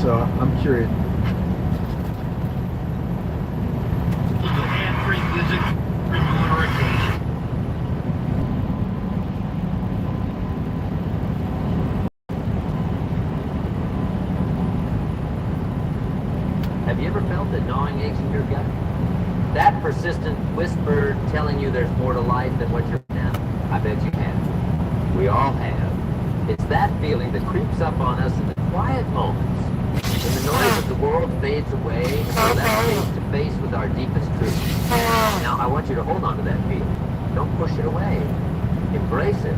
so I'm curious. Hand-free music, remote rotation. Have you ever felt a gnawing ache in your gut? That persistent whisper telling you there's more to life than what you're now? I bet you have. We all have. It's that feeling that creeps up on us in the quiet moments, when the noise of the world fades away and we're left face to face with our deepest truth. Now, I want you to hold on to that feeling. Don't push it away. Embrace it.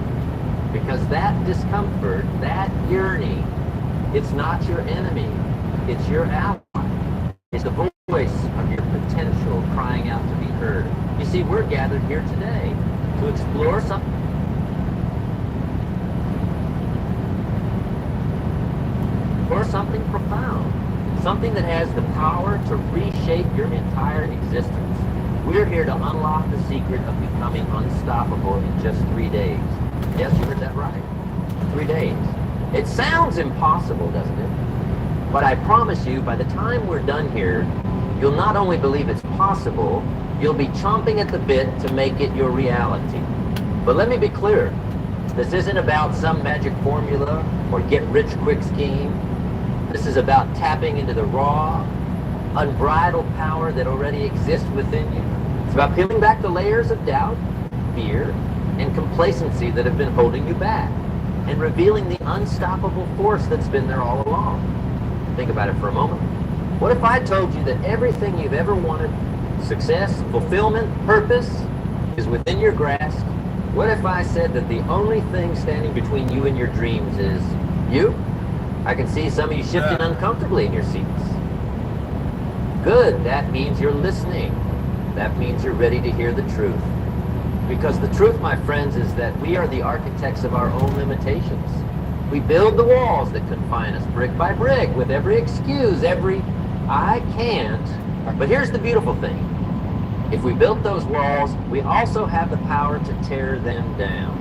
Because that discomfort, that yearning, it's not your enemy. It's your ally. It's the voice of your potential crying out to be heard. You see, we're gathered here today to explore something profound, something that has the power to reshape your entire existence. We're here to unlock the secret of becoming unstoppable in just 3 days. Yes, you heard that right. 3 days. It sounds impossible, doesn't it? But I promise you, by the time we're done here, you'll not only believe it's possible, you'll be chomping at the bit to make it your reality. But let me be clear. This isn't about some magic formula or get-rich-quick scheme. This is about tapping into the raw, unbridled power that already exists within you. It's about peeling back the layers of doubt, fear, and complacency that have been holding you back, and revealing the unstoppable force that's been there all along. Think about it for a moment. What if I told you that everything you've ever wanted, success, fulfillment, purpose, is within your grasp? What if I said that the only thing standing between you and your dreams is you? I can see some of you shifting uncomfortably in your seats. Good, that means you're listening. That means you're ready to hear the truth. Because the truth, my friends, is that we are the architects of our own limitations. We build the walls that confine us brick by brick with every excuse, every I can't. But here's the beautiful thing. If we built those walls, we also have the power to tear them down.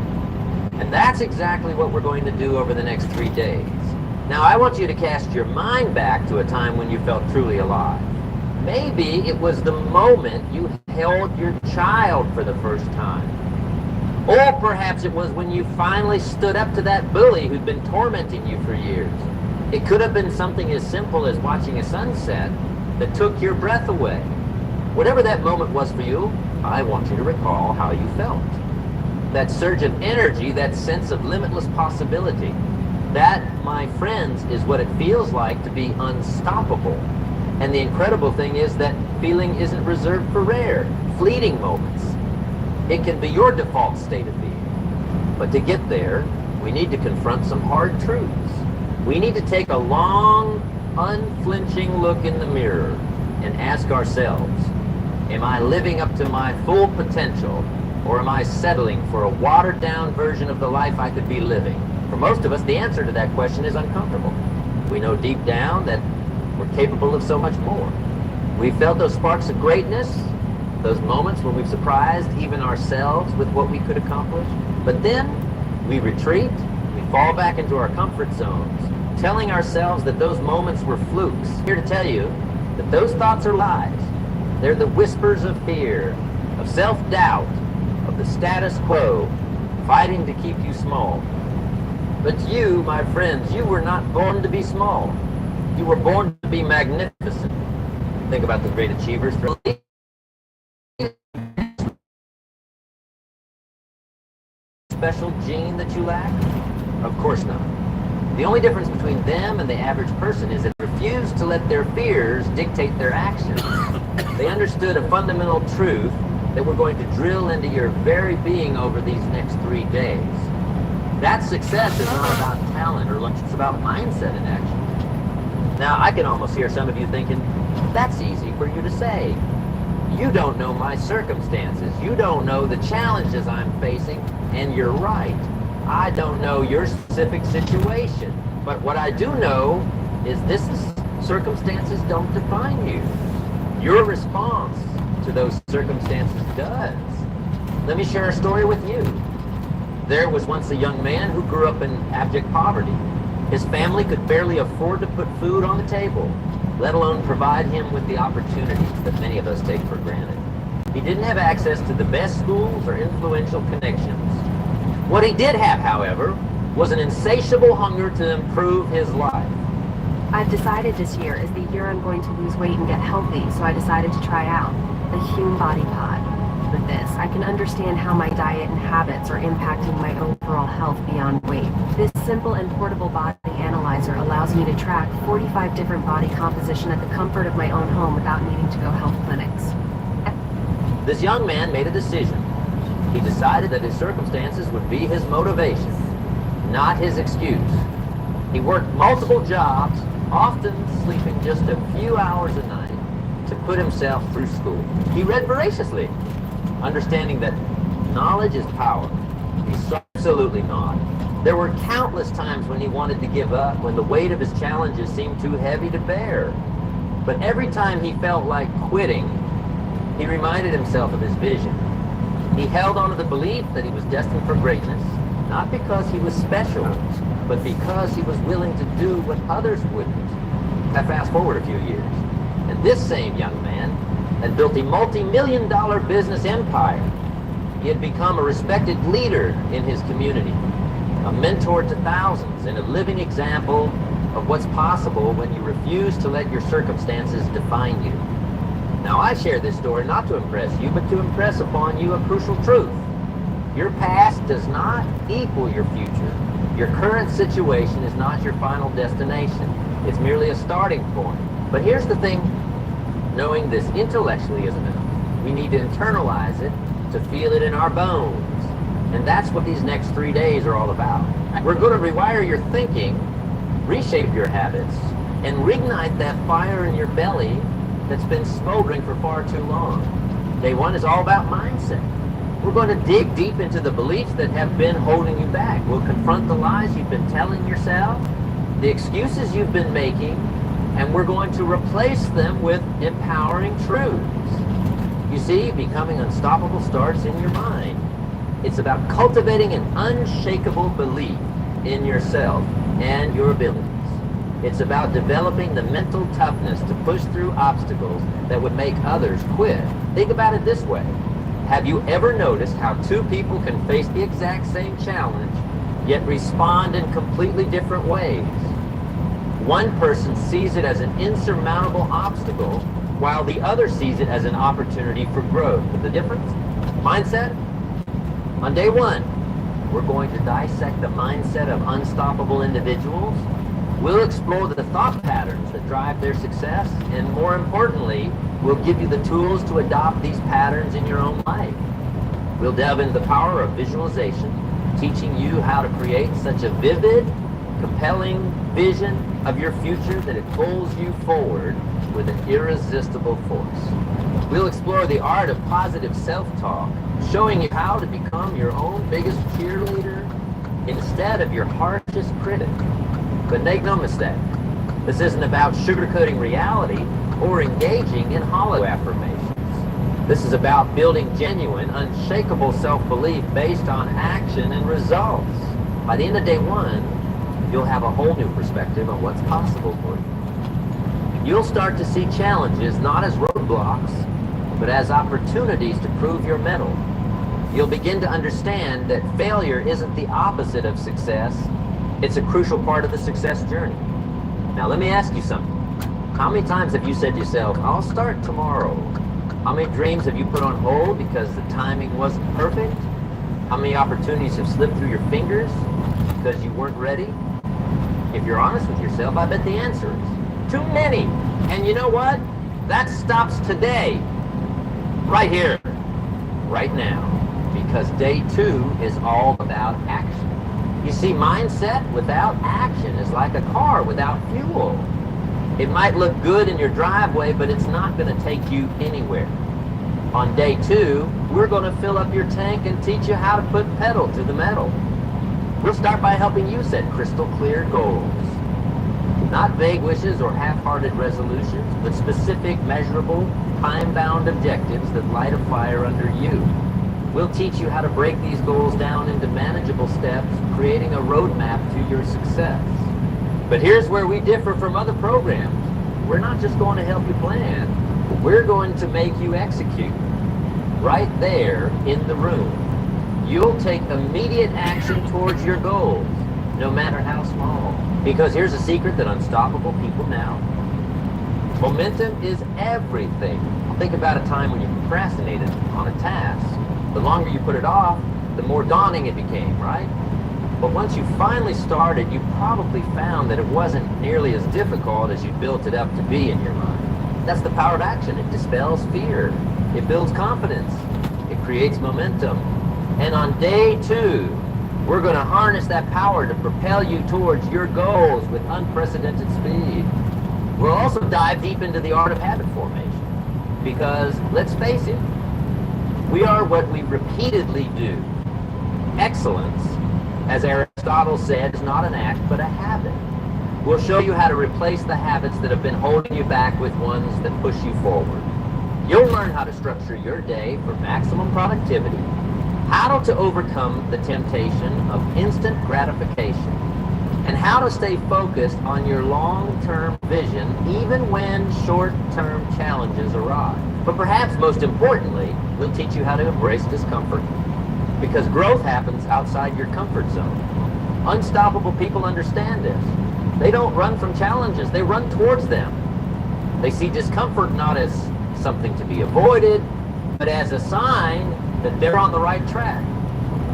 And that's exactly what we're going to do over the next 3 days. Now, I want you to cast your mind back to a time when you felt truly alive. Maybe it was the moment you held your child for the first time. Or perhaps it was when you finally stood up to that bully who'd been tormenting you for years. It could have been something as simple as watching a sunset that took your breath away. Whatever that moment was for you, I want you to recall how you felt. That surge of energy, that sense of limitless possibility. That, my friends, is what it feels like to be unstoppable. And the incredible thing is that feeling isn't reserved for rare, fleeting moments. It can be your default state of being. But to get there, we need to confront some hard truths. We need to take a long, unflinching look in the mirror and ask ourselves, am I living up to my full potential, or am I settling for a watered-down version of the life I could be living? For most of us, the answer to that question is uncomfortable. We know deep down that we're capable of so much more. We've felt those sparks of greatness, those moments when we've surprised even ourselves with what we could accomplish. But then we retreat, we fall back into our comfort zones, telling ourselves that those moments were flukes. I'm here to tell you that those thoughts are lies. They're the whispers of fear, of self-doubt, of the status quo, fighting to keep you small. But you, my friends, you were not born to be small. You were born to be magnificent. Think about the great achievers. Special gene that you lack? Of course not. The only difference between them and the average person is that they refuse to let their fears dictate their actions. They understood a fundamental truth that we're going to drill into your very being over these next 3 days. That success is not about talent or luck, it's about mindset in action. Now, I can almost hear some of you thinking, that's easy for you to say. You don't know my circumstances. You don't know the challenges I'm facing, and you're right. I don't know your specific situation. But what I do know is circumstances don't define you. Your response to those circumstances does. Let me share a story with you. There was once a young man who grew up in abject poverty. His family could barely afford to put food on the table, let alone provide him with the opportunities that many of us take for granted. He didn't have access to the best schools or influential connections. What he did have, however, was an insatiable hunger to improve his life. I've decided this year is the year I'm going to lose weight and get healthy, so I decided to try out the Hume Body Pod. With this, I can understand how my diet and habits are impacting my overall health beyond weight. This simple and portable body analyzer allows me to track 45 different body composition at the comfort of my own home without needing to go health clinics. This young man made a decision. He decided that his circumstances would be his motivation, not his excuse. He worked multiple jobs, often sleeping just a few hours a night, to put himself through school. He read voraciously, understanding that knowledge is power. He saw absolutely not. There were countless times when he wanted to give up, when the weight of his challenges seemed too heavy to bear. But every time he felt like quitting, he reminded himself of his vision. He held on to the belief that he was destined for greatness, not because he was special, but because he was willing to do what others wouldn't. Now fast forward a few years, and this same young man had built a multi-million-dollar business empire. He had become a respected leader in his community, a mentor to thousands, and a living example of what's possible when you refuse to let your circumstances define you. Now, I share this story not to impress you, but to impress upon you a crucial truth. Your past does not equal your future. Your current situation is not your final destination. It's merely a starting point. But here's the thing, knowing this intellectually isn't enough. We need to internalize it to feel it in our bones. And that's what these next 3 days are all about. We're going to rewire your thinking, reshape your habits, and reignite that fire in your belly that's been smoldering for far too long. Day one is all about mindset. We're going to dig deep into the beliefs that have been holding you back. We'll confront the lies you've been telling yourself, the excuses you've been making, and we're going to replace them with empowering truths. You see, becoming unstoppable starts in your mind. It's about cultivating an unshakable belief in yourself and your abilities. It's about developing the mental toughness to push through obstacles that would make others quit. Think about it this way. Have you ever noticed how two people can face the exact same challenge, yet respond in completely different ways? One person sees it as an insurmountable obstacle, while the other sees it as an opportunity for growth. But the difference? Mindset? On day one, we're going to dissect the mindset of unstoppable individuals. We'll explore the thought patterns that drive their success, and more importantly, we'll give you the tools to adopt these patterns in your own life. We'll delve into the power of visualization, teaching you how to create such a vivid, compelling vision of your future that it pulls you forward with an irresistible force. We'll explore the art of positive self-talk, showing you how to become your own biggest cheerleader instead of your harshest critic. But make no mistake, this isn't about sugarcoating reality or engaging in hollow affirmations. This is about building genuine, unshakable self-belief based on action and results. By the end of day one, you'll have a whole new perspective on what's possible for you. You'll start to see challenges not as roadblocks, but as opportunities to prove your mettle. You'll begin to understand that failure isn't the opposite of success. It's a crucial part of the success journey. Now let me ask you something. How many times have you said to yourself, I'll start tomorrow? How many dreams have you put on hold because the timing wasn't perfect? How many opportunities have slipped through your fingers because you weren't ready? If you're honest with yourself, I bet the answer is too many. And you know what? That stops today. Right here. Right now. Because day two is all about action. You see, mindset without action is like a car without fuel. It might look good in your driveway, but it's not going to take you anywhere. On day two, we're going to fill up your tank and teach you how to put pedal to the metal. We'll start by helping you set crystal clear goals. Not vague wishes or half-hearted resolutions, but specific, measurable, time-bound objectives that light a fire under you. We'll teach you how to break these goals down into manageable steps, creating a roadmap to your success. But here's where we differ from other programs. We're not just going to help you plan. We're going to make you execute. Right there in the room. You'll take immediate action towards your goals, no matter how small. Because here's a secret that unstoppable people now. Momentum is everything. Think about a time when you procrastinated on a task. The longer you put it off, the more daunting it became, right? But once you finally started, you probably found that it wasn't nearly as difficult as you built it up to be in your mind. That's the power of action. It dispels fear. It builds confidence. It creates momentum. And on day 2, we're going to harness that power to propel you towards your goals with unprecedented speed. We'll also dive deep into the art of habit formation. Because, let's face it, we are what we repeatedly do. Excellence, as Aristotle said, is not an act, but a habit. We'll show you how to replace the habits that have been holding you back with ones that push you forward. You'll learn how to structure your day for maximum productivity, how to overcome the temptation of instant gratification, and how to stay focused on your long-term vision even when short-term challenges arise. But perhaps most importantly, we'll teach you how to embrace discomfort, because growth happens outside your comfort zone. Unstoppable people understand this. They don't run from challenges, they run towards them. They see discomfort not as something to be avoided, but as a sign that they're on the right track.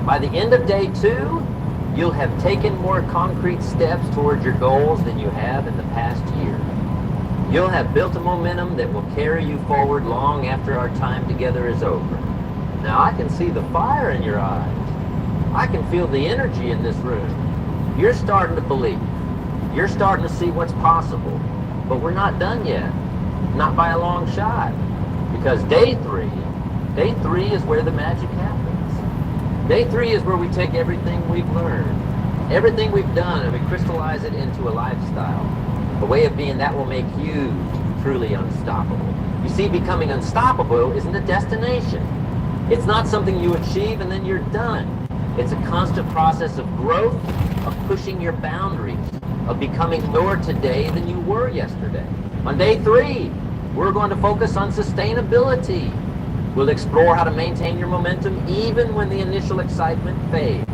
By the end of day 2, you'll have taken more concrete steps towards your goals than you have in the past year. You'll have built a momentum that will carry you forward long after our time together is over. Now I can see the fire in your eyes. I can feel the energy in this room. You're starting to believe. You're starting to see what's possible. But we're not done yet. Not by a long shot. Because day 3 is where the magic happens. Day 3 is where we take everything we've learned, everything we've done, and we crystallize it into a lifestyle, a way of being that will make you truly unstoppable. You see, becoming unstoppable isn't a destination. It's not something you achieve and then you're done. It's a constant process of growth, of pushing your boundaries, of becoming more today than you were yesterday. On day 3, we're going to focus on sustainability. We'll explore how to maintain your momentum even when the initial excitement fades.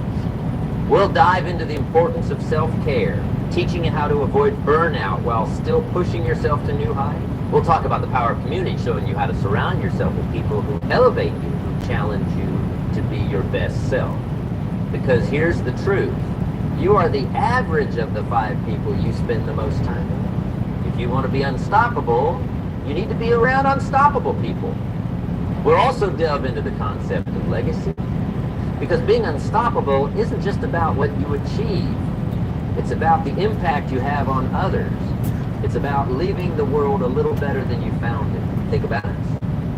We'll dive into the importance of self-care, teaching you how to avoid burnout while still pushing yourself to new heights. We'll talk about the power of community, showing you how to surround yourself with people who elevate you, who challenge you to be your best self. Because here's the truth. You are the average of the 5 people you spend the most time with. If you want to be unstoppable, you need to be around unstoppable people. We'll also delve into the concept of legacy. Because being unstoppable isn't just about what you achieve. It's about the impact you have on others. It's about leaving the world a little better than you found it. Think about it.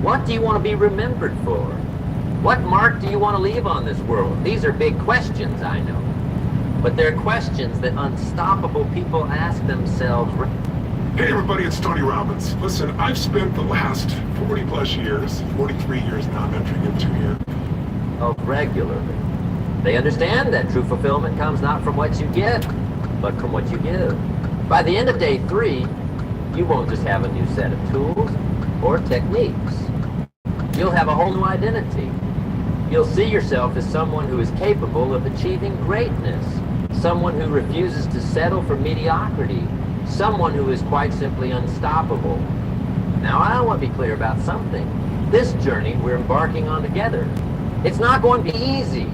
What do you want to be remembered for? What mark do you want to leave on this world? These are big questions, I know. But they're questions that unstoppable people ask themselves. Hey everybody, it's Tony Robbins. Listen, I've spent the last 40 plus years, 43 years now, I'm entering into here. Oh, regularly. They understand that true fulfillment comes not from what you get, but from what you give. By the end of day 3, you won't just have a new set of tools or techniques. You'll have a whole new identity. You'll see yourself as someone who is capable of achieving greatness, someone who refuses to settle for mediocrity, someone who is quite simply unstoppable. Now, I want to be clear about something. This journey we're embarking on together, it's not going to be easy.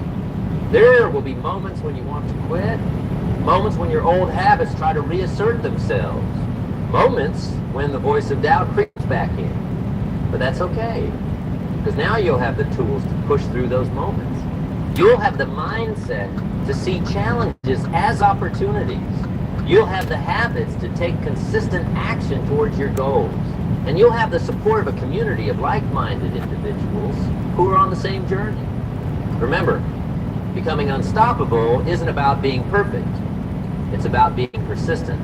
There will be moments when you want to quit, moments when your old habits try to reassert themselves, moments when the voice of doubt creeps back in. But that's okay, because now you'll have the tools to push through those moments. You'll have the mindset to see challenges as opportunities. You'll have the habits to take consistent action towards your goals. And you'll have the support of a community of like-minded individuals who are on the same journey. Remember, becoming unstoppable isn't about being perfect. It's about being persistent.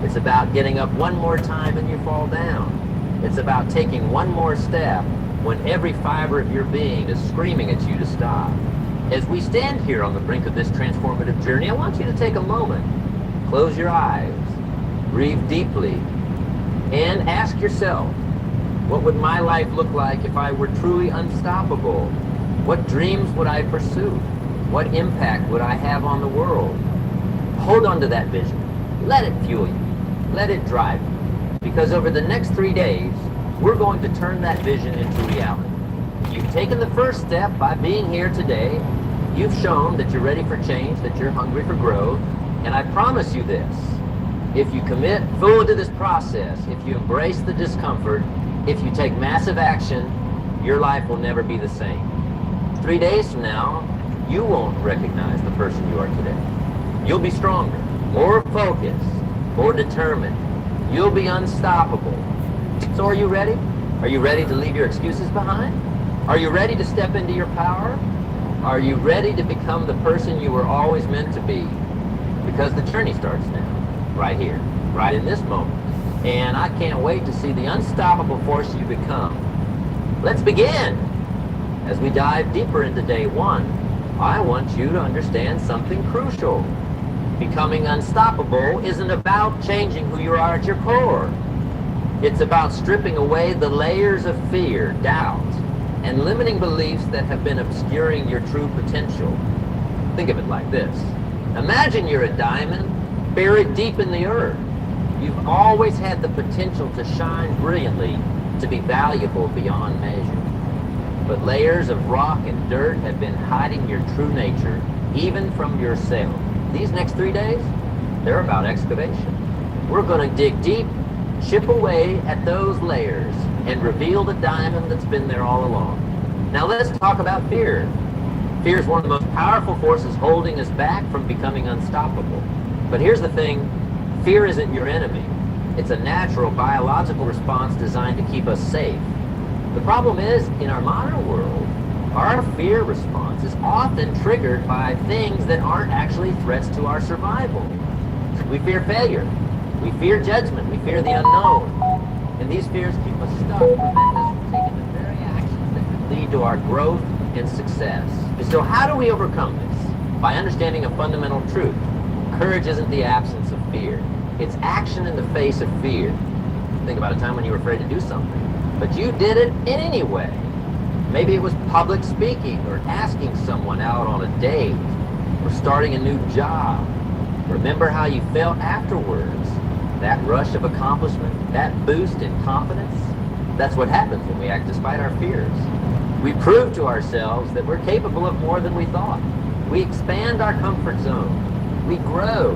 It's about getting up one more time and you fall down. It's about taking one more step when every fiber of your being is screaming at you to stop. As we stand here on the brink of this transformative journey, I want you to take a moment. close your eyes, breathe deeply, and ask yourself, what would my life look like if I were truly unstoppable? What dreams would I pursue? What impact would I have on the world? Hold on to that vision. Let it fuel you. Let it drive you. Because over the next 3 days, we're going to turn that vision into reality. You've taken the first step by being here today. You've shown that you're ready for change, that you're hungry for growth. And I promise you this, if you commit fully to this process, if you embrace the discomfort, if you take massive action, your life will never be the same. 3 days from now, you won't recognize the person you are today. You'll be stronger, more focused, more determined. You'll be unstoppable. So are you ready? Are you ready to leave your excuses behind? Are you ready to step into your power? Are you ready to become the person you were always meant to be? Because the journey starts now, right here, right in this moment. And I can't wait to see the unstoppable force you become. Let's begin. As we dive deeper into day 1, I want you to understand something crucial. Becoming unstoppable isn't about changing who you are at your core. It's about stripping away the layers of fear, doubt, and limiting beliefs that have been obscuring your true potential. Think of it like this. Imagine you're a diamond buried deep in the earth. You've always had the potential to shine brilliantly, to be valuable beyond measure. But layers of rock and dirt have been hiding your true nature, even from yourself. These next 3 days, they're about excavation. We're going to dig deep, chip away at those layers, and reveal the diamond that's been there all along. Now let's talk about fear. Fear is one of the most powerful forces holding us back from becoming unstoppable. But here's the thing, fear isn't your enemy. It's a natural biological response designed to keep us safe. The problem is, in our modern world, our fear response is often triggered by things that aren't actually threats to our survival. We fear failure. We fear judgment. We fear the unknown. And these fears keep us stuck, prevent us from taking the very actions that could lead to our growth and success. So how do we overcome this? By understanding a fundamental truth. Courage isn't the absence of fear. It's action in the face of fear. Think about a time when you were afraid to do something, but you did it anyway. Maybe it was public speaking, or asking someone out on a date, or starting a new job. Remember how you felt afterwards? That rush of accomplishment, that boost in confidence? That's what happens when we act despite our fears. We prove to ourselves that we're capable of more than we thought. We expand our comfort zone. We grow.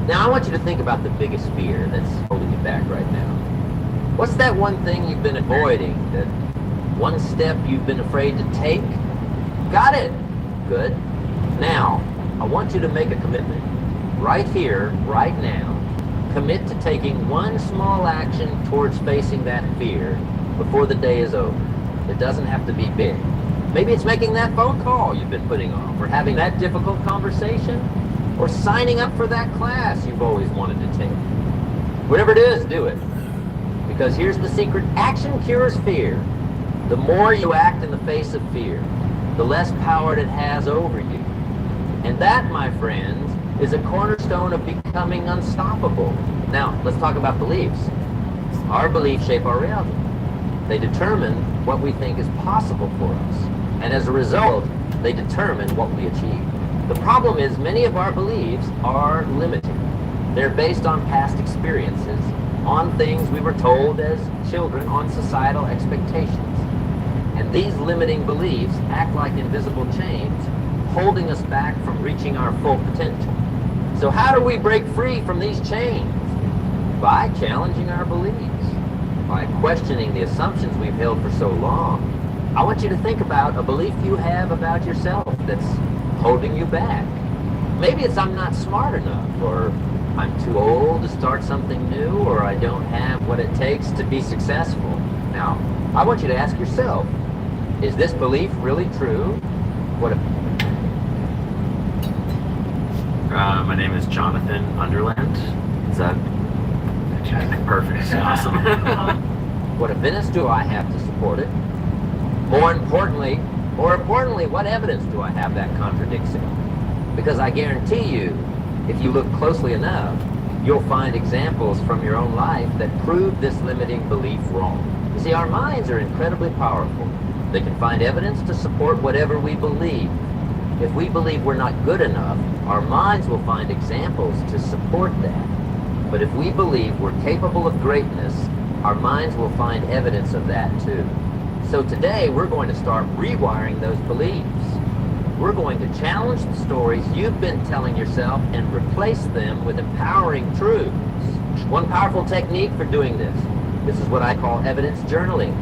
Now I want you to think about the biggest fear that's holding you back right now. What's that one thing you've been avoiding, that one step you've been afraid to take? Got it. Good. Now, I want you to make a commitment. Right here, right now. Commit to taking one small action towards facing that fear before the day is over. It doesn't have to be big. Maybe it's making that phone call you've been putting off, or having that difficult conversation, or signing up for that class you've always wanted to take. Whatever it is, do it. Because here's the secret. Action cures fear. The more you act in the face of fear, the less power it has over you. And that, my friends, is a cornerstone of becoming unstoppable. Now, let's talk about beliefs. Our beliefs shape our reality. They determine what we think is possible for us. And as a result, they determine what we achieve. The problem is many of our beliefs are limiting. They're based on past experiences, on things we were told as children, on societal expectations. And these limiting beliefs act like invisible chains, holding us back from reaching our full potential. So how do we break free from these chains? By challenging our beliefs, by questioning the assumptions we've held for so long. I want you to think about a belief you have about yourself that's holding you back. Maybe it's I'm not smart enough, or I'm too old to start something new, or I don't have what it takes to be successful. Now, I want you to ask yourself, is this belief really true? What if... My name is Jonathan Underland. Is that perfect? Awesome. What evidence do I have to support it? More importantly, what evidence do I have that contradicts it? Because I guarantee you, If you look closely enough, you'll find examples from your own life that prove this limiting belief wrong. You see, our minds are incredibly powerful. They can find evidence to support whatever we believe. If we believe we're not good enough, our minds will find examples to support that. But if we believe we're capable of greatness, our minds will find evidence of that too. So today, we're going to start rewiring those beliefs. We're going to challenge the stories you've been telling yourself and replace them with empowering truths. One powerful technique for doing this is what I call evidence journaling.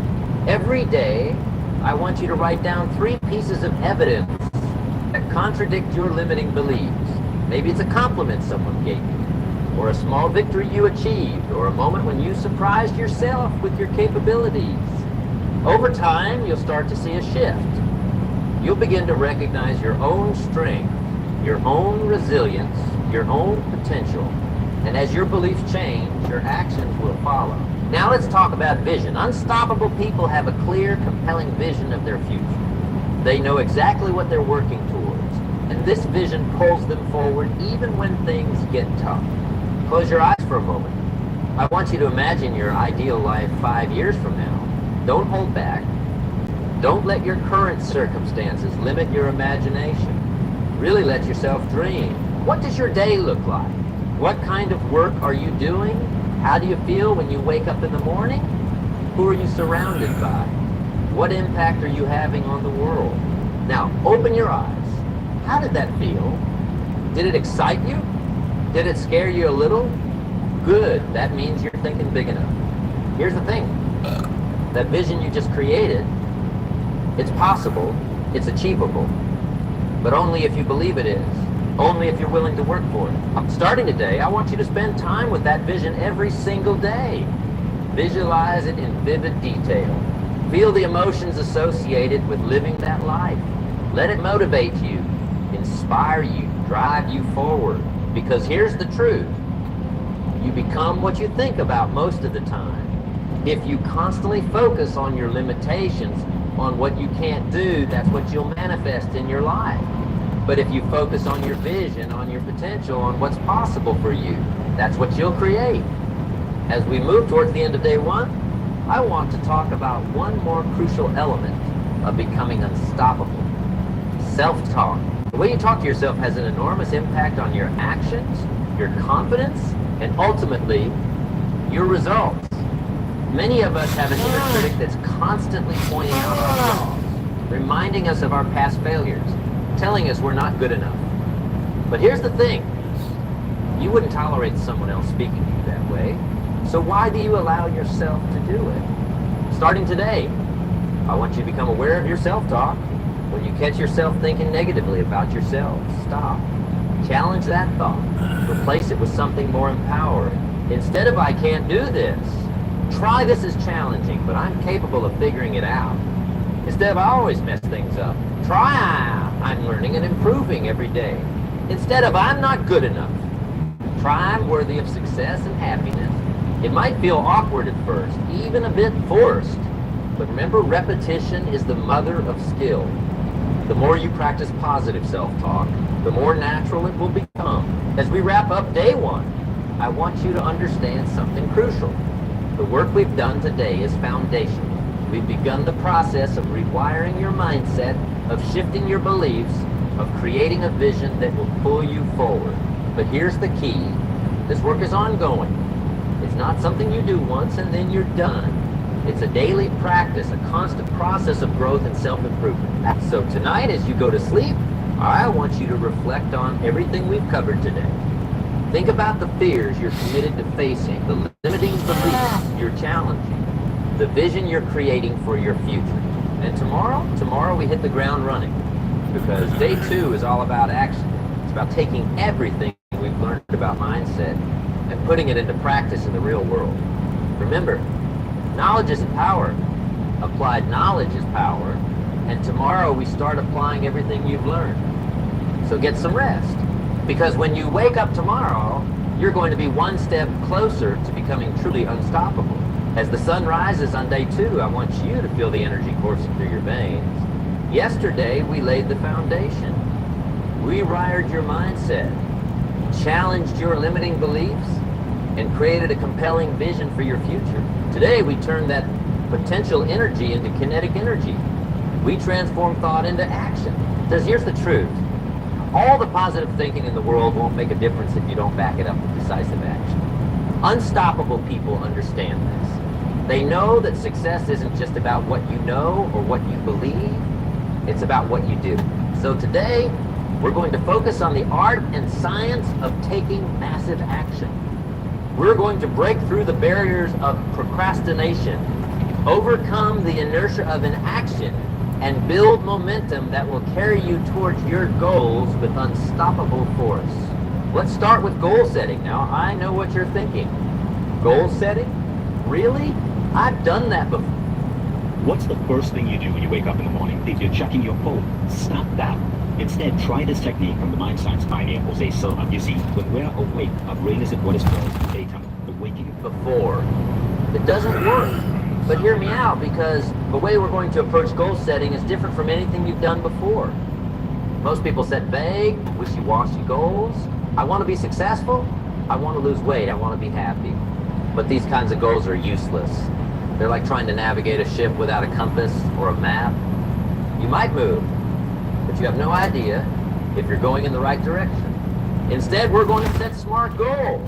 Every day, I want you to write down 3 pieces of evidence that contradict your limiting beliefs. Maybe it's a compliment someone gave you, or a small victory you achieved, or a moment when you surprised yourself with your capabilities. Over time, you'll start to see a shift. You'll begin to recognize your own strength, your own resilience, your own potential. And as your beliefs change, your actions will follow. Now let's talk about vision. Unstoppable people have a clear, compelling vision of their future. They know exactly what they're working towards, and this vision pulls them forward even when things get tough. Close your eyes for a moment. I want you to imagine your ideal life 5 years from now. Don't hold back. Don't let your current circumstances limit your imagination. Really let yourself dream. What does your day look like? What kind of work are you doing? How do you feel when you wake up in the morning? Who are you surrounded by? What impact are you having on the world? Now, open your eyes. How did that feel? Did it excite you? Did it scare you a little? Good. That means you're thinking big enough. Here's the thing. That vision you just created, it's possible, it's achievable, but only if you believe it is, only if you're willing to work for it. Starting today, I want you to spend time with that vision every single day. Visualize it in vivid detail. Feel the emotions associated with living that life. Let it motivate you, inspire you, drive you forward. Because here's the truth. You become what you think about most of the time. If you constantly focus on your limitations, on what you can't do, that's what you'll manifest in your life. But if you focus on your vision, on your potential, on what's possible for you, that's what you'll create. As we move towards the end of day 1, I want to talk about one more crucial element of becoming unstoppable. Self-talk. The way you talk to yourself has an enormous impact on your actions, your confidence, and ultimately, your results. Many of us have an inner critic that's constantly pointing out our flaws, reminding us of our past failures, telling us we're not good enough. But here's the thing. You wouldn't tolerate someone else speaking to you that way, so why do you allow yourself to do it? Starting today, I want you to become aware of your self-talk. When you catch yourself thinking negatively about yourself, stop. Challenge that thought. Replace it with something more empowering. Instead of "I can't do this," try "This is challenging, but I'm capable of figuring it out." Instead of "I always mess things up," try "I'm learning and improving every day." Instead of "I'm not good enough," try "I'm worthy of success and happiness." It might feel awkward at first, even a bit forced. But remember, repetition is the mother of skill. The more you practice positive self-talk, the more natural it will become. As we wrap up day 1, I want you to understand something crucial. The work we've done today is foundational. We've begun the process of rewiring your mindset, of shifting your beliefs, of creating a vision that will pull you forward. But here's the key. This work is ongoing. It's not something you do once and then you're done. It's a daily practice, a constant process of growth and self-improvement. So tonight, as you go to sleep, I want you to reflect on everything we've covered today. Think about the fears you're committed to facing, the limiting beliefs you're challenging, the vision you're creating for your future. And tomorrow we hit the ground running, because day 2 is all about action. It's about taking everything we've learned about mindset and putting it into practice in the real world. Remember, knowledge isn't power. Applied knowledge is power. And tomorrow we start applying everything you've learned. So get some rest. Because when you wake up tomorrow, you're going to be one step closer to becoming truly unstoppable. As the sun rises on day 2, I want you to feel the energy coursing through your veins. Yesterday, we laid the foundation. We rewired your mindset. challenged your limiting beliefs, and created a compelling vision for your future. Today, we turn that potential energy into kinetic energy. We transform thought into action. Because here's the truth. All the positive thinking in the world won't make a difference if you don't back it up with decisive action. Unstoppable people understand this. They know that success isn't just about what you know or what you believe. It's about what you do. So today, we're going to focus on the art and science of taking massive action. We're going to break through the barriers of procrastination, overcome the inertia of inaction, and build momentum that will carry you towards your goals with unstoppable force. Let's start with goal setting. Now, I know what you're thinking. Goal setting? Really? I've done that before. What's the first thing you do when you wake up in the morning? If you're checking your phone, stop that. Instead, try this technique from the mind science pioneer Jose Silva. You see, when we're awake, our brain is at what is called daytime awakening. Before. It doesn't work. But hear me out, because the way we're going to approach goal setting is different from anything you've done before. Most people set vague, wishy-washy goals. I want to be successful. I want to lose weight. I want to be happy. But these kinds of goals are useless. They're like trying to navigate a ship without a compass or a map. You might move, but you have no idea if you're going in the right direction. Instead, we're going to set smart goals.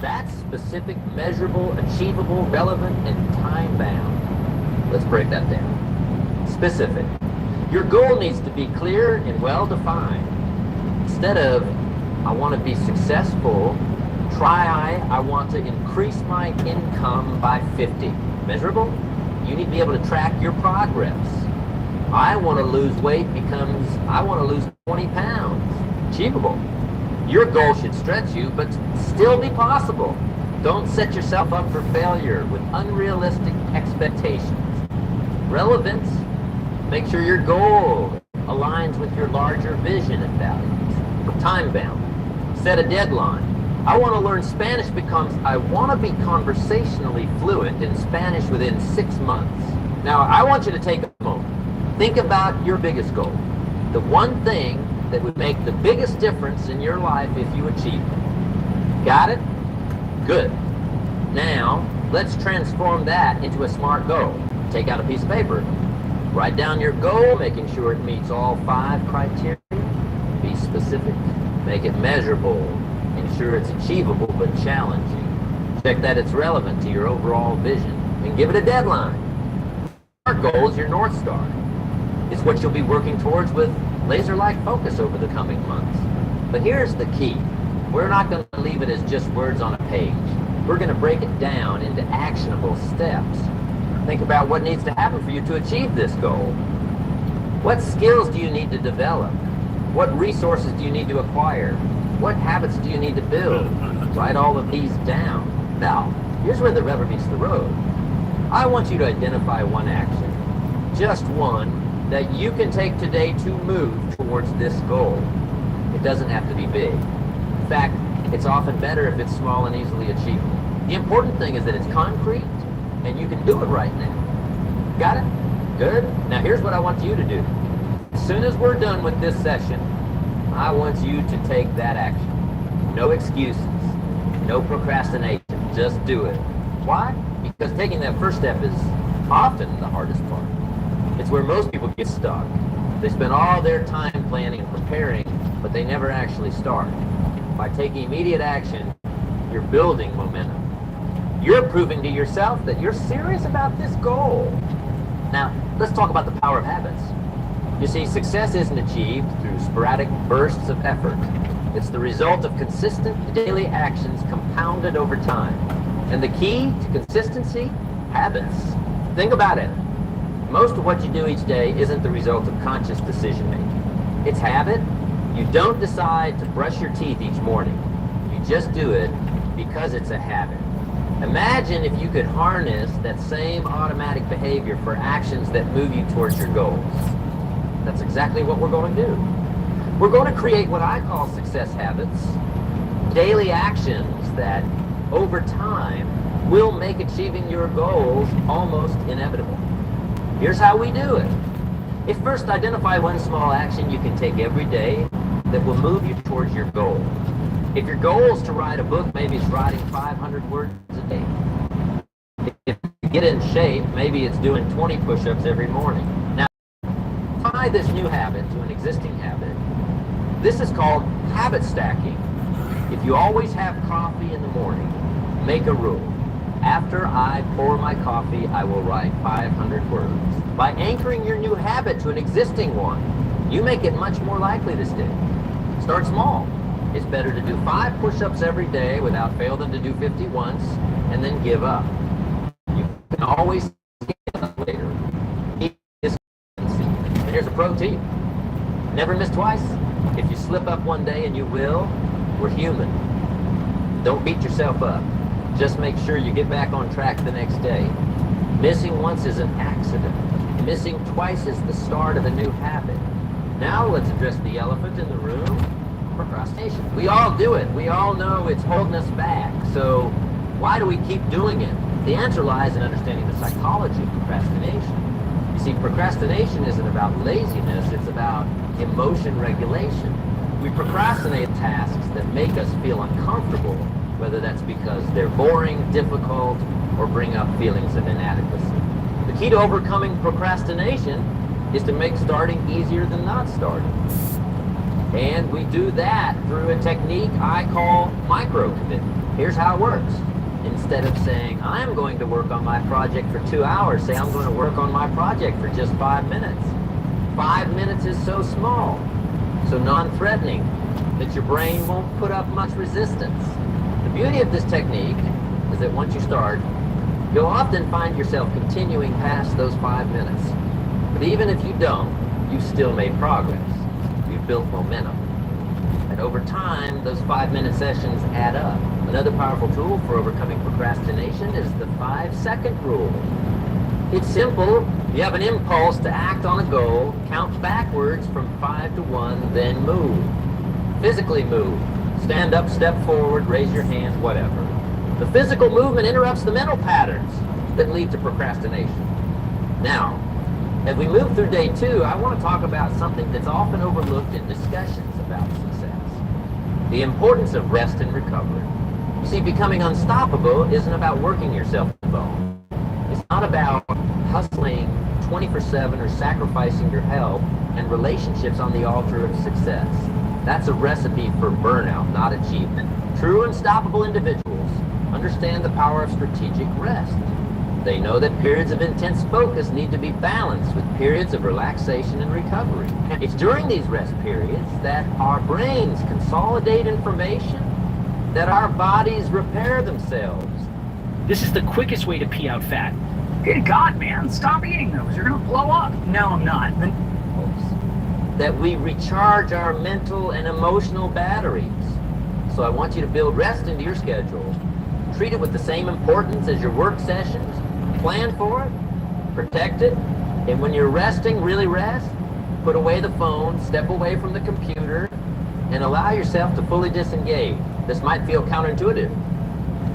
That's specific, measurable, achievable, relevant, and time-bound. Let's break that down. Specific. Your goal needs to be clear and well-defined. Instead of, I want to be successful, try I want to increase my income by 50. Measurable? You need to be able to track your progress. I want to lose weight becomes, I want to lose 20 pounds. Achievable. Your goal should stretch you, but still be possible. Don't set yourself up for failure with unrealistic expectations. Relevance. Make sure your goal aligns with your larger vision and values. Time-bound. Set a deadline. I want to learn Spanish becomes I want to be conversationally fluent in Spanish within 6 months. Now, I want you to take a moment. Think about your biggest goal. The one thing that would make the biggest difference in your life if you achieve it. Got it? Good. Now, let's transform that into a smart goal. Take out a piece of paper. Write down your goal, making sure it meets all 5 criteria. Be specific. Make it measurable. Ensure it's achievable but challenging. Check that it's relevant to your overall vision. And give it a deadline. Our goal is your North Star. It's what you'll be working towards with laser-like focus over the coming months. But here's the key. We're not going to leave it as just words on a page. We're going to break it down into actionable steps. Think about what needs to happen for you to achieve this goal. What skills do you need to develop? What resources do you need to acquire? What habits do you need to build? Write all of these down. Now, here's where the rubber meets the road. I want you to identify one action, just one, that you can take today to move towards this goal. It doesn't have to be big. In fact, it's often better if it's small and easily achievable. The important thing is that it's concrete and you can do it right now. Got it? Good? Now here's what I want you to do. As soon as we're done with this session, I want you to take that action. No excuses. No procrastination. Just do it. Why? Because taking that first step is often the hardest part. It's where most people get stuck. They spend all their time planning and preparing, but they never actually start. By taking immediate action, you're building momentum. You're proving to yourself that you're serious about this goal. Now, let's talk about the power of habits. You see, success isn't achieved through sporadic bursts of effort. It's the result of consistent daily actions compounded over time. And the key to consistency? Habits. Think about it. Most of what you do each day isn't the result of conscious decision making. It's habit. You don't decide to brush your teeth each morning. You just do it because it's a habit. Imagine if you could harness that same automatic behavior for actions that move you towards your goals. That's exactly what we're going to do. We're going to create what I call success habits, daily actions that, over time, will make achieving your goals almost inevitable. Here's how we do it. First, identify one small action you can take every day that will move you towards your goal. If your goal is to write a book, maybe it's writing 500 words a day. If you get in shape, maybe it's doing 20 push-ups every morning. Now, tie this new habit to an existing habit. This is called habit stacking. If you always have coffee in the morning, make a rule. After I pour my coffee, I will write 500 words. By anchoring your new habit to an existing one, you make it much more likely to stick. Start small. It's better to do 5 push-ups every day without fail than to do 50 once and then give up. You can always give up later. And here's a pro tip. Never miss twice. If you slip up one day, and you will, we're human. Don't beat yourself up. Just make sure you get back on track the next day. Missing once is an accident. Missing twice is the start of a new habit. Now let's address the elephant in the room, procrastination. We all do it. We all know it's holding us back. So why do we keep doing it? The answer lies in understanding the psychology of procrastination. You see, procrastination isn't about laziness, it's about emotion regulation. We procrastinate tasks that make us feel uncomfortable, whether that's because they're boring, difficult, or bring up feelings of inadequacy. The key to overcoming procrastination is to make starting easier than not starting. And we do that through a technique I call micro-commitment. Here's how it works. Instead of saying, I'm going to work on my project for 2 hours, say I'm going to work on my project for just 5 minutes. 5 minutes is so small, so non-threatening, that your brain won't put up much resistance. The beauty of this technique is that once you start, you'll often find yourself continuing past those 5 minutes. But even if you don't, you've still made progress. You've built momentum. And over time, those 5-minute sessions add up. Another powerful tool for overcoming procrastination is the 5-second rule. It's simple. You have an impulse to act on a goal, count backwards from 5 to 1, then move. Physically move. Stand up, step forward, raise your hand, whatever. The physical movement interrupts the mental patterns that lead to procrastination. Now, as we move through day 2, I want to talk about something that's often overlooked in discussions about success. The importance of rest and recovery. You see, becoming unstoppable isn't about working yourself to the bone. It's not about hustling 24/7 or sacrificing your health and relationships on the altar of success. That's a recipe for burnout, not achievement. True unstoppable individuals understand the power of strategic rest. They know that periods of intense focus need to be balanced with periods of relaxation and recovery. It's during these rest periods that our brains consolidate information, that our bodies repair themselves. This is the quickest way to pee out fat. Good God, man, stop eating those. You're gonna blow up. No, I'm not. That we recharge our mental and emotional batteries. So I want you to build rest into your schedule. Treat it with the same importance as your work sessions. Plan for it, protect it, and when you're resting, really rest, put away the phone, step away from the computer, and allow yourself to fully disengage. This might feel counterintuitive.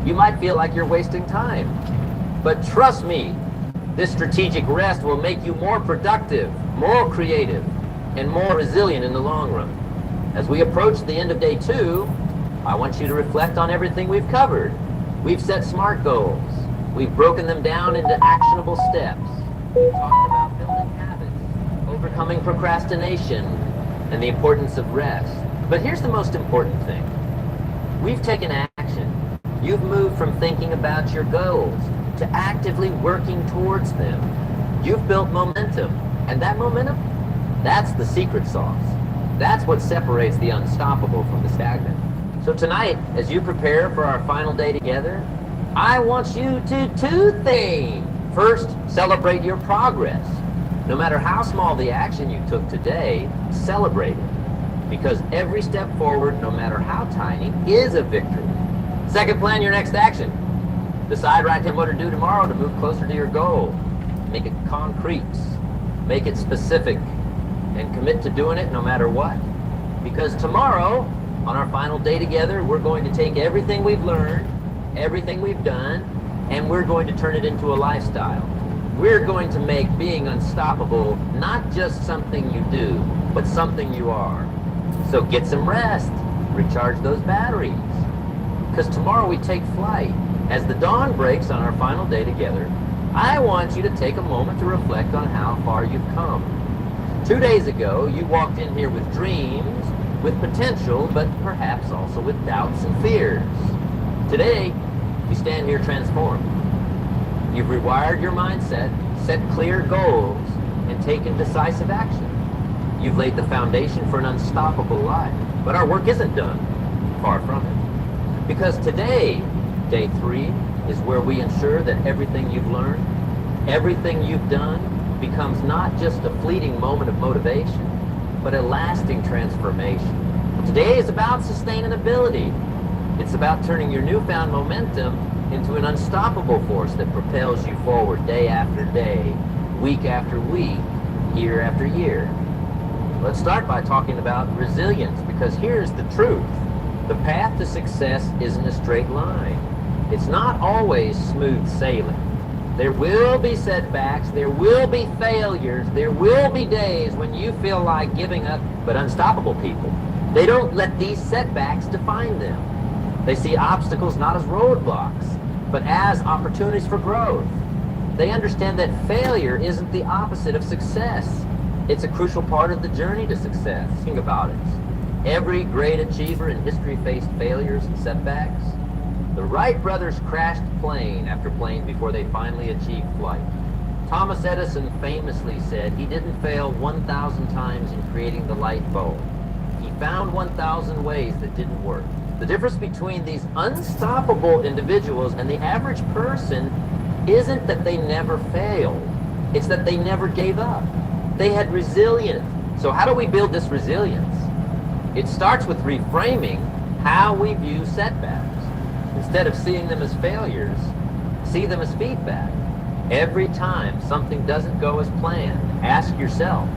You might feel like you're wasting time. But trust me, this strategic rest will make you more productive, more creative, and more resilient in the long run. As we approach the end of day 2, I want you to reflect on everything we've covered. We've set SMART goals. We've broken them down into actionable steps. We've talked about building habits, overcoming procrastination, and the importance of rest. But here's the most important thing. We've taken action. You've moved from thinking about your goals to actively working towards them. You've built momentum, and that momentum, that's the secret sauce. That's what separates the unstoppable from the stagnant. So tonight, as you prepare for our final day together, I want you to do 2 things. First, celebrate your progress. No matter how small the action you took today, celebrate it. Because every step forward, no matter how tiny, is a victory. Second, plan your next action. Decide right then what to do tomorrow to move closer to your goal. Make it concrete. Make it specific. And commit to doing it no matter what. Because tomorrow, on our final day together, we're going to take everything we've learned, everything we've done, and we're going to turn it into a lifestyle. We're going to make being unstoppable not just something you do, but something you are. So get some rest, recharge those batteries. Because tomorrow we take flight. As the dawn breaks on our final day together, I want you to take a moment to reflect on how far you've come. 2 days ago, you walked in here with dreams, with potential, but perhaps also with doubts and fears. Today, you stand here transformed. You've rewired your mindset, set clear goals, and taken decisive action. You've laid the foundation for an unstoppable life. But our work isn't done. Far from it. Because today, day 3, is where we ensure that everything you've learned, everything you've done, becomes not just a fleeting moment of motivation, but a lasting transformation. Today is about sustainability. It's about turning your newfound momentum into an unstoppable force that propels you forward day after day, week after week, year after year. Let's start by talking about resilience, because here's the truth. The path to success isn't a straight line. It's not always smooth sailing. There will be setbacks, there will be failures, there will be days when you feel like giving up, but unstoppable people, they don't let these setbacks define them. They see obstacles not as roadblocks, but as opportunities for growth. They understand that failure isn't the opposite of success. It's a crucial part of the journey to success. Think about it. Every great achiever in history faced failures and setbacks. The Wright brothers crashed plane after plane before they finally achieved flight. Thomas Edison famously said he didn't fail 1,000 times in creating the light bulb. He found 1,000 ways that didn't work. The difference between these unstoppable individuals and the average person isn't that they never failed. It's that they never gave up. They had resilience. So how do we build this resilience? It starts with reframing how we view setbacks. Instead of seeing them as failures, see them as feedback. Every time something doesn't go as planned, ask yourself,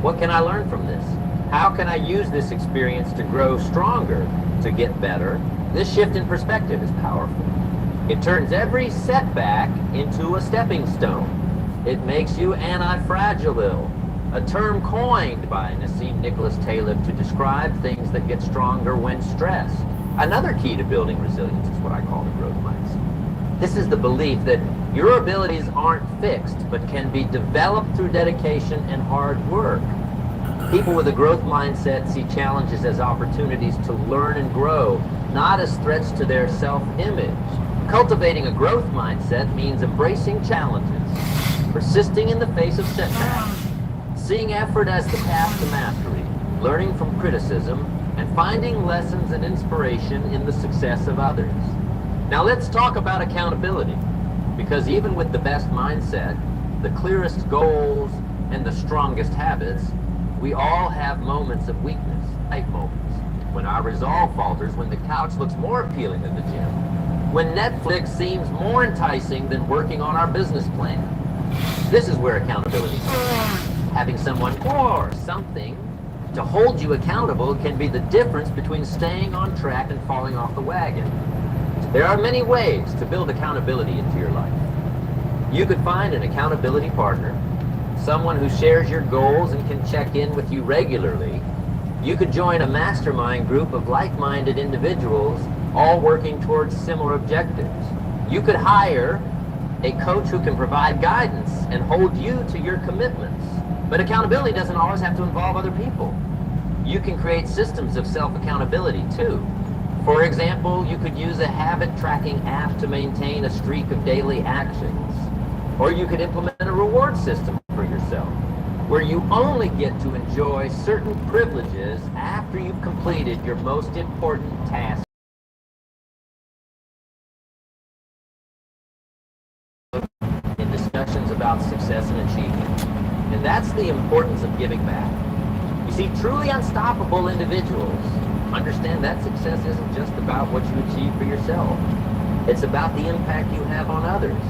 what can I learn from this? How can I use this experience to grow stronger, to get better? This shift in perspective is powerful. It turns every setback into a stepping stone. It makes you anti-fragile, a term coined by Nassim Nicholas Taleb to describe things that get stronger when stressed. Another key to building resilience is what I call the growth mindset. This is the belief that your abilities aren't fixed, but can be developed through dedication and hard work. People with a growth mindset see challenges as opportunities to learn and grow, not as threats to their self-image. Cultivating a growth mindset means embracing challenges, persisting in the face of setbacks, seeing effort as the path to mastery, learning from criticism, and finding lessons and inspiration in the success of others. Now let's talk about accountability, because even with the best mindset, the clearest goals, and the strongest habits, we all have moments of weakness, light moments, when our resolve falters, when the couch looks more appealing than the gym, when Netflix seems more enticing than working on our business plan. This is where accountability comes. Having someone or something to hold you accountable can be the difference between staying on track and falling off the wagon. There are many ways to build accountability into your life. You could find an accountability partner, someone who shares your goals and can check in with you regularly. You could join a mastermind group of like-minded individuals all working towards similar objectives. You could hire a coach who can provide guidance and hold you to your commitments. But accountability doesn't always have to involve other people. You can create systems of self-accountability too. For example, you could use a habit tracking app to maintain a streak of daily actions. Or you could implement a reward system for yourself, where you only get to enjoy certain privileges after you've completed your most important task. In discussions about success and achievement. And that's the importance of giving back. You see, truly unstoppable individuals understand that success isn't just about what you achieve for yourself. It's about the impact you have on others.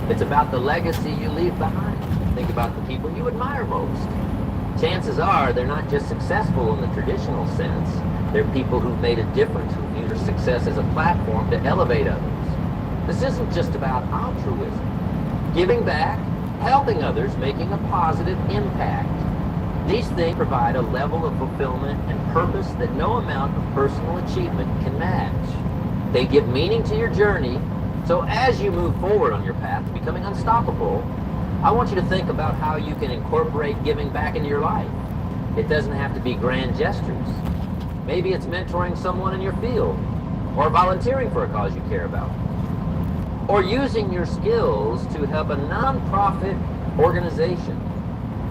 It's about the legacy you leave behind. Think about the people you admire most. Chances are they're not just successful in the traditional sense. They're people who've made a difference, who view their success as a platform to elevate others. This isn't just about altruism. Giving back, helping others, making a positive impact. These things provide a level of fulfillment and purpose that no amount of personal achievement can match. They give meaning to your journey, so as you move forward on your path to becoming unstoppable, I want you to think about how you can incorporate giving back into your life. It doesn't have to be grand gestures. Maybe it's mentoring someone in your field, or volunteering for a cause you care about, or using your skills to help a nonprofit organization.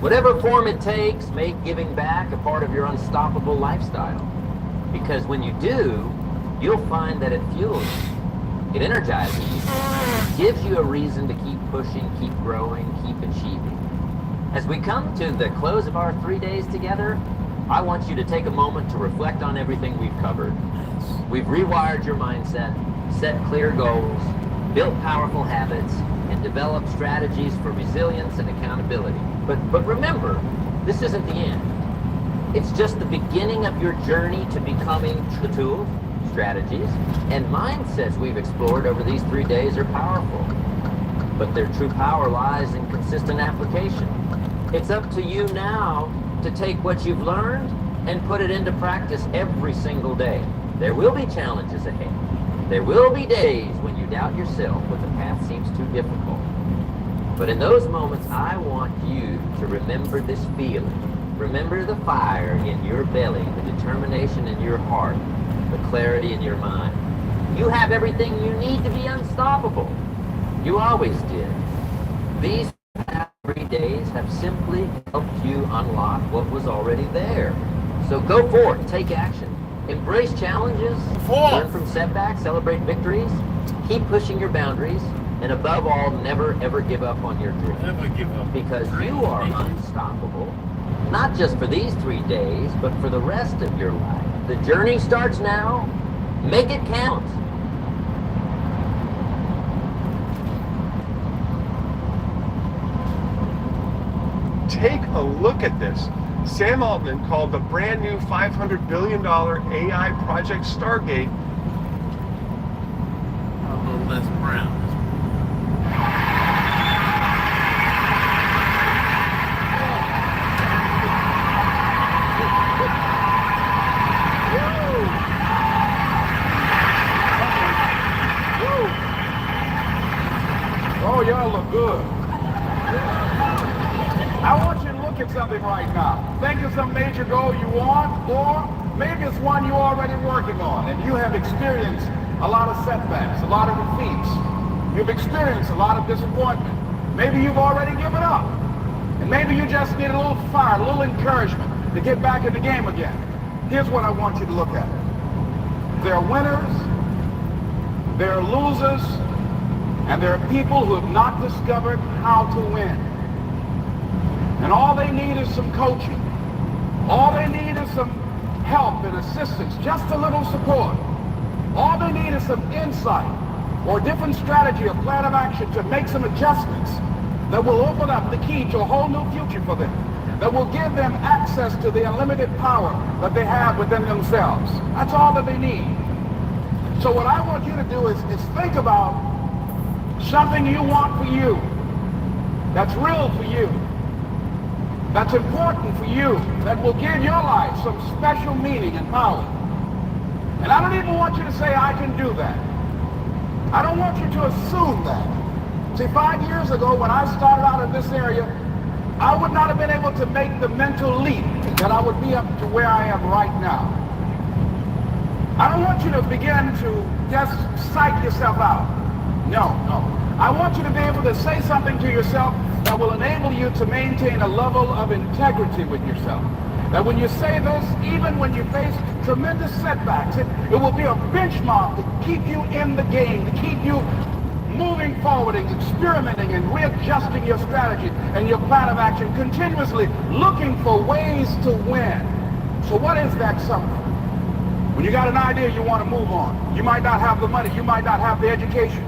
Whatever form it takes, make giving back a part of your unstoppable lifestyle. Because when you do, you'll find that it fuels you. It energizes you. It gives you a reason to keep pushing, keep growing, keep achieving. As we come to the close of our 3 days together, I want you to take a moment to reflect on everything we've covered. We've rewired your mindset, set clear goals, built powerful habits, and developed strategies for resilience and accountability. But remember, this isn't the end. It's just the beginning of your journey to becoming the tools, strategies, and mindsets we've explored over these 3 days are powerful. But their true power lies in consistent application. It's up to you now to take what you've learned and put it into practice every single day. There will be challenges ahead. There will be days when you doubt yourself when the path seems too difficult. But in those moments, I want you to remember this feeling. Remember the fire in your belly, the determination in your heart, the clarity in your mind. You have everything you need to be unstoppable. You always did. These past 3 days have simply helped you unlock what was already there. So go forth, take action. Embrace challenges, learn from setbacks, celebrate victories, keep pushing your boundaries, and above all, never ever give up on your dream. Never give up. Because you are unstoppable, not just for these 3 days, but for the rest of your life. The journey starts now. Make it count. Take a look at this. Sam Altman called the brand new $500 billion AI project Stargate A little less brown. Oh, y'all look good. I want you to look at something right now. Think of some major goal you want, or maybe it's one you're already working on, and you have experienced a lot of setbacks, a lot of defeats. You've experienced a lot of disappointment. Maybe you've already given up. And maybe you just need a little fire, a little encouragement to get back in the game again. Here's what I want you to look at. There are winners, there are losers, and there are people who have not discovered how to win. And all they need is some coaching. All they need is some help and assistance, just a little support. All they need is some insight or a different strategy or plan of action to make some adjustments that will open up the key to a whole new future for them, that will give them access to the unlimited power that they have within themselves. That's all that they need. So what I want you to do is think about something you want for you, that's real for you, that's important for you, that will give your life some special meaning and power. And I don't even want you to say, I can do that. I don't want you to assume that. See, 5 years ago when I started out in this area, I would not have been able to make the mental leap that I would be up to where I am right now. I don't want you to begin to just psych yourself out. No. I want you to be able to say something to yourself that will enable you to maintain a level of integrity with yourself. That when you say this, even when you face tremendous setbacks, it will be a benchmark to keep you in the game, to keep you moving forward and experimenting and readjusting your strategy and your plan of action, continuously looking for ways to win. So what is that something? When you got an idea you want to move on, you might not have the money, you might not have the education,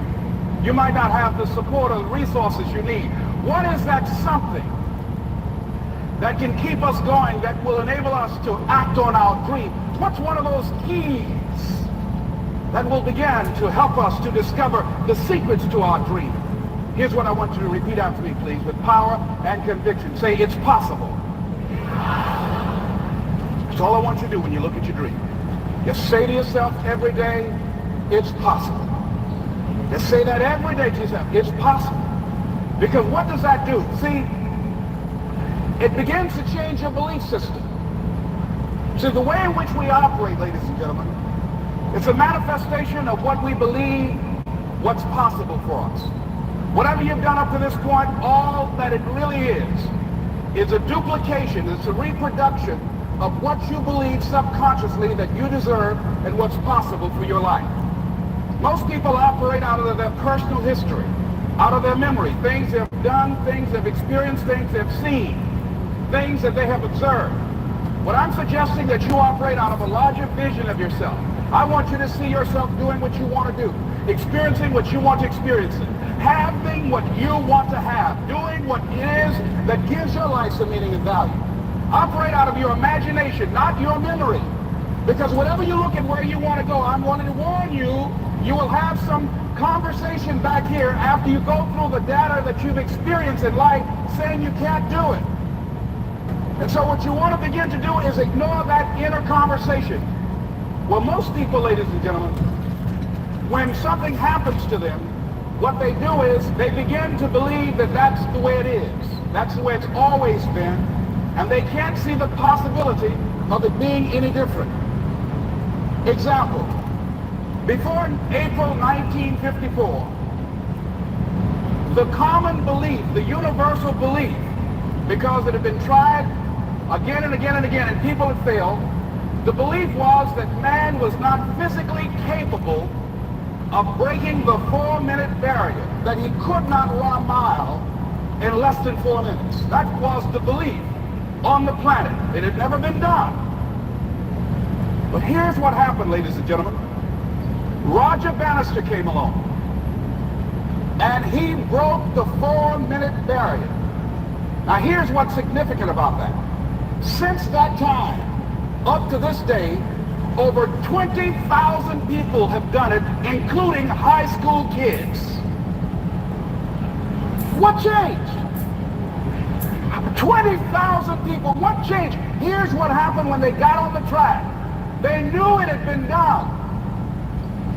you might not have the support or the resources you need. What is that something that can keep us going, that will enable us to act on our dream? What's one of those keys that will begin to help us to discover the secrets to our dream? Here's what I want you to repeat after me, please, with power and conviction. Say, it's possible. That's all I want you to do when you look at your dream. Just say to yourself every day, it's possible. Just say that every day to yourself, it's possible. Because what does that do? See, it begins to change your belief system. See, the way in which we operate, ladies and gentlemen, it's a manifestation of what we believe, what's possible for us. Whatever you've done up to this point, all that it really is a duplication, it's a reproduction of what you believe subconsciously that you deserve and what's possible for your life. Most people operate out of their personal history, out of their memory, things they've done, things they've experienced, things they've seen, things that they have observed. What I'm suggesting that you operate out of a larger vision of yourself. I want you to see yourself doing what you want to do, experiencing what you want to experience, having what you want to have, doing what it is that gives your life some meaning and value. Operate out of your imagination, not your memory. Because whenever you look at where you want to go, I'm wanting to warn you, you will have some conversation back here after you go through the data that you've experienced in life saying you can't do it. And so what you want to begin to do is ignore that inner conversation. Well, most people, ladies and gentlemen, when something happens to them, what they do is they begin to believe that that's the way it is. That's the way it's always been. And they can't see the possibility of it being any different. Example, before April 1954, the common belief, the universal belief, because it had been tried again and again and again and people had failed, the belief was that man was not physically capable of breaking the 4-minute barrier, that he could not run a mile in less than 4 minutes. That was the belief on the planet. It had never been done. But here's what happened, ladies and gentlemen. Roger Bannister came along, and he broke the 4-minute barrier. Now here's what's significant about that. Since that time, up to this day, over 20,000 people have done it, including high school kids. What changed? 20,000 people, what changed? Here's what happened when they got on the track. They knew it had been done.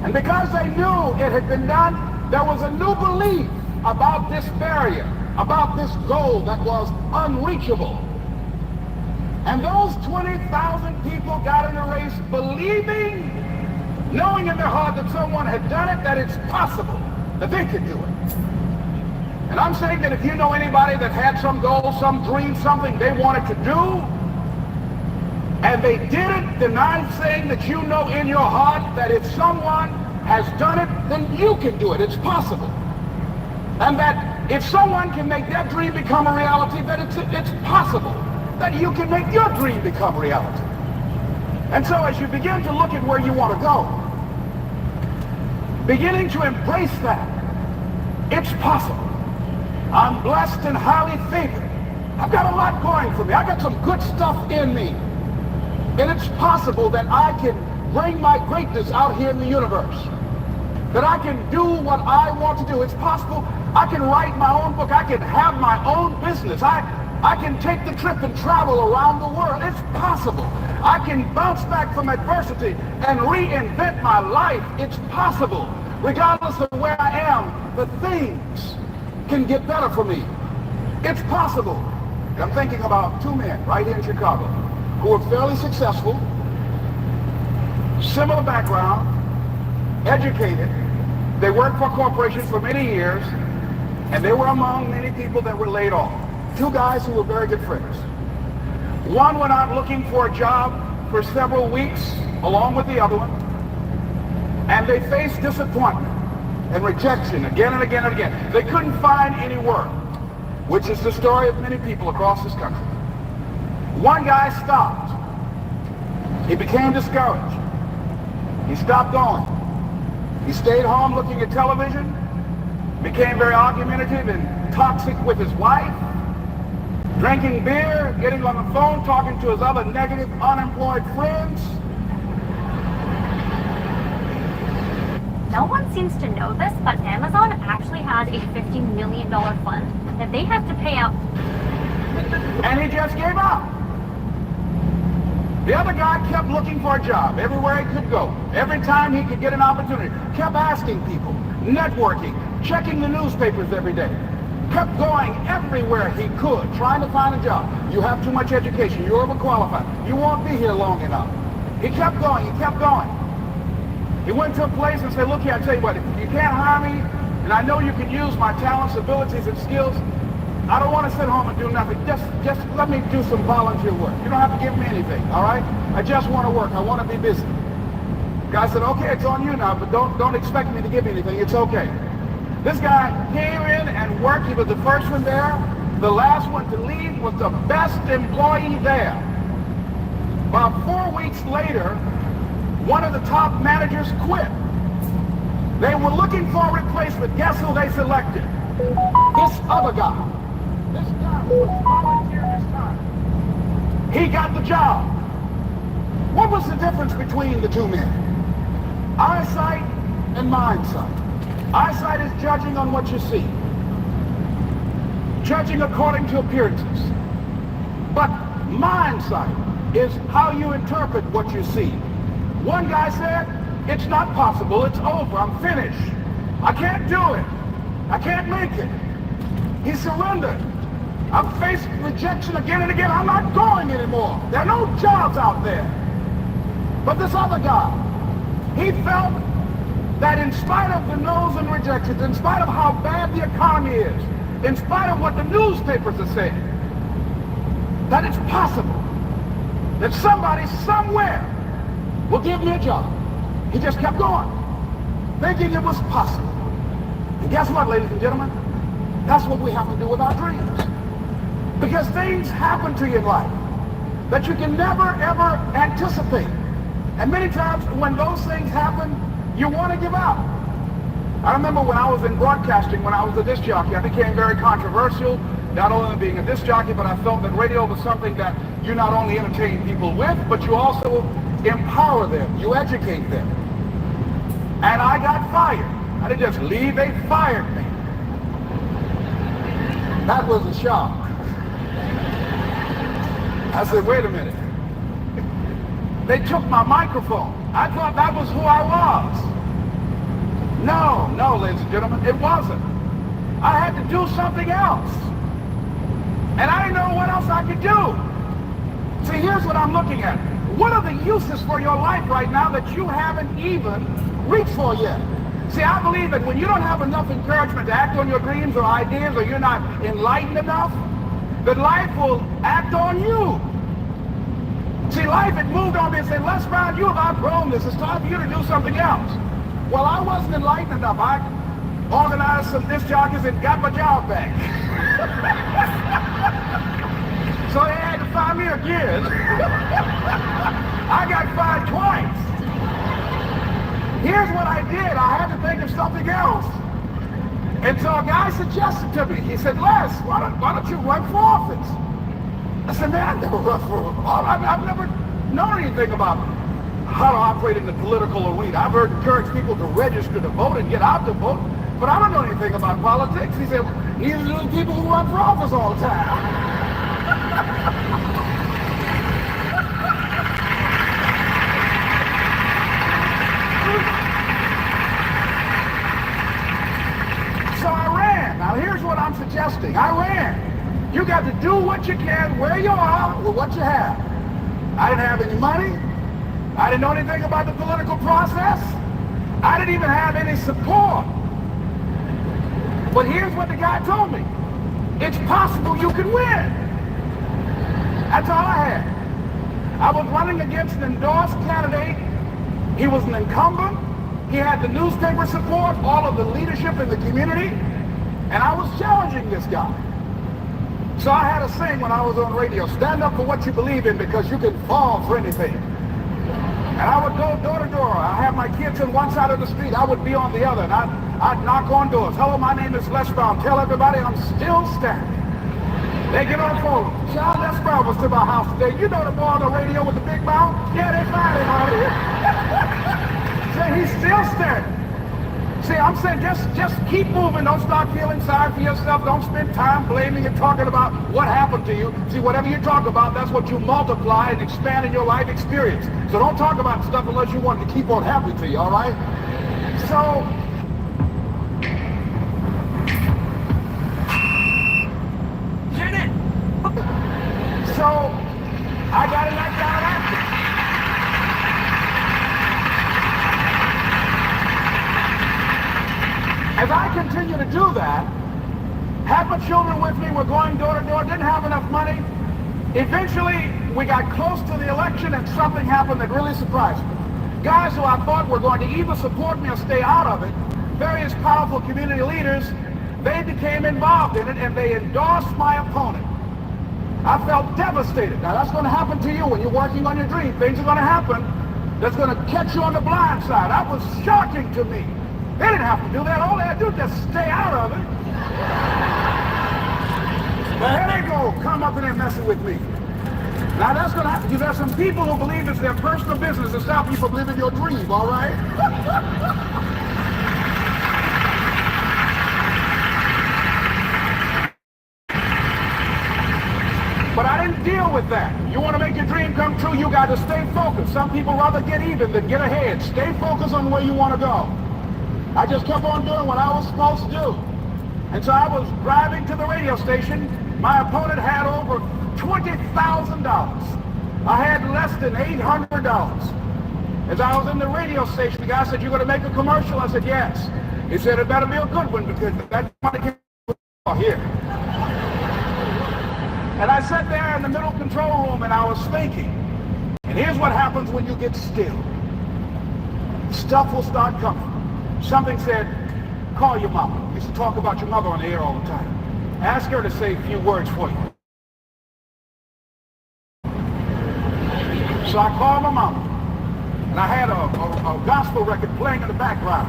And because they knew it had been done, there was a new belief about this barrier, about this goal that was unreachable. And those 20,000 people got in a race believing, knowing in their heart that someone had done it, that it's possible, that they could do it. And I'm saying that if you know anybody that had some goal, some dream, something they wanted to do, and they did it, then I'm saying that you know in your heart that if someone has done it, then you can do it. It's possible. And that if someone can make their dream become a reality, then it's possible that you can make your dream become reality. And so as you begin to look at where you want to go, beginning to embrace that, it's possible. I'm blessed and highly favored. I've got a lot going for me. I've got some good stuff in me. And it's possible that I can bring my greatness out here in the universe. That I can do what I want to do. It's possible I can write my own book. I can have my own business. I can take the trip and travel around the world. It's possible. I can bounce back from adversity and reinvent my life. It's possible. Regardless of where I am, the things can get better for me. It's possible. And I'm thinking about two men right here in Chicago who are fairly successful, similar background, educated. They worked for corporations for many years, and they were among many people that were laid off. Two guys who were very good friends. One went out looking for a job for several weeks, along with the other one, and they faced disappointment and rejection again and again and again. They couldn't find any work, which is the story of many people across this country. One guy stopped. He became discouraged. He stopped going. He stayed home looking at television, became very argumentative and toxic with his wife, drinking beer, getting on the phone, talking to his other negative, unemployed friends. No one seems to know this, but Amazon actually has a $50 million fund that they have to pay out. And he just gave up. The other guy kept looking for a job everywhere he could go. Every time he could get an opportunity, kept asking people, networking, checking the newspapers every day. Kept going everywhere he could, trying to find a job. You have too much education. You're overqualified. You won't be here long enough. He kept going. He kept going. He went to a place and said, look here, I tell you what, if you can't hire me, and I know you can use my talents, abilities, and skills, I don't want to sit home and do nothing. Just let me do some volunteer work. You don't have to give me anything, all right? I just want to work. I want to be busy. Guy said, okay, it's on you now, but don't expect me to give you anything. It's okay. This guy came in and worked. He was the first one there. The last one to leave was the best employee there. About 4 weeks later, one of the top managers quit. They were looking for a replacement. Guess who they selected? This other guy. This guy who was volunteer this time. He got the job. What was the difference between the two men? Eyesight and mindsight. Eyesight is judging on what you see. Judging according to appearances. But mindsight is how you interpret what you see. One guy said, it's not possible, it's over, I'm finished. I can't do it. I can't make it. He surrendered. I've faced rejection again and again. I'm not going anymore. There are no jobs out there. But this other guy, he felt that in spite of the no's and rejections, in spite of how bad the economy is, in spite of what the newspapers are saying, that it's possible that somebody somewhere will give me a job. He just kept going, thinking it was possible. And guess what, ladies and gentlemen? That's what we have to do with our dreams. Because things happen to you in life that you can never, ever anticipate. And many times when those things happen, you want to give up. I remember when I was in broadcasting, when I was a disc jockey, I became very controversial, not only being a disc jockey, but I felt that radio was something that you not only entertain people with, but you also empower them, you educate them. And I got fired. I didn't just leave, they fired me. That was a shock. I said, wait a minute. They took my microphone. I thought that was who I was. No, ladies and gentlemen, it wasn't. I had to do something else. And I didn't know what else I could do. See, here's what I'm looking at. What are the uses for your life right now that you haven't even reached for yet? See, I believe that when you don't have enough encouragement to act on your dreams or ideas, or you're not enlightened enough, that life will act on you. See, life had moved on me and said, Les Brown, you have outgrown this. It's time for you to do something else. Well, I wasn't enlightened enough. I organized some disc jockeys and got my job back. So they had to fire me again. I got fired twice. Here's what I did. I had to think of something else. And so a guy suggested to me, he said, Les, why don't you run for office? I said, man, I never run for office. I've never known anything about how to operate in the political arena. I've heard encourage people to register to vote and get out to vote, but I don't know anything about politics. He said, neither do the people who run for office all the time. So I ran. Now here's what I'm suggesting. I ran. You got to do what you can where you are with what you have. I didn't have any money. I didn't know anything about the political process. I didn't even have any support. But here's what the guy told me. It's possible you can win. That's all I had. I was running against an endorsed candidate. He was an incumbent. He had the newspaper support, all of the leadership in the community, and I was challenging this guy. So I had a saying when I was on radio, stand up for what you believe in because you can fall for anything. And I would go door to door. I have my kids on one side of the street. I would be on the other. And I'd knock on doors. Hello, my name is Les Brown. Tell everybody I'm still standing. They get on the phone. Child, Les Brown was to my house today. You know the boy on the radio with the big mouth? Yeah, they found him already. Say he's still standing. See, I'm saying just keep moving. Don't start feeling sorry for yourself. Don't spend time blaming and talking about what happened to you. See, whatever you talk about, that's what you multiply and expand in your life experience. So don't talk about stuff unless you want it to keep on happening to you, all right? So, Hit it! so I got it knocked out after. As I continue to do that, had my children with me, we're going door to door, didn't have enough money. Eventually, we got close to the election and something happened that really surprised me. Guys who I thought were going to either support me or stay out of it, various powerful community leaders, they became involved in it and they endorsed my opponent. I felt devastated. Now that's going to happen to you when you're working on your dream. Things are going to happen that's going to catch you on the blind side. That was shocking to me. They didn't have to do that. All they had to do was just stay out of it. But here they go, come up in there messing with me. Now that's going to happen. You got some people who believe it's their personal business to stop you from living your dream, all right? But I didn't deal with that. You want to make your dream come true, you got to stay focused. Some people rather get even than get ahead. Stay focused on where you want to go. I just kept on doing what I was supposed to do. And so I was driving to the radio station. My opponent had over $20,000. I had less than $800. As I was in the radio station, the guy said, "You're going to make a commercial?" I said, "Yes." He said, "It better be a good one because that money came here." And I sat there in the middle control room and I was thinking. And here's what happens when you get still. Stuff will start coming. Something said, "Call your mama." We used to talk about your mother on the air all the time. Ask her to say a few words for you. So I called my mama, and I had a gospel record playing in the background.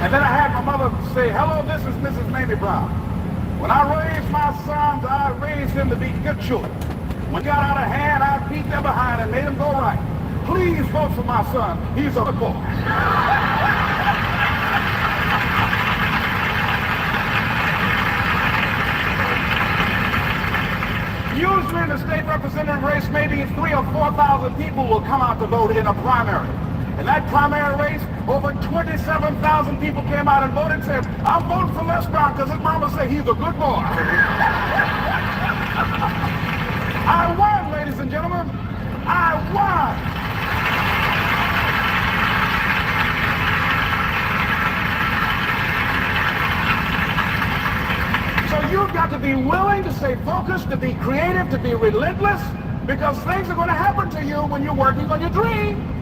And then I had my mother say, "Hello, this is Mrs. Mamie Brown. When I raised my sons, I raised them to be good children. When it got out of hand, I beat them behind and made them go right. Please vote for my son. He's a good boy." Usually in the state representative race, maybe 3,000 or 4,000 people will come out to vote in a primary. In that primary race, over 27,000 people came out and voted and said, "I'm voting for Les Brown because his mama said he's a good boy." I won, ladies and gentlemen. I won. So you've got to be willing to stay focused, to be creative, to be relentless, because things are going to happen to you when you're working on your dream.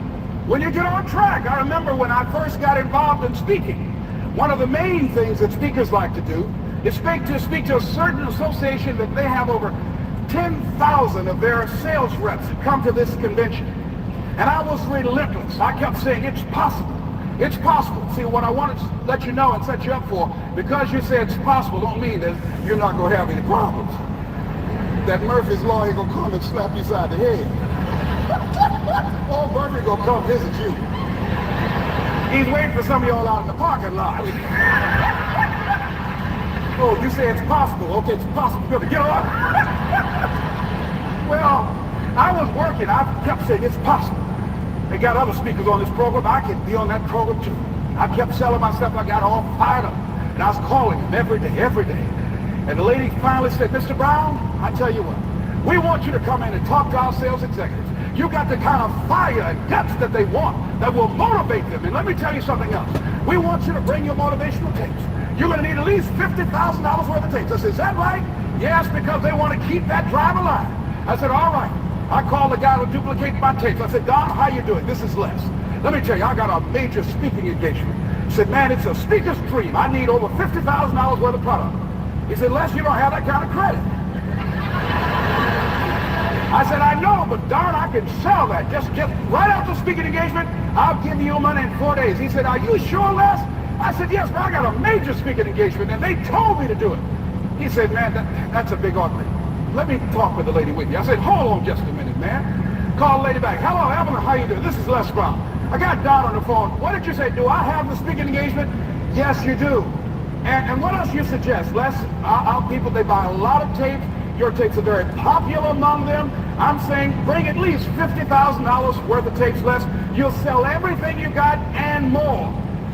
When you get on track. I remember when I first got involved in speaking, one of the main things that speakers like to do is speak to a certain association that they have over 10,000 of their sales reps that come to this convention. And I was relentless. I kept saying, "It's possible. It's possible." See, what I wanted to let you know and set you up for, because you say it's possible, don't mean that you're not going to have any problems. That Murphy's Law ain't going to come and slap you side the head. Oh, Murphy gonna come visit you. He's waiting for some of y'all out in the parking lot. Oh, you say it's possible. Okay, it's possible. Good. Get on. Well, I was working. I kept saying it's possible. They got other speakers on this program. I can be on that program too. I kept selling myself. I got all fired up. And I was calling them every day. And the lady finally said, "Mr. Brown, I tell you what, we want you to come in and talk to our sales executives. You got the kind of fire and guts that they want that will motivate them. And let me tell you something else. We want you to bring your motivational tapes. You're going to need at least $50,000 worth of tapes." I said, "Is that right?" "Yes, because they want to keep that drive alive." I said, "All right." I called the guy who duplicated my tapes. I said, "Don, how you doing? This is Les. Let me tell you, I got a major speaking engagement." He said, "Man, it's a speaker's dream. I need over $50,000 worth of product." He said, "Les, you don't have that kind of credit." I said, "I know, but darn, I can sell that. Just right after speaking engagement, I'll give you your money in 4 days." He said, "Are you sure, Les?" I said, "Yes, but I got a major speaking engagement, and they told me to do it." He said, "Man, that's a big argument. Let me talk with the lady with you." I said, "Hold on just a minute, man. Call the lady back. Hello, Evelyn, how you doing? This is Les Brown. I got Don on the phone. What did you say? Do I have the speaking engagement? Yes, you do. And what else you suggest? Les, our people, they buy a lot of tapes. Your tapes are very popular among them. I'm saying bring at least $50,000 worth of tapes, Les. You'll sell everything you got and more.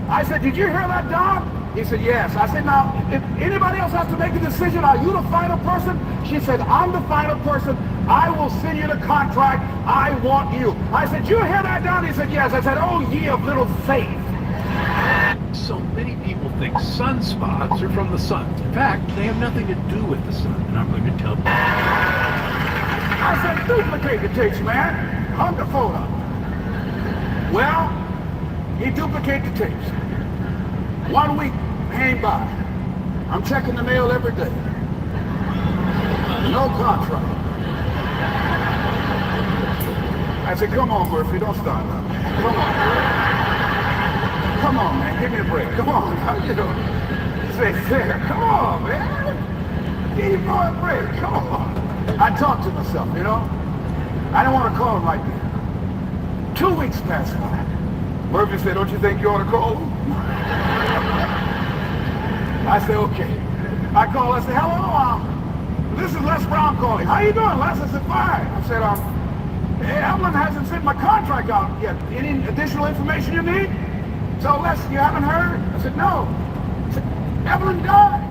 I said, did you hear that, Don? He said, yes. I said, now, if anybody else has to make a decision, are you the final person? She said, I'm the final person. I will send you the contract. I want you. I said, you hear that, Don? He said, yes. I said, oh, ye of little faith. So many people think sunspots are from the sun. In fact, they have nothing to do with the sun, and I'm going to tell you. I said, duplicate the tapes, man. Hung the phone up. Well, he duplicated the tapes. 1 week came by. I'm checking the mail every day. No contract. I said, come on, Murphy, don't start now. Come on. Come on, man, give me a break. Come on, how you doing? Say, fair. Come on, man. Give me a break. Come on. I talked to myself, you know. I didn't want to call him right there. 2 weeks passed by. Murphy said, don't you think you ought to call him? I said, okay. I called, I said, hello, this is Les Brown calling. How you doing, Les? I said, fine. I said, hey, Evelyn hasn't sent my contract out yet. Any additional information you need? So, Les, you haven't heard? I said, no. I said, Evelyn died.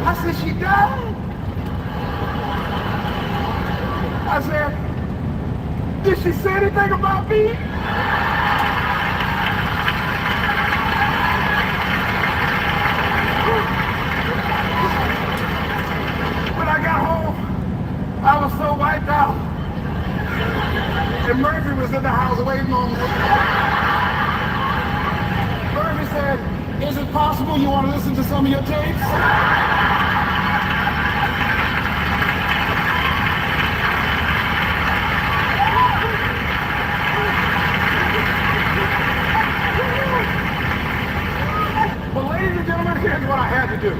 I said, she died? I said, did she say anything about me? When I got home, I was so wiped out. And Murphy was in the house waiting on me. Murphy said, is it possible you want to listen to some of your tapes? Well, ladies and gentlemen, here's what I had to do.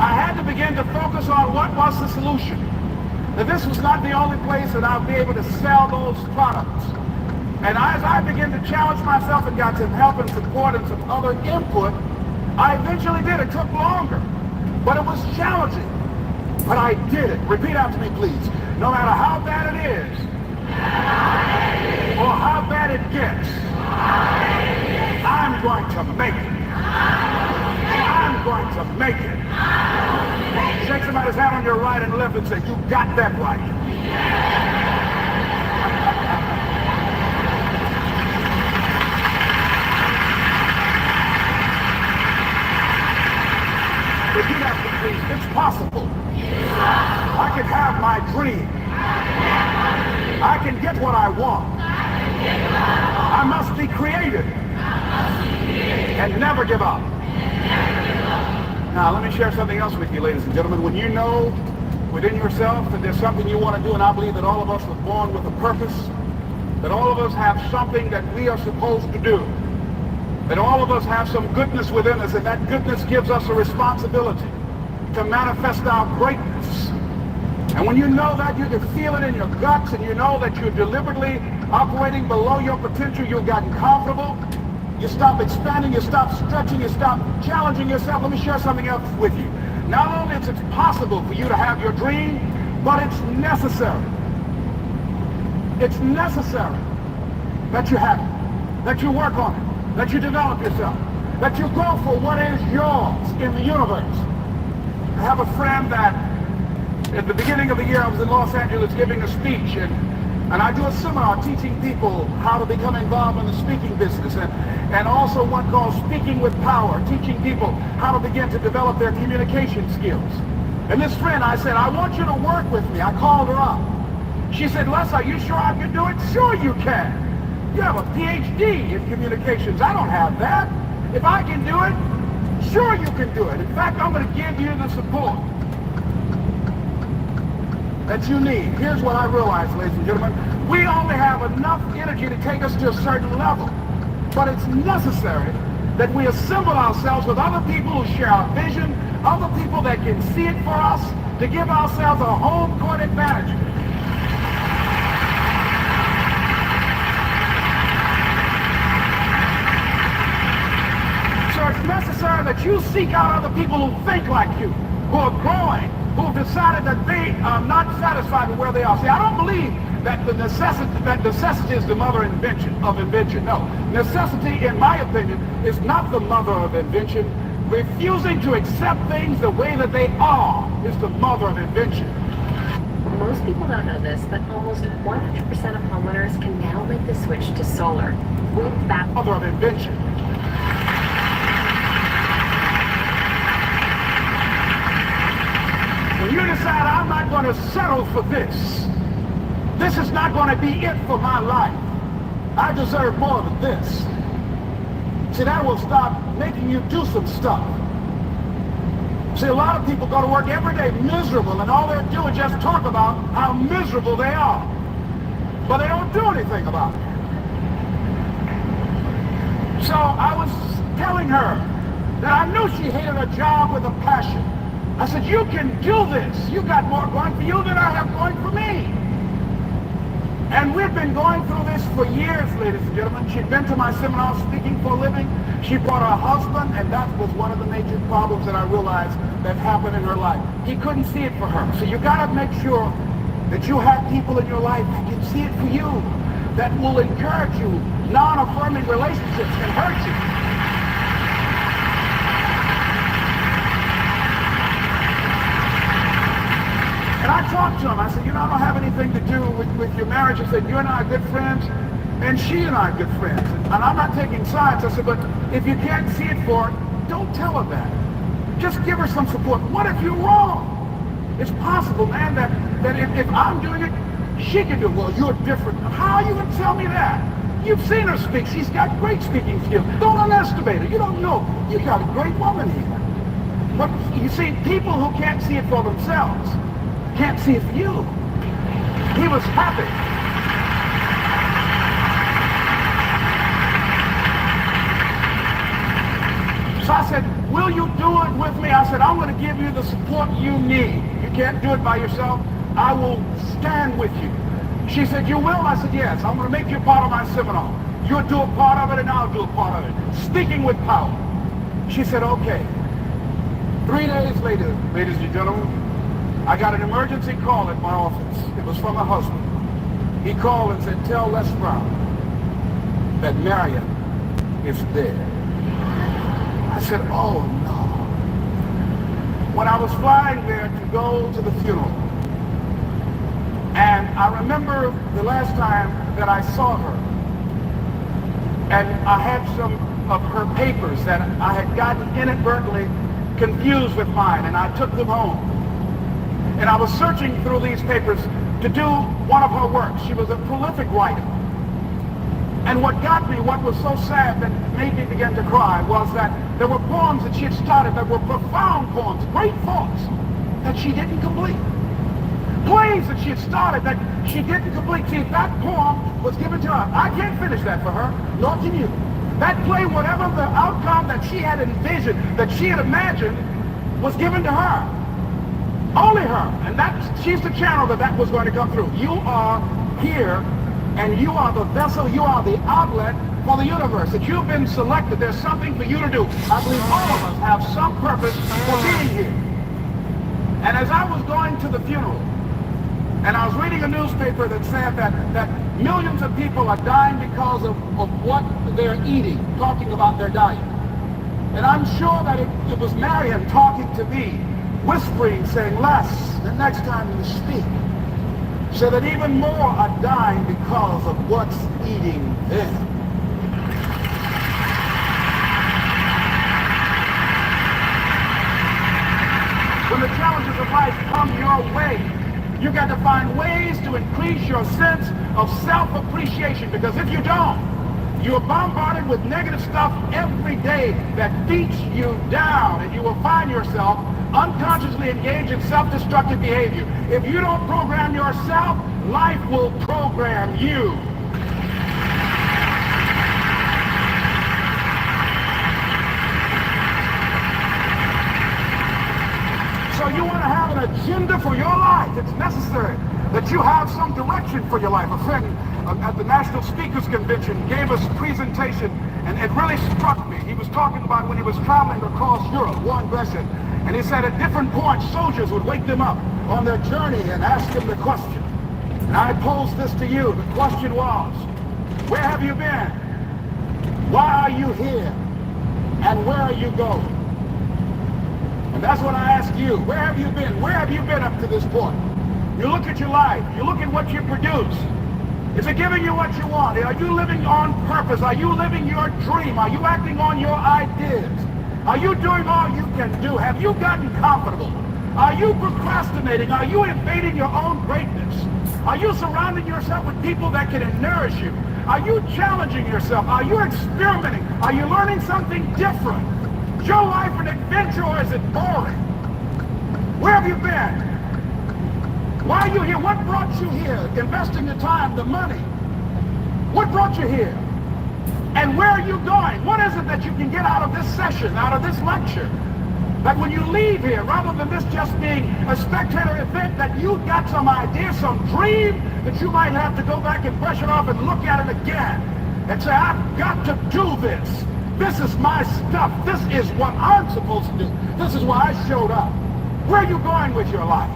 I had to begin to focus on what was the solution. Now, this was not the only place that I'll be able to sell those products. And as I began to challenge myself and got some help and support and some other input, I eventually did. It took longer, but it was challenging. But I did it. Repeat after me, please. No matter how bad it is, or how bad it gets, I'm going to make it. I'm going to make it. Shake somebody's hand on your right and left and say, you got that right. Repeat after me, please. It's possible. I can have my dream. I can get what I want. I must be creative and never give up. Now, let me share something else with you, ladies and gentlemen. When you know within yourself that there's something you want to do, and I believe that all of us were born with a purpose, that all of us have something that we are supposed to do, that all of us have some goodness within us, and that goodness gives us a responsibility to manifest our greatness. And when you know that, you can feel it in your guts, and you know that you're deliberately operating below your potential, you've gotten comfortable, you stop expanding, you stop stretching, you stop challenging yourself. Let me share something else with you. Not only is it possible for you to have your dream, but it's necessary. It's necessary that you have it, that you work on it, that you develop yourself, that you go for what is yours in the universe. I have a friend that at the beginning of the year I was in Los Angeles giving a speech, and I do a seminar teaching people how to become involved in the speaking business, and also one called Speaking with Power, teaching people how to begin to develop their communication skills. And this friend, I said, I want you to work with me. I called her up. She said, Les, are you sure I can do it? Sure you can. You have a PhD in communications. I don't have that. If I can do it, sure you can do it. In fact, I'm going to give you the support that you need. Here's what I realized, ladies and gentlemen. We only have enough energy to take us to a certain level. But it's necessary that we assemble ourselves with other people who share our vision, other people that can see it for us, to give ourselves a home court advantage. So it's necessary that you seek out other people who think like you, who are growing, who've decided that they are not satisfied with where they are. See, I don't believe that necessity is the mother of invention. No. Necessity, in my opinion, is not the mother of invention. Refusing to accept things the way that they are is the mother of invention. Most people don't know this, but almost 100% of homeowners can now make the switch to solar with that Mother of invention. When you decide I'm not going to settle for this, this is not going to be it for my life. I deserve more than this. See, that will start making you do some stuff. See, a lot of people go to work every day miserable, and all they do is just talk about how miserable they are. But they don't do anything about it. So I was telling her that I knew she hated her job with a passion. I said, you can do this. You got more going for you than I have going for me. And we've been going through this for years, ladies and gentlemen. She'd been to my seminar speaking for a living. She brought her husband, and that was one of the major problems that I realized that happened in her life. He couldn't see it for her. So you got to make sure that you have people in your life that can see it for you, that will encourage you. Non-affirming relationships can hurt you. And I talked to him. I said, you know, I don't have anything to do with your marriage. I said, you and I are good friends, and she and I are good friends. And I'm not taking sides. I said, but if you can't see it for her, don't tell her that. Just give her some support. What if you're wrong? It's possible, man, that if I'm doing it, she can do it. Well, you're different. How are you going to tell me that? You've seen her speak. She's got great speaking skills. Don't underestimate her. You don't know. You got a great woman here. But you see, people who can't see it for themselves can't see it for you. He was happy. So I said, will you do it with me? I said, I'm going to give you the support you need. You can't do it by yourself. I will stand with you. She said, you will? I said, yes. I'm going to make you part of my seminar. You'll do a part of it and I'll do a part of it. Speaking with power. She said, okay. 3 days later, ladies and gentlemen, I got an emergency call at my office. It was from my husband. He called and said, tell Les Brown that Marion is dead. I said, oh no. When I was flying there to go to the funeral, and I remember the last time that I saw her, and I had some of her papers that I had gotten inadvertently confused with mine, and I took them home. And I was searching through these papers to do one of her works. She was a prolific writer. And what got me, what was so sad that made me begin to cry, was that there were poems that she had started that were profound poems, great thoughts, that she didn't complete. Plays that she had started that she didn't complete. See, that poem was given to her. I can't finish that for her, nor can you. That play, whatever the outcome that she had envisioned, that she had imagined, was given to her. Only her. And she's the channel that was going to come through. You are here, and you are the vessel, you are the outlet for the universe. That you've been selected. There's something for you to do. I believe all of us have some purpose for being here. And as I was going to the funeral, and I was reading a newspaper that said that millions of people are dying because of what they're eating, talking about their diet. And I'm sure that it was Marion talking to me, whispering, saying, Les, the next time you speak, so that even more are dying because of what's eating them. When the challenges of life come your way, you got to find ways to increase your sense of self-appreciation, because if you don't, you're bombarded with negative stuff every day that beats you down, and you will find yourself unconsciously engaged in self-destructive behavior. If you don't program yourself, life will program you. So you want to have have an agenda for your life. It's necessary that you have some direction for your life. A friend at the National Speakers Convention gave us a presentation, and it really struck me. He was talking about when he was traveling across Europe, war and aggression, and he said at different points, soldiers would wake them up on their journey and ask them the question. And I pose this to you. The question was, where have you been? Why are you here? And where are you going? And that's what I ask you. Where have you been? Where have you been up to this point? You look at your life. You look at what you produce. Is it giving you what you want? Are you living on purpose? Are you living your dream? Are you acting on your ideas? Are you doing all you can do? Have you gotten comfortable? Are you procrastinating? Are you invading your own greatness? Are you surrounding yourself with people that can nourish you? Are you challenging yourself? Are you experimenting? Are you learning something different? Is your life an adventure, or is it boring? Where have you been? Why are you here? What brought you here? Investing the time, the money. What brought you here? And where are you going? What is it that you can get out of this session, out of this lecture? That when you leave here, rather than this just being a spectator event, that you got some idea, some dream, that you might have to go back and brush it off and look at it again and say, I've got to do this. This is my stuff. This is what I'm supposed to do. This is why I showed up. Where are you going with your life?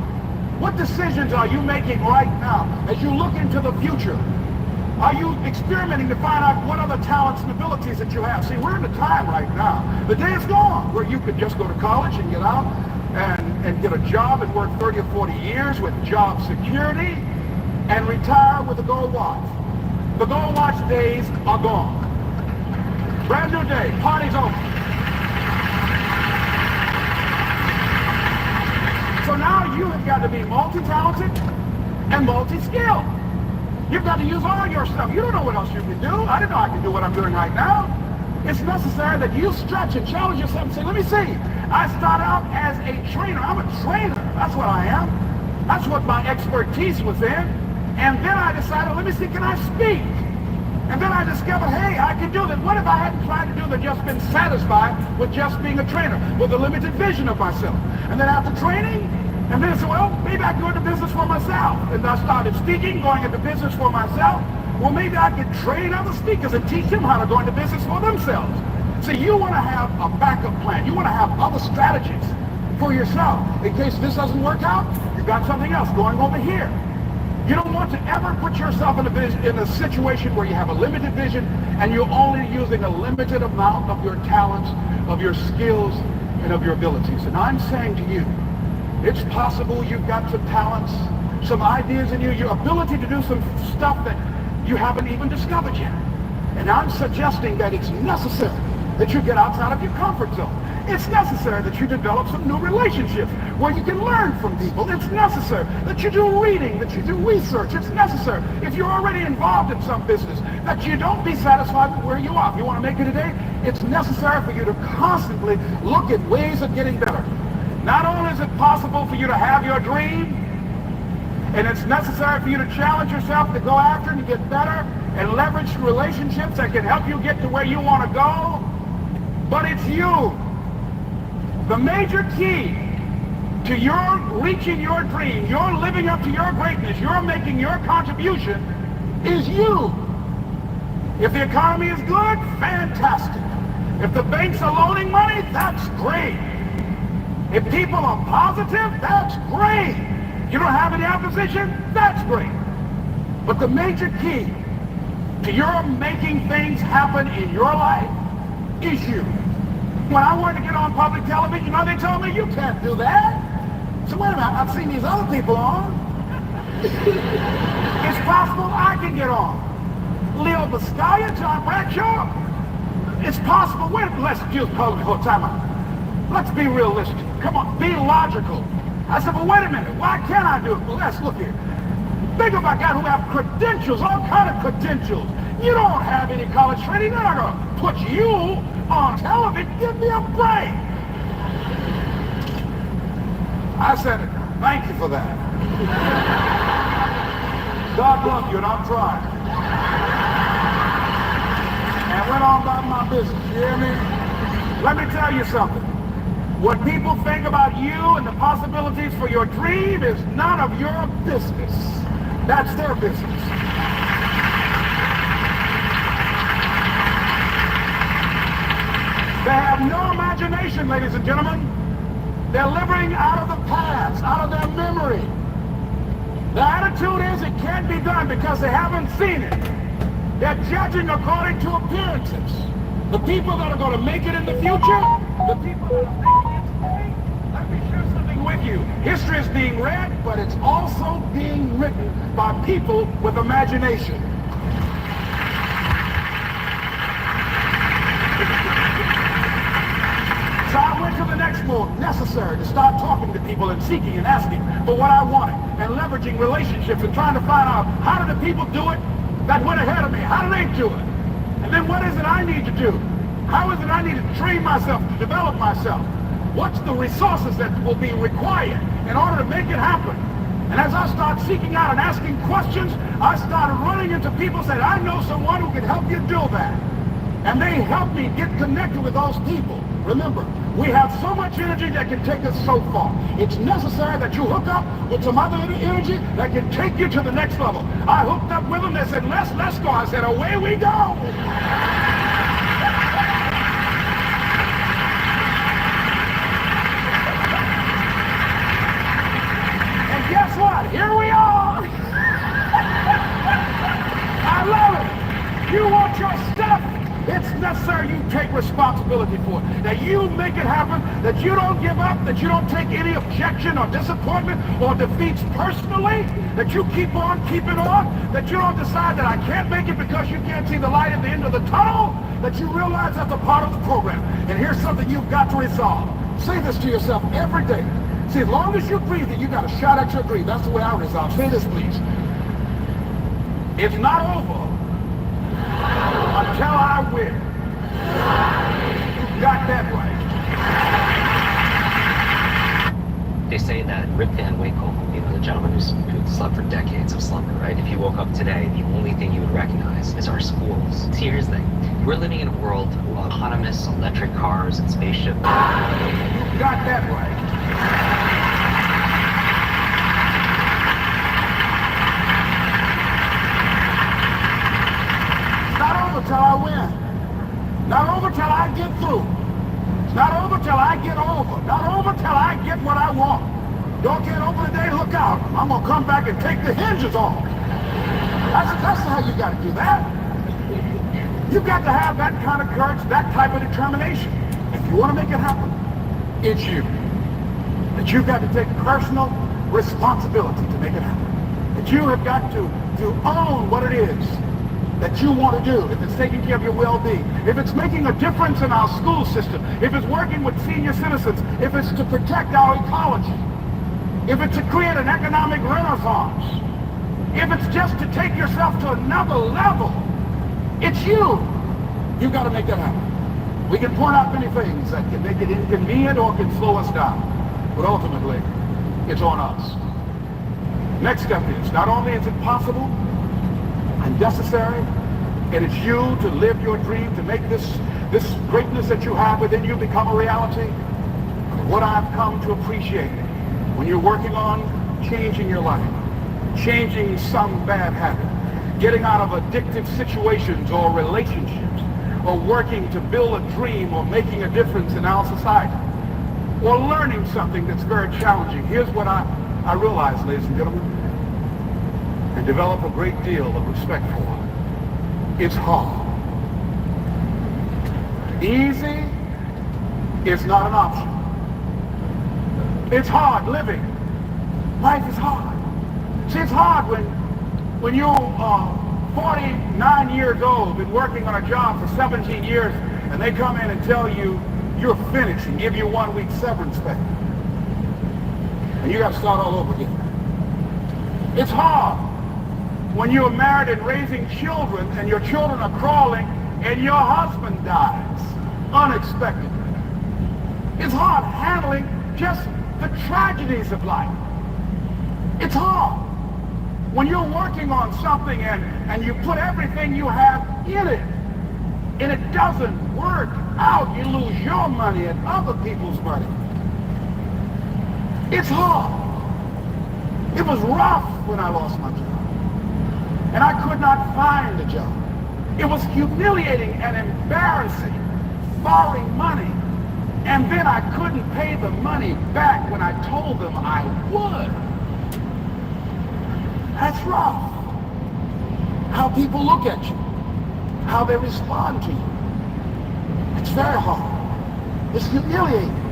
What decisions are you making right now as you look into the future? Are you experimenting to find out what other talents and abilities that you have? See, we're in a time right now. The day is gone where you could just go to college and get out and get a job and work 30 or 40 years with job security and retire with a gold watch. The gold watch days are gone. Brand new day. Party's over. So now you have got to be multi-talented and multi-skilled. You've got to use all your stuff. You don't know what else you can do. I didn't know I can do what I'm doing right now. It's necessary that you stretch and challenge yourself and say, let me see. I start out as a trainer. I'm a trainer. That's what I am. That's what my expertise was in. And then I decided, let me see, can I speak? And then I discovered, hey, I can do that. What if I hadn't tried to do that, just been satisfied with just being a trainer, with a limited vision of myself? And then after training, and then I said, well, maybe I can go into business for myself. And I started speaking, going into business for myself. Well, maybe I could train other speakers and teach them how to go into business for themselves. See, you want to have a backup plan. You want to have other strategies for yourself. In case this doesn't work out, you've got something else going over here. You don't want to ever put yourself in a situation where you have a limited vision and you're only using a limited amount of your talents, of your skills, and of your abilities. And I'm saying to you, it's possible you've got some talents, some ideas in you, your ability to do some stuff that you haven't even discovered yet. And I'm suggesting that it's necessary that you get outside of your comfort zone. It's necessary that you develop some new relationships where you can learn from people. It's necessary that you do reading, that you do research. It's necessary, if you're already involved in some business, that you don't be satisfied with where you are. If you want to make it today, it's necessary for you to constantly look at ways of getting better. Not only is it possible for you to have your dream, and it's necessary for you to challenge yourself to go after and get better and leverage relationships that can help you get to where you want to go, but it's you. The major key to your reaching your dream, your living up to your greatness, your making your contribution is you. If the economy is good, fantastic. If the banks are loaning money, that's great. If people are positive, that's great. You don't have any opposition, that's great. But the major key to your making things happen in your life is you. When I wanted to get on public television, you know, they told me, you can't do that. So wait a minute, I've seen these other people on. It's possible I can get on. Leo Biscaya, John Bradshaw. It's possible. Wait, let's use public whole time out. Let's be realistic. Come on, be logical. I said, well, wait a minute. Why can't I do it? Well, let's look here. Think about guys who have credentials, all kind of credentials. You don't have any college training. They're not going to put you on television. Give me a break. I said, thank you for that. God love you, and I'm trying. And went on about my business, you hear me? Let me tell you something. What people think about you and the possibilities for your dream is none of your business. That's their business. They have no imagination, ladies and gentlemen. They're living out of the past, out of their memory. The attitude is it can't be done because they haven't seen it. They're judging according to appearances. The people that are going to make it in the future, the people that are making it today, let me share something with you. History is being read, but it's also being written by people with imagination. So I went to the next move, necessary to start talking to people and seeking and asking for what I wanted and leveraging relationships and trying to find out how do the people do it that went ahead of me? How do they do it? And then what is it I need to do? How is it I need to train myself, to develop myself? What's the resources that will be required in order to make it happen? And as I start seeking out and asking questions, I started running into people who said, I know someone who can help you do that. And they helped me get connected with those people. Remember, we have so much energy that can take us so far. It's necessary that you hook up with some other energy that can take you to the next level. I hooked up with them. They said, let's go. I said, away we go. And guess what? Here we are. I love it. You want your stuff? It's necessary you take responsibility for it, that you make it happen, that you don't give up, that you don't take any objection or disappointment or defeats personally, that you keep on keeping on, that you don't decide that I can't make it because you can't see the light at the end of the tunnel, that you realize that's a part of the program. And here's something you've got to resolve. Say this to yourself every day. See, as long as you're breathing, you got a shot at your dream. That's the way I resolve. Say this, please. It's not over until I win. You got that right. They say that Rip Van Winkle, the gentleman who slept for decades of slumber, right? If you woke up today, the only thing you would recognize is our schools. See, here's the thing. We're living in a world of autonomous electric cars and spaceships. You got that right. Till I win. Not over till I get through. Not over till I get over. Not over till I get what I want. Don't get over today, look out. I'm going to come back and take the hinges off. That's how you got to do that. You've got to have that kind of courage, that type of determination. If you want to make it happen, it's you. That you've got to take personal responsibility to make it happen. That you have got to own what it is that you want to do, if it's taking care of your well-being, if it's making a difference in our school system, if it's working with senior citizens, if it's to protect our ecology, if it's to create an economic renaissance, if it's just to take yourself to another level, it's you. You've got to make that happen. We can point out many things that can make it inconvenient or can slow us down, but ultimately, it's on us. Next step is, not only is it possible and necessary, and it's you to live your dream, to make this greatness that you have within you become a reality. What I've come to appreciate when you're working on changing your life, changing some bad habit, getting out of addictive situations or relationships, or working to build a dream or making a difference in our society, or learning something that's very challenging. Here's what I realize, ladies and gentlemen, and develop a great deal of respect for. It's hard. Easy is not an option. It's hard living. Life is hard. See, it's hard when you're 49 years old, been working on a job for 17 years, and they come in and tell you you're finished and give you 1 week severance pay. And you got to start all over again. It's hard when you're married and raising children and your children are crawling and your husband dies unexpectedly. It's hard handling just the tragedies of life. It's hard when you're working on something and you put everything you have in it and it doesn't work out. You lose your money and other people's money. It's hard. It was rough when I lost my job. And I could not find a job. It was humiliating and embarrassing, borrowing money. And then I couldn't pay the money back when I told them I would. That's rough. How people look at you, how they respond to you. It's very hard. It's humiliating.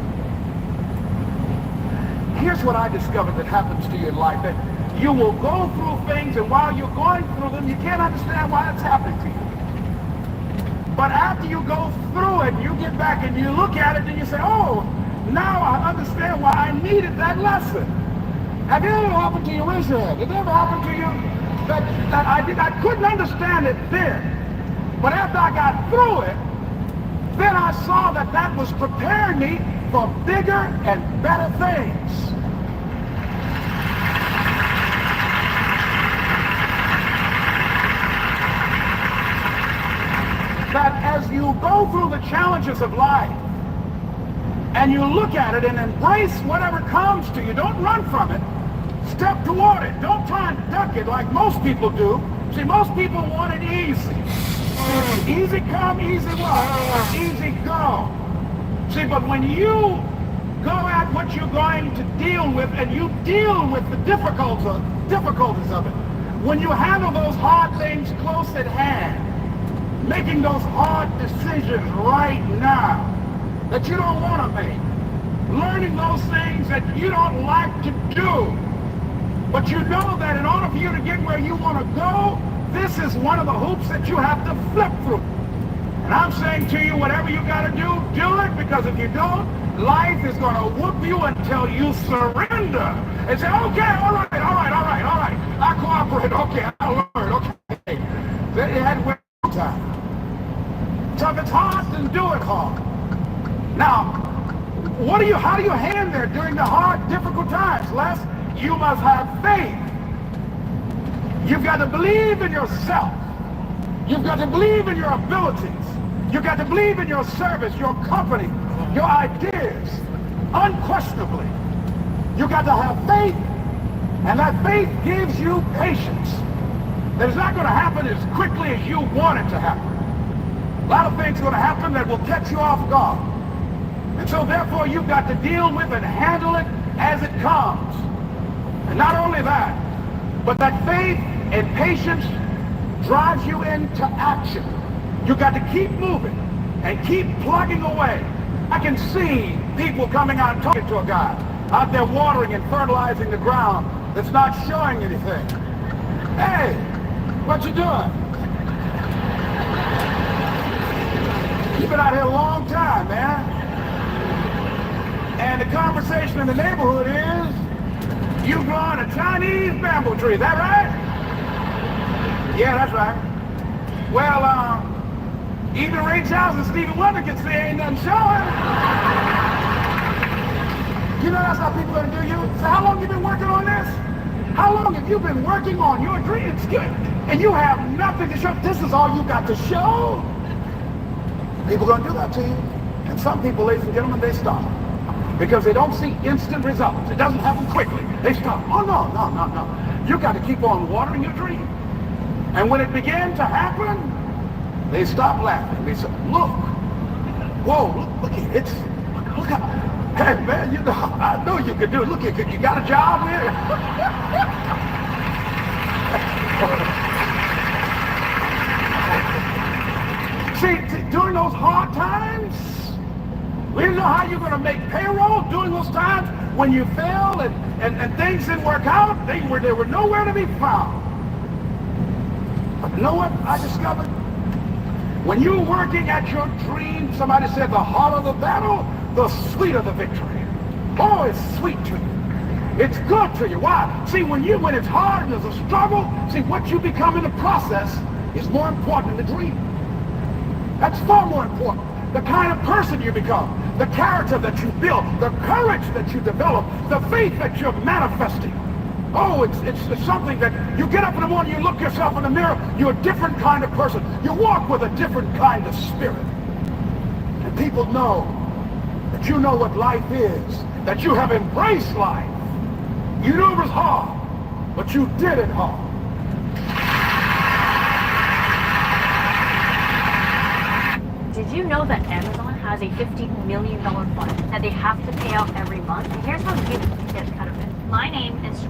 Here's what I discovered that happens to you in life, that you will go through things, and while you're going through them, you can't understand why it's happening to you. But after you go through it, you get back and you look at it and you say, oh, now I understand why I needed that lesson. Have it ever happened to you? Raise your hand. Did it ever happen to you that I couldn't understand it then, but after I got through it, then I saw that that was preparing me for bigger and better things. That as you go through the challenges of life and you look at it and embrace whatever comes to you, don't run from it. Step toward it. Don't try and duck it like most people do. See, most people want it easy. Easy come, easy what? Easy go. See, but when you go at what you're going to deal with and you deal with the difficulties of it, when you handle those hard things close at hand, making those hard decisions right now that you don't want to make, learning those things that you don't like to do, but you know that in order for you to get where you want to go, this is one of the hoops that you have to flip through. And I'm saying to you, whatever you got to do it, because if you don't, life is going to whoop you until you surrender and say, okay, all right, I cooperate, okay, I learned, okay. Then you had to wait time. So if it's hard, then do it hard. Now, how do you hang there during the hard, difficult times? Les, you must have faith. You've got to believe in yourself. You've got to believe in your abilities. You've got to believe in your service, your company, your ideas. Unquestionably, you've got to have faith, and that faith gives you patience. That it's not going to happen as quickly as you want it to happen. A lot of things are going to happen that will catch you off guard. And so therefore you've got to deal with and handle it as it comes. And not only that, but that faith and patience drives you into action. You've got to keep moving and keep plugging away. I can see people coming out and talking to a guy out there watering and fertilizing the ground that's not showing anything. Hey, what you doing? You've been out here a long time, man. And the conversation in the neighborhood is, you growing a Chinese bamboo tree, is that right? Yeah, that's right. Well, even Ray Charles and Stevie Wonder can say ain't nothing showing. You know that's how people are gonna do you? So how long you been working on this? How long have you been working on your dreams? And you have nothing to show. This is all you got to show. People are gonna do that to you. And some people, ladies and gentlemen, they stop. Because they don't see instant results. It doesn't happen quickly. They stop. Oh, no. You got to keep on watering your dream. And when it began to happen, they stopped laughing. They said, look. Whoa, look here. Look how, hey, man, you know, I know you can do it. Look here, you got a job here? See, during those hard times, we didn't know how you're going to make payroll during those times when you failed and things didn't work out. They were nowhere to be found. But you know what I discovered? When you're working at your dream, somebody said the harder the battle, the sweeter the victory. Oh, it's sweet to you. It's good to you. Why? See, when it's hard and there's a struggle, see, what you become in the process is more important than the dream. That's far more important. The kind of person you become, the character that you build, the courage that you develop, the faith that you're manifesting. Oh, it's something that you get up in the morning, you look yourself in the mirror, you're a different kind of person. You walk with a different kind of spirit. And people know that you know what life is, that you have embraced life. You knew it was hard, but you did it hard. Did you know that Amazon has a $50 million fund that they have to pay out every month? And here's how you get cut of it. My name is...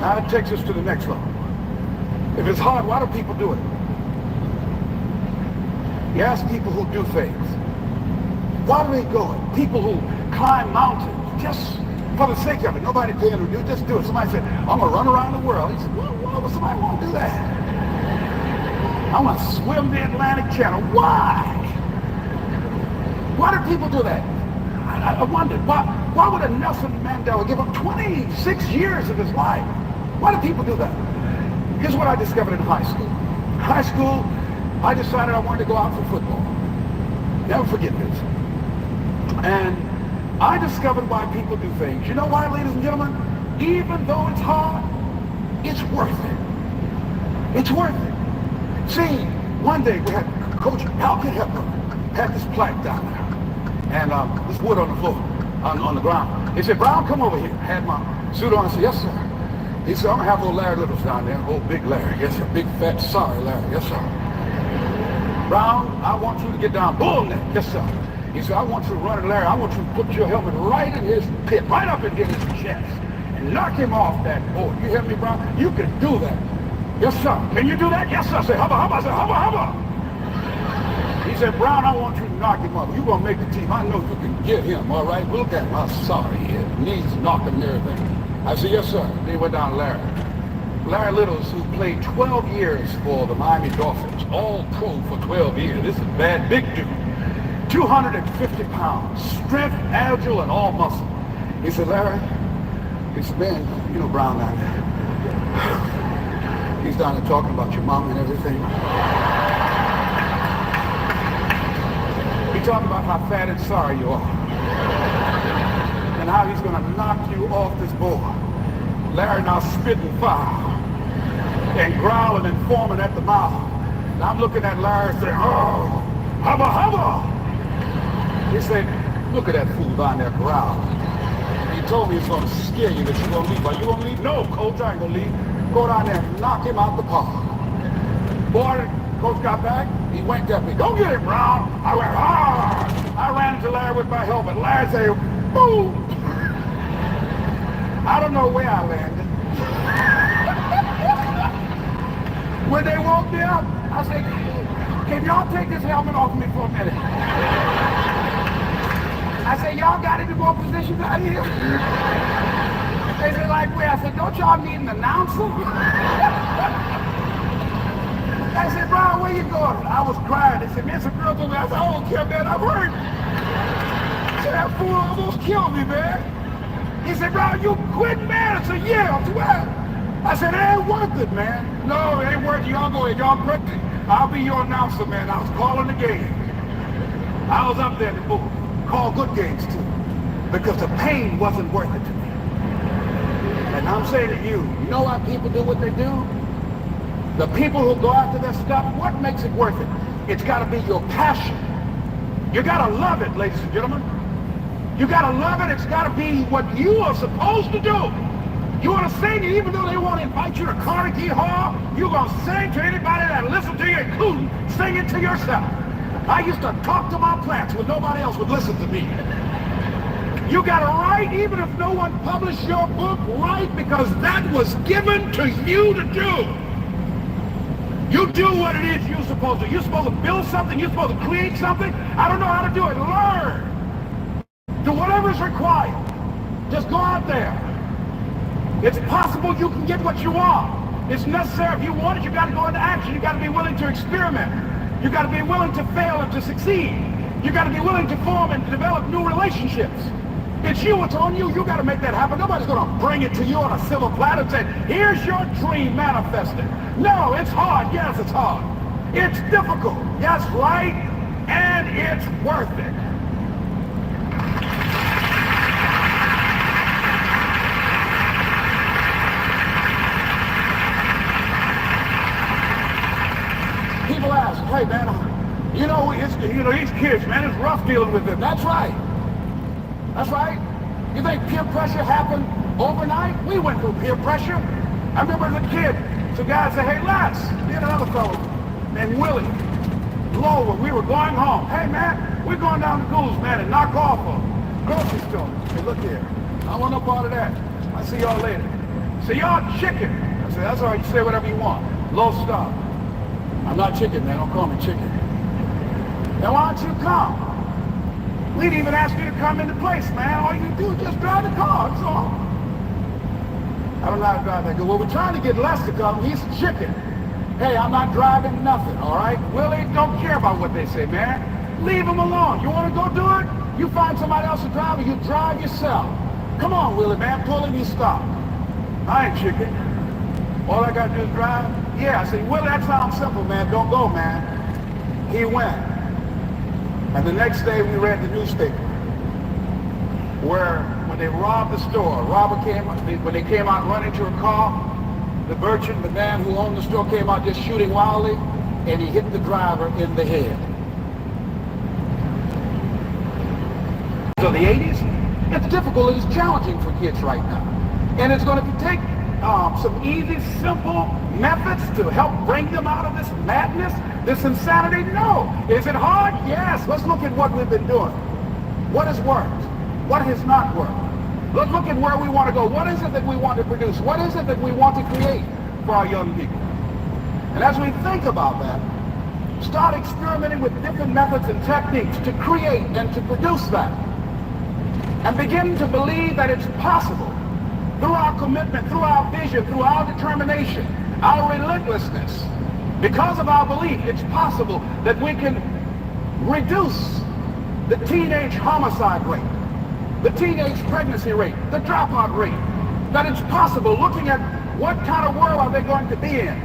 Now it takes us to the next level. If it's hard, why do people do it? You ask people who do things. Why do they go it? People who climb mountains just for the sake of it. Nobody paying them to do it. Just do it. Somebody said, I'm going to run around the world. He said, why would somebody want to do that? I want to swim the Atlantic Channel. Why? Why do people do that? I wondered, why would a Nelson Mandela give up 26 years of his life? Why do people do that? Here's what I discovered in high school. High school, I decided I wanted to go out for football. Never forget this. And I discovered why people do things. You know why, ladies and gentlemen? Even though it's hard, it's worth it. It's worth it. See, one day we had Coach Alkin Hepburn had this plaque down there. And this wood on the floor, on the ground. He said, Brown, come over here. I had my suit on. I said, yes, sir. He said, I'm going to have old Larry Littles down there. Old big Larry. Yes, sir. Big, fat, sorry Larry. Yes, sir. Brown, I want you to get down. Bull neck. Yes, sir. He said, I want you to run at Larry. I want you to put your helmet right in his pit, right up in his chest, and knock him off that board. You hear me, Brown? You can do that. Yes, sir. Can you do that? Yes, sir. I said, hubba, hubba. I said, hubba, hubba. He said, Brown, I want you to knock him up. You're going to make the team. I know you can get him, all right? Look at him. I'm sorry. His knees knocking and everything. I said, yes, sir. Then he went down to Larry. Larry Littles, who played 12 years for the Miami Dolphins, all pro for 12 years. This is a bad, big dude. 250 pounds, strength, agile, and all muscle. He said, Larry, he said, man, you know Brown down there. He's down there talking about your mom and everything. He's talking about how fat and sorry you are. And how he's going to knock you off this board. Larry now spitting fire and growling and foaming at the mouth. And I'm looking at Larry saying, oh, hubba, hubba. He said, look at that fool down there growling. He told me it's going to scare you that you're going to leave. Are you going to leave? No, Coach, I ain't going to leave. Go down there and knock him out the park. Boy, Coach got back. He winked at me. Go get him, Brown. I went, ah! I ran into Larry with my helmet. Larry said, boom! I don't know where I landed. When they woke me up, I said, can y'all take this helmet off me for a minute? I said, y'all got any more positions out here? They said, like where? I said, don't y'all need an announcer? I said, Brown, where you going? I was crying. They said, man, some girl told me. I said, I don't care, man, I'm hurt. I said, that fool almost killed me, man. He said, Brown, you quit, man. I said, yeah. I said, well. I said, it ain't worth it, man. No, it ain't worth it. Y'all go ahead. Y'all break it. I'll be your announcer, man. I was calling the game. I was up there to call good games, too. Because the pain wasn't worth it to me. And I'm saying to you, you know why people do what they do? The people who go after their stuff, what makes it worth it? It's got to be your passion. You got to love it, ladies and gentlemen. You got to love it. It's got to be what you are supposed to do. You want to sing, even though they won't invite you to Carnegie Hall, you're going to sing to anybody that listens to you, including singing to yourself. I used to talk to my plants when nobody else would listen to me. You got to write, even if no one published your book, write, because that was given to you to do. You do what it is you're supposed to. You're supposed to build something. You're supposed to create something. I don't know how to do it. Learn. Do whatever is required. Just go out there. It's possible you can get what you want. It's necessary. If you want it, you got to go into action. You got to be willing to experiment. You got to be willing to fail and to succeed. You got to be willing to form and develop new relationships. It's you. It's on you. You got to make that happen. Nobody's going to bring it to you on a silver platter and say, here's your dream manifested. No, it's hard. Yes, it's hard. It's difficult. Yes, right. And it's worth it. you know, these kids, man, it's rough dealing with them. That's right. That's right. You think peer pressure happened overnight? We went through peer pressure. I remember as a kid, some guys said, hey, Les, me and another fellow named Willie, Lower, we were going home. Hey, man, we're going down to Goulds, man, and knock off a grocery store. Hey, look here. I want no part of that. I'll see y'all later. So y'all chicken. I said, that's all right, you say whatever you want. Low stop. I'm not chicken, man. Don't call me chicken. Now why don't you come? We didn't even ask you to come into place, man. All you do is just drive the car, that's all. I don't know how to drive that good. Well, we're trying to get Les to come. He's chicken. Hey, I'm not driving nothing, all right? Willie, don't care about what they say, man. Leave them alone. You want to go do it? You find somebody else to drive, or you drive yourself. Come on, Willie, man. Pull him, you stop. I ain't chicken. All I got to do is drive? Yeah. I said, Willie, that sounds simple, man. Don't go, man. He went. And the next day, we read the newspaper where when they robbed the store, when they came out running to a car, the merchant, the man who owned the store, came out just shooting wildly, and he hit the driver in the head. So the 80s, it's difficult, it's challenging for kids right now. And it's going to take some easy, simple methods to help bring them out of this madness, this insanity? No. Is it hard? Yes. Let's look at what we've been doing. What has worked? What has not worked? Let's look at where we want to go. What is it that we want to produce? What is it that we want to create for our young people? And as we think about that, start experimenting with different methods and techniques to create and to produce that. And begin to believe that it's possible through our commitment, through our vision, through our determination, our relentlessness. Because of our belief, it's possible that we can reduce the teenage homicide rate, the teenage pregnancy rate, the dropout rate, that it's possible, looking at what kind of world are they going to be in.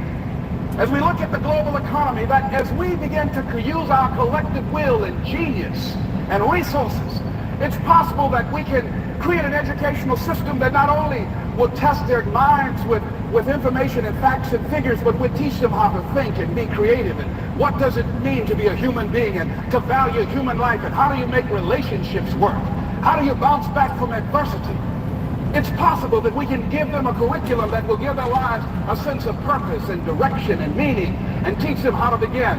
As we look at the global economy, that as we begin to use our collective will and genius and resources, it's possible that we can create an educational system that not only will test their minds with information and facts and figures, but will teach them how to think and be creative, and what does it mean to be a human being and to value human life, and how do you make relationships work? How do you bounce back from adversity? It's possible that we can give them a curriculum that will give their lives a sense of purpose and direction and meaning, and teach them how to begin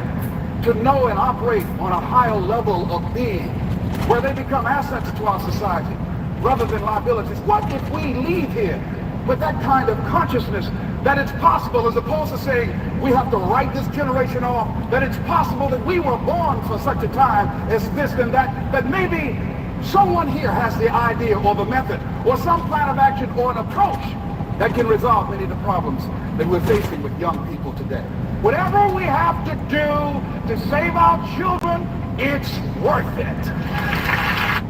to know and operate on a higher level of being, where they become assets to our society rather than liabilities. What if we leave here with that kind of consciousness that it's possible, as opposed to saying we have to write this generation off, that it's possible that we were born for such a time as this and that maybe someone here has the idea or the method or some plan of action or an approach that can resolve many of the problems that we're facing with young people today. Whatever we have to do to save our children, it's worth it.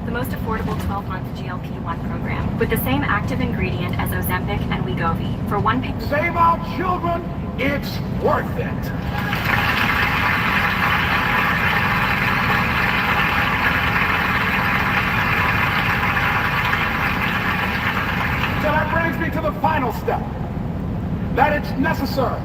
The most affordable 12-month GLP-1 program with the same active ingredient as Ozempic and Wegovy for one pay. Save our children, it's worth it. So that brings me to the final step, that it's necessary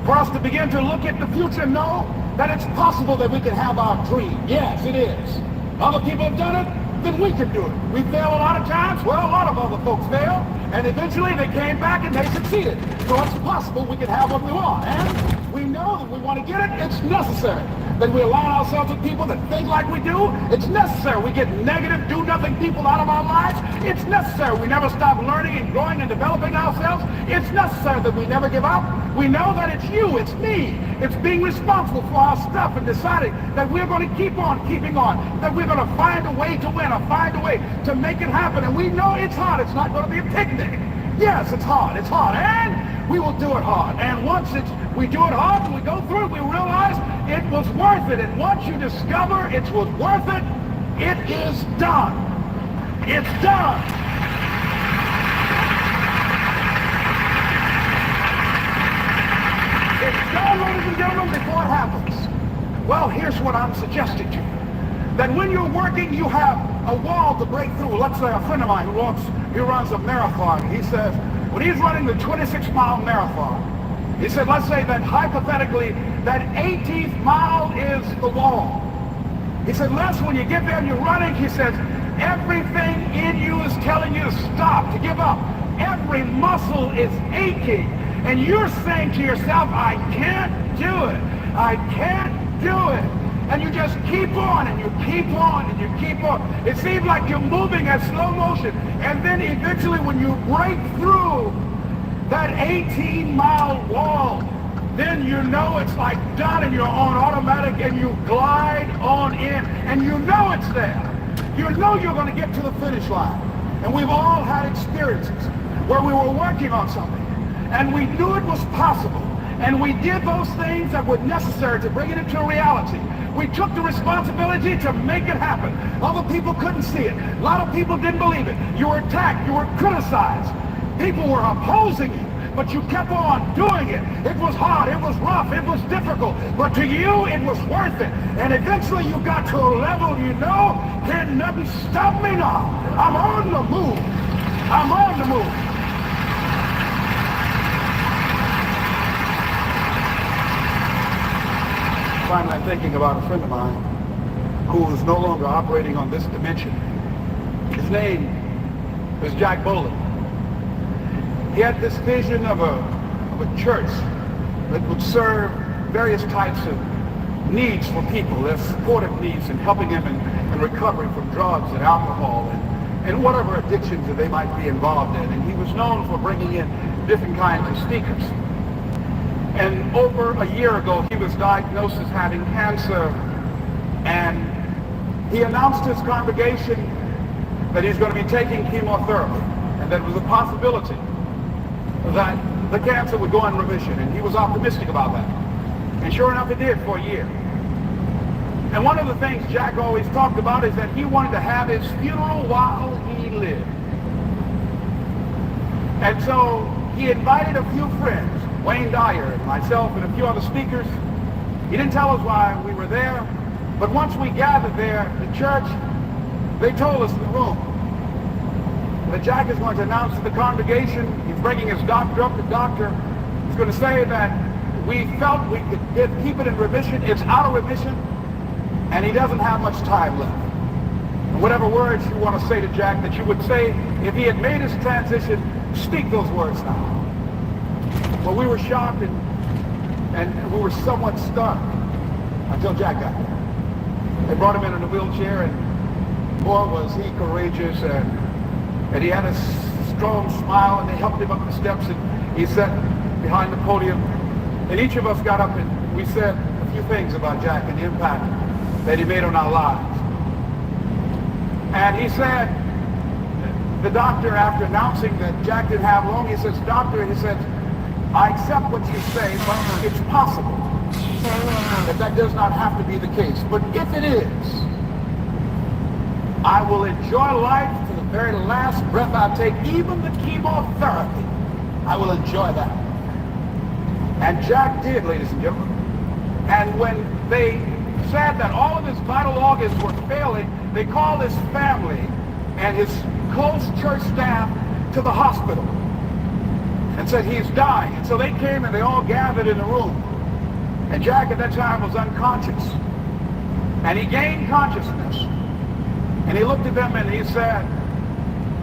for us to begin to look at the future and know that it's possible that we can have our dream. Yes, it is. Other people have done it, then we can do it. We fail a lot of times. Well, a lot of other folks fail, and eventually they came back and they succeeded. So it's possible we can have what we want, and we know that we want to get it. It's necessary that we align ourselves with people that think like we do. It's necessary we get negative, do-nothing people out of our lives. It's necessary we never stop learning and growing and developing ourselves. It's necessary that we never give up. We know that it's you, it's me. It's being responsible for our stuff and deciding that we're going to keep on keeping on, that we're going to find a way to win or find a way to make it happen. And we know it's hard. It's not going to be a picnic. Yes, it's hard. It's hard. And we will do it hard. And once we do it hard and we go through it, we realize it was worth it. And once you discover it was worth it, it is done. It's done. It's done, ladies and gentlemen, before it happens. Well, here's what I'm suggesting to you. That when you're working, you have a wall to break through. Let's say a friend of mine who runs a marathon. He says, when he's running the 26-mile marathon, he said, let's say that hypothetically, that 18th mile is the wall. He said, Les, when you get there and you're running, he says, everything in you is telling you to stop, to give up. Every muscle is aching. And you're saying to yourself, I can't do it. I can't do it. And you just keep on, and you keep on, and you keep on. It seems like you're moving at slow motion. And then eventually when you break through that 18-mile wall, then you know it's like done, and you're on automatic, and you glide on in, and you know it's there. You know you're going to get to the finish line. And we've all had experiences where we were working on something, and we knew it was possible, and we did those things that were necessary to bring it into reality. We took the responsibility to make it happen. Other people couldn't see it. A lot of people didn't believe it. You were attacked. You were criticized. People were opposing you. But you kept on doing it. It was hard, it was rough, it was difficult. But to you, it was worth it. And eventually you got to a level, you know, can't nothing stop me now. I'm on the move. I'm on the move. Finally, I'm thinking about a friend of mine who is no longer operating on this dimension. His name is Jack Boland. He had this vision of a church that would serve various types of needs for people, their supportive needs, and helping them in recovery from drugs and alcohol and whatever addictions that they might be involved in. And he was known for bringing in different kinds of speakers. And over a year ago, he was diagnosed as having cancer, and he announced to his congregation that he's going to be taking chemotherapy, and that it was a possibility that the cancer would go in remission, and he was optimistic about that. And sure enough, it did for a year. And one of the things Jack always talked about is that he wanted to have his funeral while he lived. And so he invited a few friends, Wayne Dyer and myself and a few other speakers. He didn't tell us why we were there, but once we gathered there, the church, they told us in the room that Jack is going to announce to the congregation, he's bringing his doctor up. The doctor is going to say that we felt we could keep it in remission. It's out of remission, and he doesn't have much time left. And whatever words you want to say to Jack that you would say if he had made his transition, speak those words now. Well, we were shocked and we were somewhat stunned until Jack got there. They brought him in a wheelchair, and boy, was he courageous, and he had a strong smile, and they helped him up the steps, and he sat behind the podium, and each of us got up and we said a few things about Jack and the impact that he made on our lives. And he said, the doctor, after announcing that Jack didn't have long, he says, doctor, he said, I accept what you say, but it's possible that does not have to be the case. But if it is, I will enjoy life to the very last breath I take, even the chemotherapy. I will enjoy that. And Jack did, ladies and gentlemen. And when they said that all of his vital organs were failing, they called his family and his close church staff to the hospital and said he's dying. And so they came and they all gathered in the room. And Jack at that time was unconscious. And he gained consciousness. And he looked at them and he said,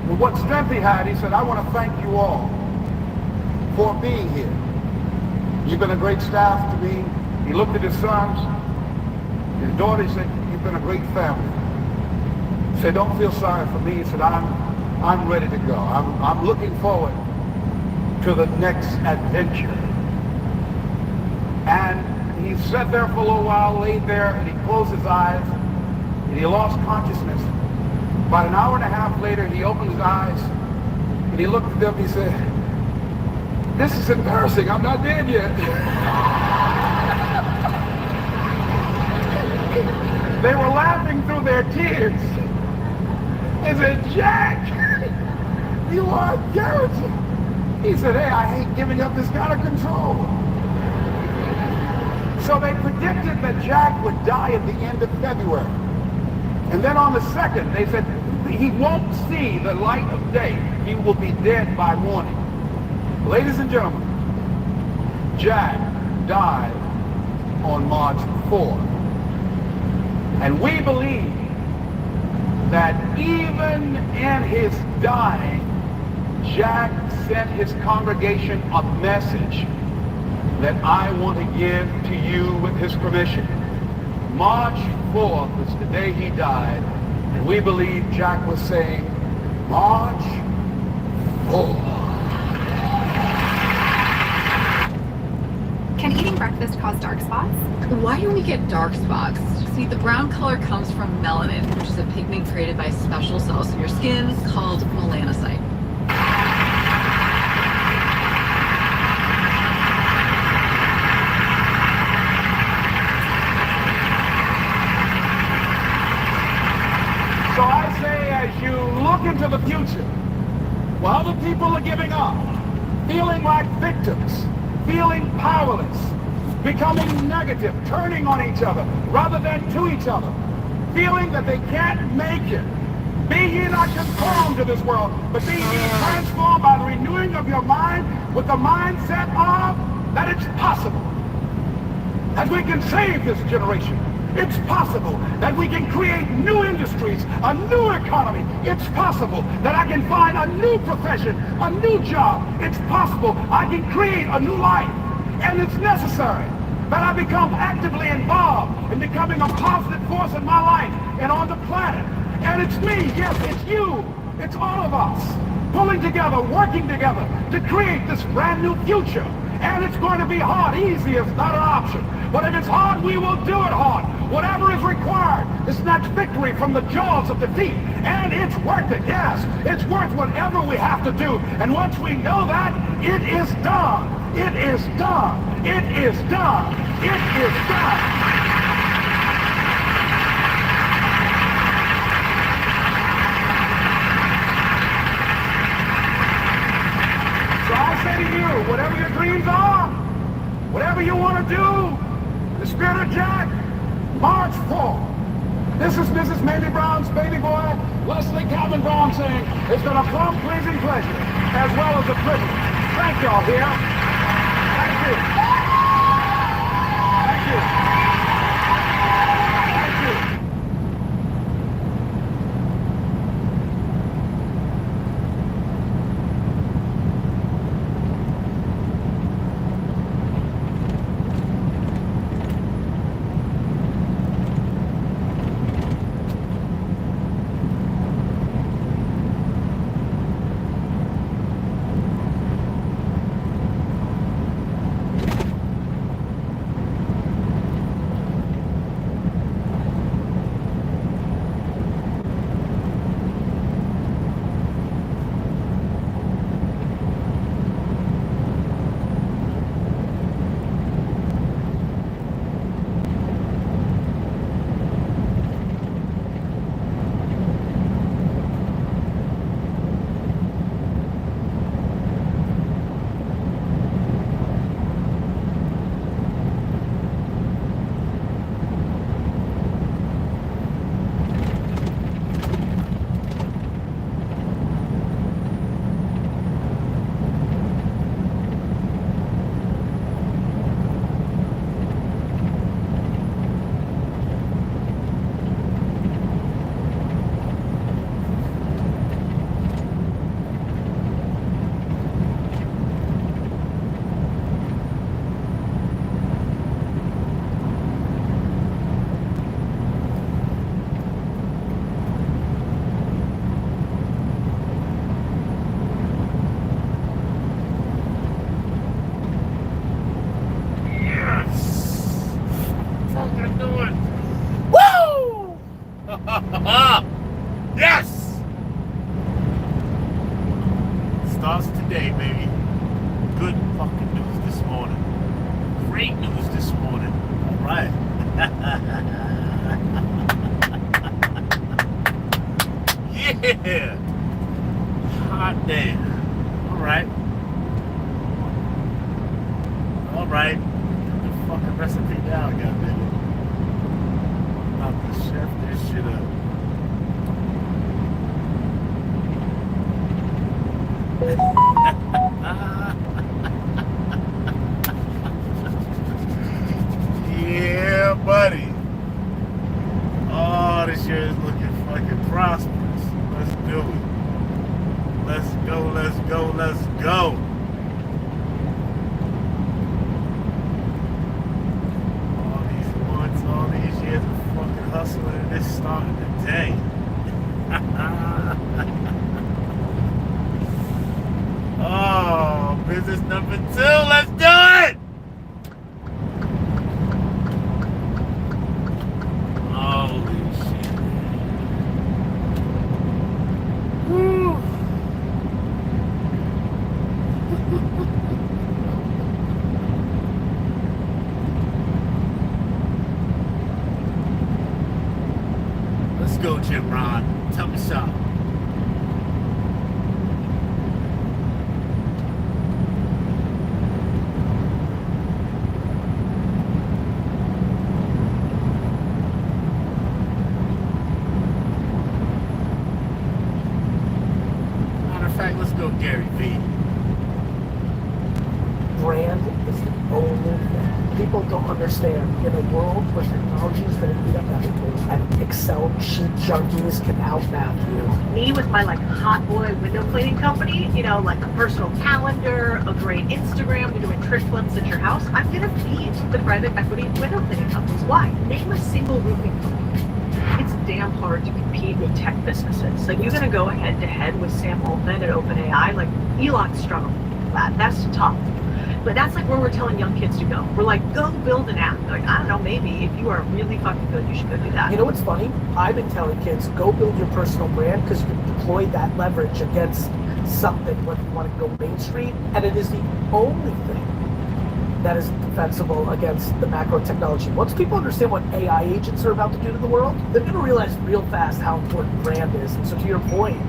with what strength he had, he said, I want to thank you all for being here. You've been a great staff to me. He looked at his sons, his daughter. He said, you've been a great family. He said, don't feel sorry for me. He said, I'm ready to go. I'm looking forward to the next adventure. And he sat there for a little while, laid there, and he closed his eyes, and he lost consciousness. About an hour and a half later, he opened his eyes, and he looked at them, and he said, this is embarrassing, I'm not dead yet. They were laughing through their tears. They said, Jack, you are a character. He said, hey, I hate giving up this kind of control. So they predicted that Jack would die at the end of February. And then on the 2nd, they said, he won't see the light of day. He will be dead by morning. Ladies and gentlemen, Jack died on March 4th. And we believe that even in his dying, Jack sent his congregation a message that I want to give to you with his permission. March 4th is the day he died, and we believe Jack was saying, March 4th. Can eating breakfast cause dark spots? Why do we get dark spots? See, the brown color comes from melanin, which is a pigment created by special cells in your skin called melanocyte. So I say, as you look into the future, while other people are giving up, feeling like victims, feeling powerless, becoming negative, turning on each other rather than to each other, feeling that they can't make it. Be ye not conformed to this world, but be ye transformed by the renewing of your mind with the mindset of that it's possible that we can save this generation. It's possible that we can create new industries, a new economy. It's possible that I can find a new profession, a new job. It's possible I can create a new life. And it's necessary that I become actively involved in becoming a positive force in my life and on the planet. And it's me, yes, it's you, it's all of us, pulling together, working together to create this brand new future. And it's going to be hard. Easy is not an option. But if it's hard, we will do it hard. Whatever is required to snatch victory from the jaws of defeat. And it's worth it, yes. It's worth whatever we have to do. And once we know that, it is done. It is done. It is done. It is done. So I say to you, whatever your dreams are, whatever you want to do, the spirit of Jack, March 4th. This is Mrs. Mamie Brown's baby boy, Leslie Calvin Brown, saying it's been a plumb pleasing pleasure as well as a privilege. Thank y'all here. Thank you. Thank you. Thank you. Yes! Starts today, baby. Good fucking news this morning. Great news this morning. All right. Yeah. Hot day. All right. All right. Put the fucking recipe down, goddammit. About to chef this shit up. Yeah, buddy. Let's go, let's go, let's go. All these months, all these years of fucking hustling, and it's starting today. Oh, business number 2, let's do it! Holy shit. Woo. Let's go, Jim Ron. Tell me something. Matter of fact, let's go, Gary V. Brand is the only thing. People don't understand. In a world where technology is going to beat up everything and Excel sheet junkies can outmath you. Me with my like hot boy window cleaning company, you know, like a personal calendar, a great Instagram, we're doing trick flips at your house. I'm gonna beat the private equity window cleaning companies. Why? Name a single roofing company. It's damn hard to compete with tech businesses. Like you're gonna go head to head with Sam Altman at OpenAI. Like Elon's struggling with that. That's tough. But that's like where we're telling young kids to go. We're like, go build an app. They're like, I don't know, maybe if you are really fucking good, you should go do that. You know what's funny? I've been telling kids, go build your personal brand because you can deploy that leverage against something, whether you want to go mainstream, and it is the only thing that is defensible against the macro technology. Once people understand what AI agents are about to do to the world, they're going to realize real fast how important brand is. And so to your point,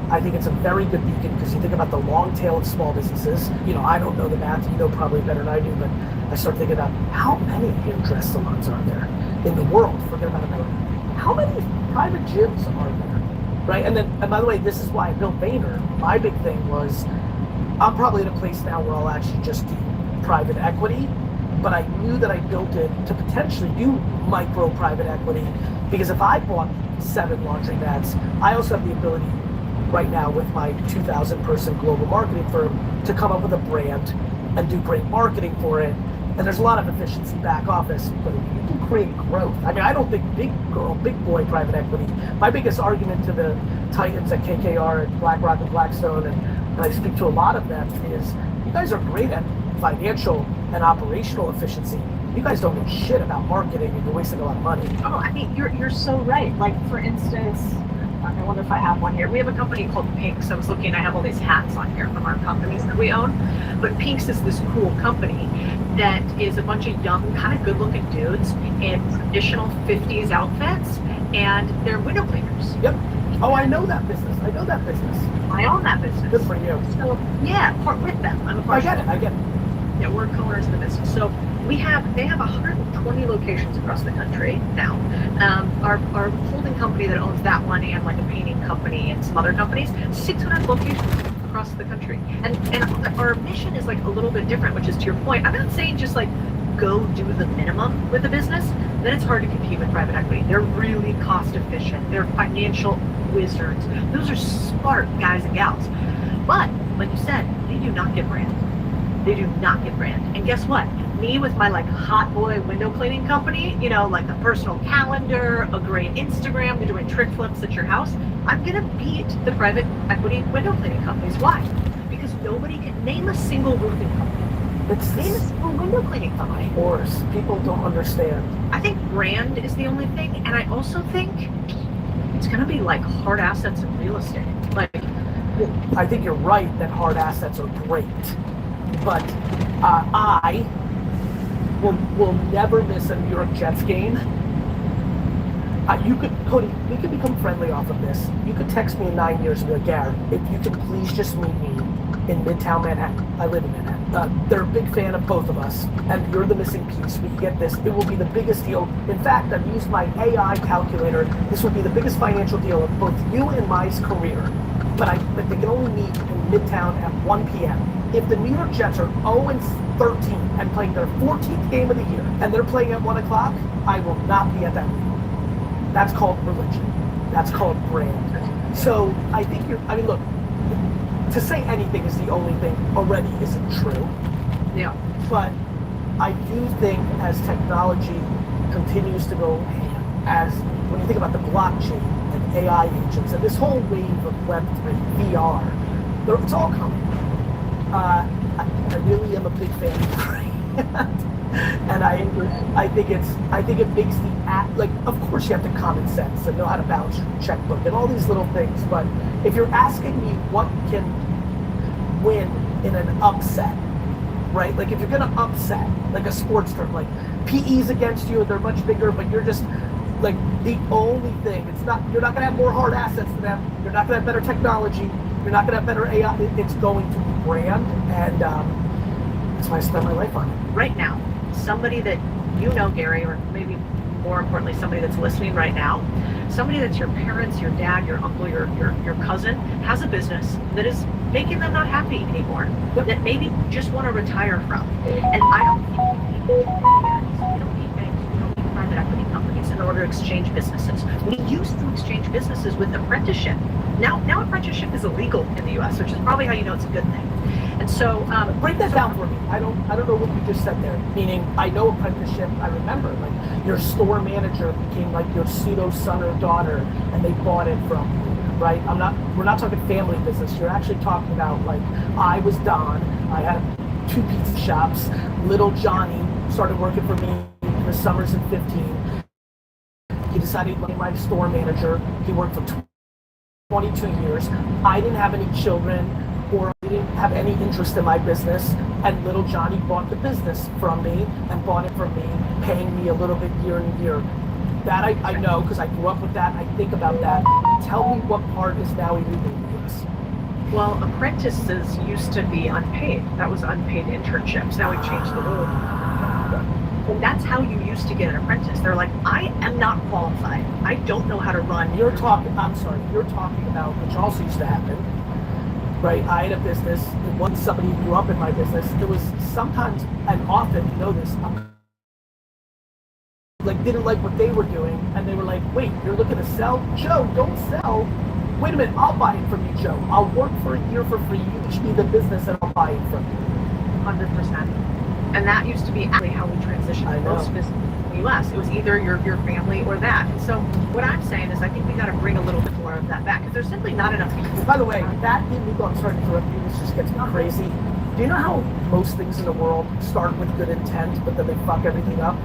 I think it's a very good beacon because you think about the long tail of small businesses. You know, I don't know the math, you know probably better than I do, but I start thinking about how many hairdress salons are there in the world, forget about America. How many private gyms are there, right? And by the way, this is why I built Vayner. My big thing was, I'm probably in a place now where I'll actually just do private equity, but I knew that I built it to potentially do micro private equity because if I bought 7 laundromats, I also have the ability right now with my 2,000 person global marketing firm to come up with a brand and do great marketing for it. And there's a lot of efficiency back office, but you can create growth. I mean, I don't think big boy private equity. My biggest argument to the titans at KKR and BlackRock and Blackstone, and I speak to a lot of them, is you guys are great at financial and operational efficiency. You guys don't know shit about marketing and you're wasting a lot of money. Oh, I mean, you're so right. Like for instance, I wonder if I have one here. We have a company called Pinks. I was looking, I have all these hats on here from our companies that we own. But Pinks is this cool company that is a bunch of young, kind of good looking dudes in traditional 50s outfits, and they're window cleaners. Yep. Oh, I know that business. I know that business. I own that business. Good for you. So, yeah, part with them. I'm a partial. I get it. Yeah, we're co-owners of the business. So they have 120 locations across the country now. Our holding company that owns that one and like a painting company and some other companies, 600 locations across the country. And our mission is like a little bit different, which is to your point. I'm not saying just like go do the minimum with the business, then it's hard to compete with private equity. They're really cost efficient. They're financial wizards. Those are smart guys and gals. But like you said, they do not get brand. They do not get brand. And guess what? Me with my like hot boy window cleaning company, you know, like a personal calendar, a great Instagram, we're doing trick flips at your house, I'm gonna beat the private equity window cleaning companies. Why? Because nobody can name a single roofing company. Name a single window cleaning company. Of course, people don't understand. I think brand is the only thing, and I also think it's gonna be like hard assets and real estate. Like, well, I think you're right that hard assets are great. But I will never miss a New York Jets game. Cody, we could become friendly off of this. You could text me in 9 years and be like, Gary, if you could please just meet me in Midtown Manhattan. I live in Manhattan. They're a big fan of both of us, and you're the missing piece. We get this. It will be the biggest deal. In fact, I've used my AI calculator. This will be the biggest financial deal of both you and my career. But they can only meet in Midtown at 1 p.m. If the New York Jets are 0-13 and playing their 14th game of the year, and they're playing at 1 o'clock, I will not be at that meeting. That's called religion. That's called brand. So I think look, to say anything is the only thing already isn't true. Yeah. But I do think as technology continues to go, as when you think about the blockchain and AI agents and this whole wave of Web3, VR, it's all coming. I really am a big fan of and I think it makes the act, like, of course you have to common sense and know how to balance your checkbook and all these little things, but if you're asking me what can win in an upset, right? Like if you're gonna upset, like a sports term, like PE's against you and they're much bigger, but you're just like the only thing, you're not gonna have more hard assets than them, you're not gonna have better technology, you're not gonna have better AI, it's going to be brand, and that's why I spend my life on it. Right now, somebody that you know, Gary, or maybe more importantly, somebody that's listening right now, somebody that's your parents, your dad, your uncle, your cousin, has a business that is making them not happy anymore, that maybe just want to retire from. And I don't think we don't need banks, we don't need private equity companies in order to exchange businesses. We used to exchange businesses with apprenticeship. Now apprenticeship is illegal in the US, which is probably how you know it's a good thing. And so break that down for me. I don't know what you just said there. Meaning, I know apprenticeship. I remember, like, your store manager became like your pseudo son or daughter, and they bought it from you, right? We're not talking family business. You're actually talking about, like, I was Don. I had 2 pizza shops. Little Johnny started working for me in the summers in 15. He decided to be my store manager. He worked for 22 years. I didn't have any children, or I didn't have any interest in my business, and little Johnny bought the business from me and bought it from me, paying me a little bit year in year. That I know, because I grew up with that. I think about that. Tell me what part is now illegal in the US. Well, apprentices used to be unpaid. That was unpaid internships. Now we changed the rule. And that's how you used to get an apprentice. They're like, I am not qualified. I don't know how to run. You're talking about, which also used to happen, right? I had a business, and once somebody grew up in my business, there was sometimes, and often, you know this, like, didn't like what they were doing, and they were like, wait, you're looking to sell? Joe, don't sell. Wait a minute, I'll buy it from you, Joe. I'll work for a year for free. You teach me the business, and I'll buy it from you. 100%. And that used to be actually how we transitioned most business in the US. It was either your family or that. And so what I'm saying is I think we got to bring a little bit more of that back, because there's simply not enough people. By the way, that illegal, I'm sorry to interrupt you, this just gets me crazy. Do you know how most things in the world start with good intent, but then they fuck everything up?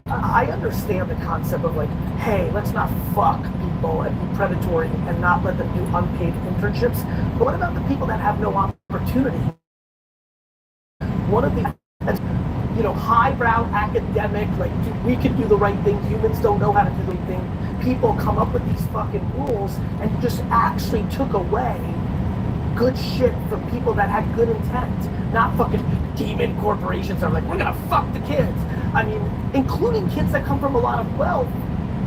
I understand the concept of, like, hey, let's not fuck people and be predatory and not let them do unpaid internships. But what about the people that have no opportunity? One of the, you know, highbrow academic, like, we can do the right thing, humans don't know how to do the right thing. People come up with these fucking rules and just actually took away good shit from people that had good intent. Not fucking demon corporations that are like, we're gonna fuck the kids. I mean, including kids that come from a lot of wealth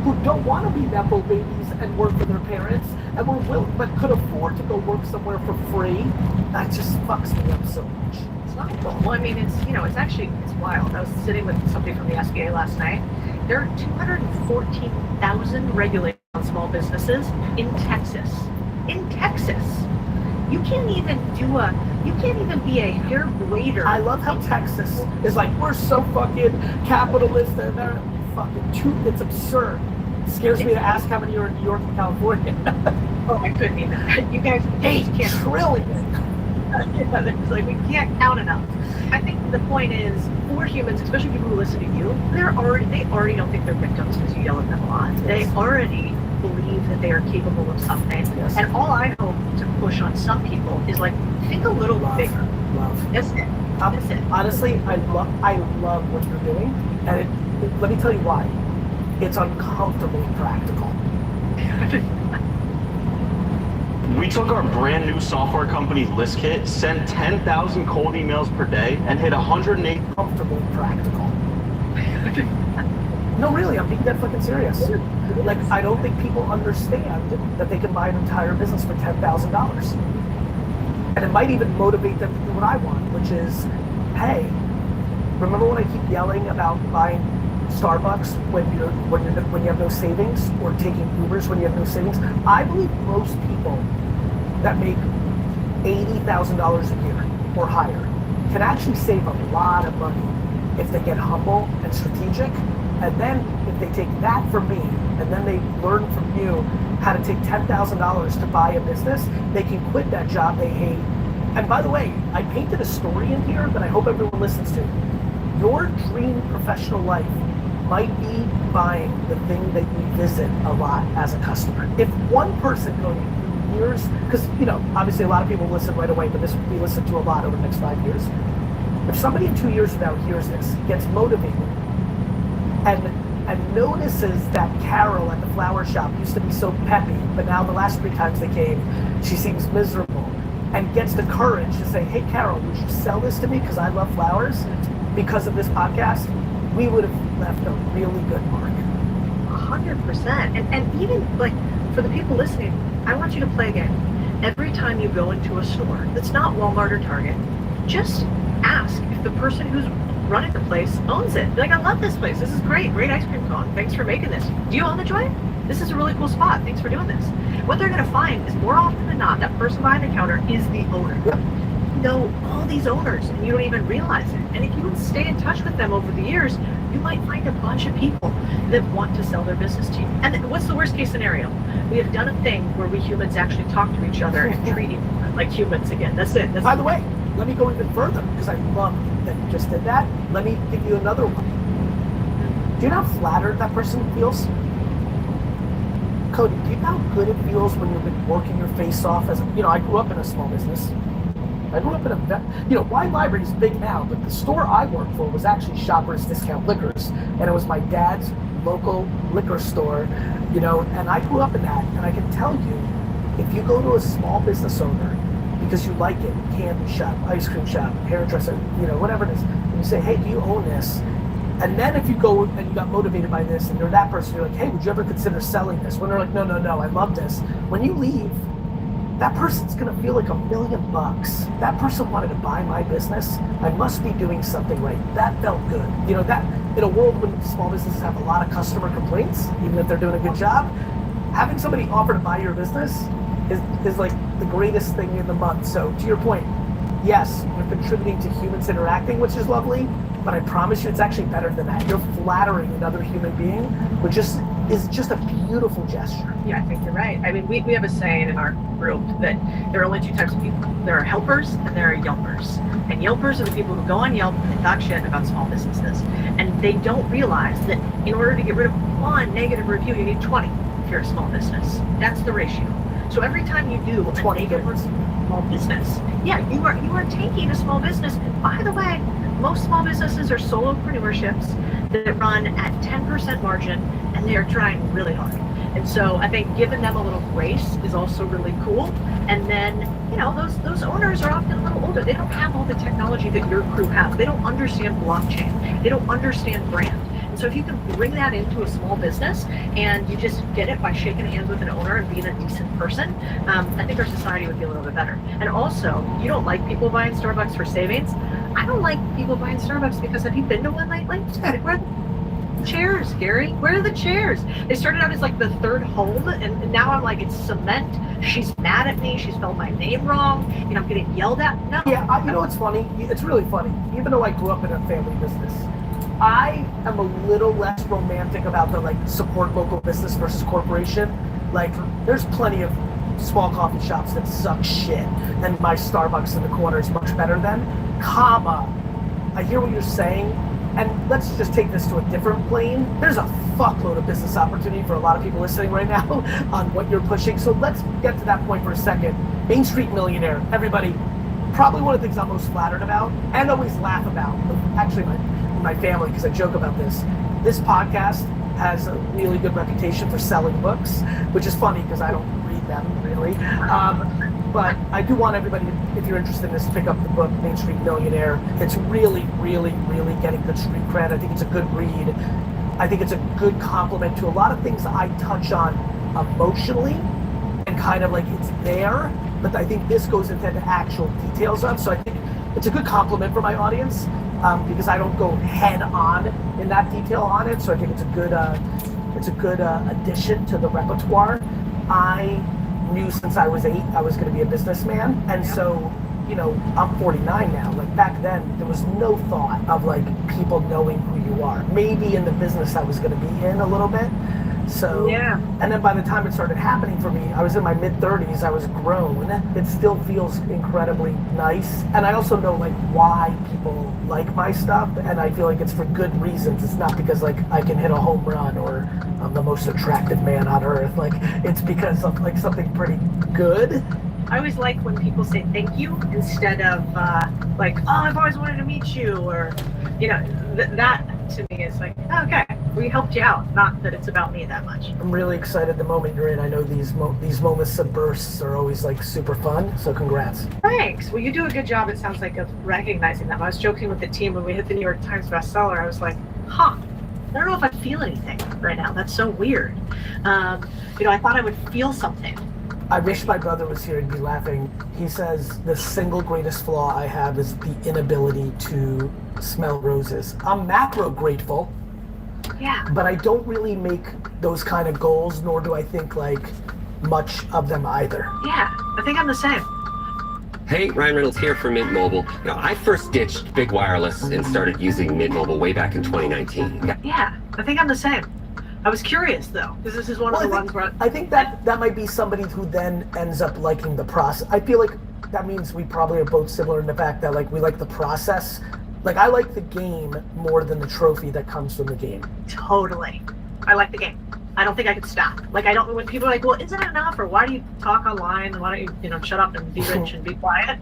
who don't want to be Nepo babies and work for their parents and were willing, but could afford to go work somewhere for free. That just fucks me up so much. It's not cool. Well, I mean, it's wild. I was sitting with somebody from the SBA last night. There are 214,000 regulations on small businesses in Texas. In Texas. You can't even be a hair braider. I love how Texas is like, we're so fucking capitalist and they're fucking it's absurd. It scares me to ask how many are in New York and California. Oh, I couldn't even. You guys 8 trillion. Yeah, it's like we can't count enough. I think the point is, for humans, especially people who listen to you, they already don't think they're victims because you yell at them a lot. They already believe that they are capable of something. Yes. And all I hope to push on some people is, like, think a little bigger. That's it. That's it. Honestly, I love what you're doing, and let me tell you why. It's uncomfortably practical. We took our brand new software company list kit, sent 10,000 cold emails per day, and hit 108 comfortably practical. No, really, I'm being dead fucking serious. Like, I don't think people understand that they can buy an entire business for $10,000. And it might even motivate them to do what I want, which is, hey, remember when I keep yelling about buying Starbucks when you have no savings, or taking Ubers when you have no savings? I believe most people that make $80,000 a year or higher can actually save a lot of money if they get humble and strategic. And then if they take that from me, and then they learn from you how to take $10,000 to buy a business, they can quit that job they hate. And by the way, I painted a story in here that I hope everyone listens to. Your dream professional life might be buying the thing that you visit a lot as a customer. If one person going years, because obviously a lot of people listen right away, but this will be listened to a lot over the next 5 years. If somebody in 2 years from now hears this, gets motivated, and notices that Carol at the flower shop used to be so peppy, but now the last 3 times they came, she seems miserable, and gets the courage to say, hey Carol, would you sell this to me because I love flowers? Because of this podcast, we would have left a really good mark. 100%. And even like for the people listening, I want you to play a game. Every time you go into a store that's not Walmart or Target, just ask if the person who's running the place owns it. Be like, I love this place. This is great. Great ice cream cone. Thanks for making this. Do you own the joint? This is a really cool spot. Thanks for doing this. What they're going to find is more often than not, that person behind the counter is the owner. Yep. You know all these owners and you don't even realize it. And if you stay in touch with them over the years, you might find a bunch of people that want to sell their business to you. And what's the worst case scenario? We have done a thing where we humans actually talk to each other and treat each other like humans again. That's it. By the way, let me go even further, because I love that you just did that. Let me give you another one. Do you know how flattered that person feels? Cody, do you know how good it feels when you've been working your face off as I grew up in a small business. I grew up in Wine Library is big now, but the store I worked for was actually Shoppers Discount Liquors, and it was my dad's local liquor store, and I grew up in that, and I can tell you, if you go to a small business owner because you like it, candy shop, ice cream shop, hairdresser, whatever it is, and you say, hey, do you own this? And then if you go and you got motivated by this and you're that person, you're like, hey, would you ever consider selling this? When they're like, no, I love this. When you leave, that person's gonna feel like $1 million. That person wanted to buy my business. I must be doing something right. That felt good. That in a world when small businesses have a lot of customer complaints, even if they're doing a good job, having somebody offer to buy your business is like the greatest thing in the month. So to your point, yes, you're contributing to humans interacting, which is lovely, but I promise you it's actually better than that. You're flattering another human being, which is just a beautiful gesture. Yeah, I think you're right. I mean, we have a saying in our group that there are only 2 types of people. There are helpers and there are Yelpers. And Yelpers are the people who go on Yelp and they talk shit about small businesses. And they don't realize that in order to get rid of 1 negative review, you need 20 if you're a small business. That's the ratio. So every time you do a 20 negative small business, you are taking a small business. And by the way, most small businesses are solopreneurships that run at 10% margin, and they are trying really hard. And so I think giving them a little grace is also really cool. And then, those owners are often a little older. They don't have all the technology that your crew has. They don't understand blockchain. They don't understand brand. And so if you can bring that into a small business and you just get it by shaking hands with an owner and being a decent person, I think our society would be a little bit better. And also, you don't like people buying Starbucks for savings. I don't like people buying Starbucks because have you been to one lately? Where are the chairs, Gary? Where are the chairs? They started out as like the 3rd home, and now I'm like, it's cement. She's mad at me. She spelled my name wrong. I'm getting yelled at. No. Yeah, you know what's funny? It's really funny. Even though I grew up in a family business, I am a little less romantic about the support local business versus corporation. There's plenty of small coffee shops that suck shit, and my Starbucks in the corner is much better than. I hear what you're saying, and let's just take this to a different plane. There's a fuckload of business opportunity for a lot of people listening right now on what you're pushing. So let's get to that point for a second. Main Street Millionaire, everybody, probably one of the things I'm most flattered about and always laugh about. Actually, my family, because I joke about this. This podcast has a really good reputation for selling books, which is funny because I don't read them really. But I do want everybody, if you're interested in this, to pick up the book, Main Street Millionaire. It's really, really, really getting good street cred. I think it's a good read. I think it's a good complement to a lot of things I touch on emotionally and kind of it's there, but I think this goes into the actual details of. So I think it's a good compliment for my audience because I don't go head on in that detail on it. So I think it's a good addition to the repertoire. I knew since I was 8 I was going to be a businessman, and so, you know, I'm 49 now. Like back then, there was no thought of like people knowing who you are. Maybe in the business I was going to be in a little bit. So, Yeah. and then by the time it started happening for me, I was in my mid 30s, I was grown. It still feels incredibly nice. And I also know like why people like my stuff, and I feel like it's for good reasons. It's not because like I can hit a home run or I'm the most attractive man on earth. Like it's because of like something pretty good. I always like when people say thank you instead of like, oh, I've always wanted to meet you, or, you know, that to me is like, oh, okay, we helped you out. Not that it's about me that much. I'm really excited the moment you're in. I know these moments of bursts are always like super fun, so congrats. Thanks. Well, you do a good job, it sounds like, of recognizing them. I was joking with the team when we hit the New York Times bestseller. I was like, I don't know if I feel anything right now. That's so weird. You know, I thought I would feel something. I wish my brother was here, he'd be laughing. He says the single greatest flaw I have is the inability to smell roses. I'm macro grateful, yeah, but I don't really make those kind of goals, nor do I think like much of them either. Yeah, I think I'm the same. Hey, Ryan Reynolds here for Mint Mobile. Now, I first ditched big wireless and started using Mint Mobile way back in 2019. Yeah, I think I'm the same. I was curious though, because this is one of the ones where I think that might be somebody who then ends up liking the process. I feel like that means we probably are both similar in the fact that like we like the process. Like I like the game more than the trophy that comes from the game. Totally. I like the game. I don't think I could stop. Like I don't, when people are like, well, isn't it enough? Or why do you talk online? Why don't you, you know, shut up and be rich and be quiet?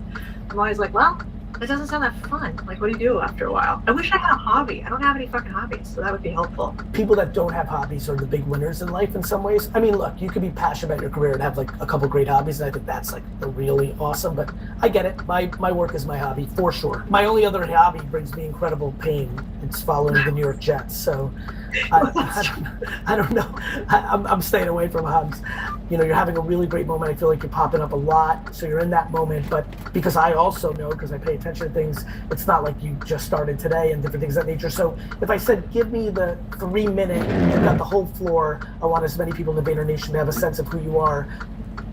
I'm always like, well, it doesn't sound that fun. Like, what do you do after a while? I wish I had a hobby. I don't have any fucking hobbies, so that would be helpful. People that don't have hobbies are the big winners in life in some ways. I mean, look, you could be passionate about your career and have like a couple great hobbies, and I think that's like really awesome, but I get it. My work is my hobby, for sure. My only other hobby brings me incredible pain. It's following the New York Jets, so I don't know. I'm staying away from hobbies. You know, you're having a really great moment. I feel like you're popping up a lot, so you're in that moment, but because I also know, because I pay attention to things, it's not like you just started today and different things of that nature. So if I said, give me the 3 minute, you've got the whole floor, I want as many people in the Vayner Nation to have a sense of who you are,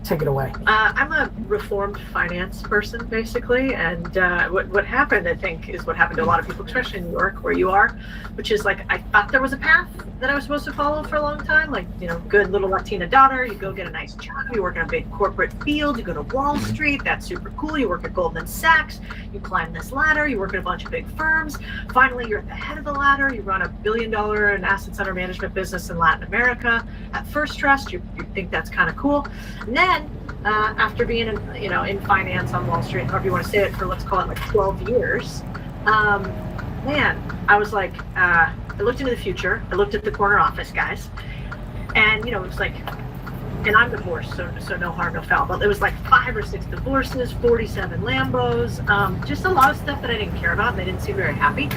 take it away. I'm a reformed finance person, basically, and what happened, I think, is what happened to a lot of people, especially in New York, where you are, which is like, I thought there was a path that I was supposed to follow for a long time, like, you know, good little Latina daughter, you go get a nice job, you work in a big corporate field, you go to Wall Street, that's super cool, you work at Goldman Sachs, you climb this ladder, you work at a bunch of big firms, finally you're at the head of the ladder, you run $1 billion in assets under management business in Latin America at First Trust, you think that's kind of cool, and then after being in, you know, in finance on Wall Street, however you want to say it, for let's call it like 12 years, man, I was like, I looked into the future, I looked at the corner office guys, and you know, it was like, and I'm divorced, so no harm, no foul, but it was like 5 or 6 divorces, 47 Lambos, just a lot of stuff that I didn't care about, and they didn't seem very happy.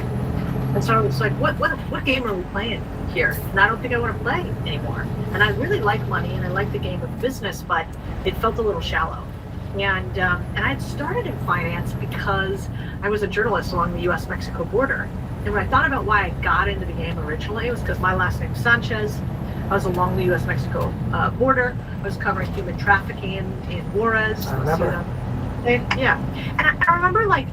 And so I was like, what game are we playing here? And I don't think I want to play anymore. And I really like money and I like the game of business, but it felt a little shallow. And I had started in finance because I was a journalist along the U.S.-Mexico border. And when I thought about why I got into the game originally, it was because my last name's Sanchez. I was along the U.S.-Mexico border. I was covering human trafficking in Juarez. I remember. Yeah. And I remember like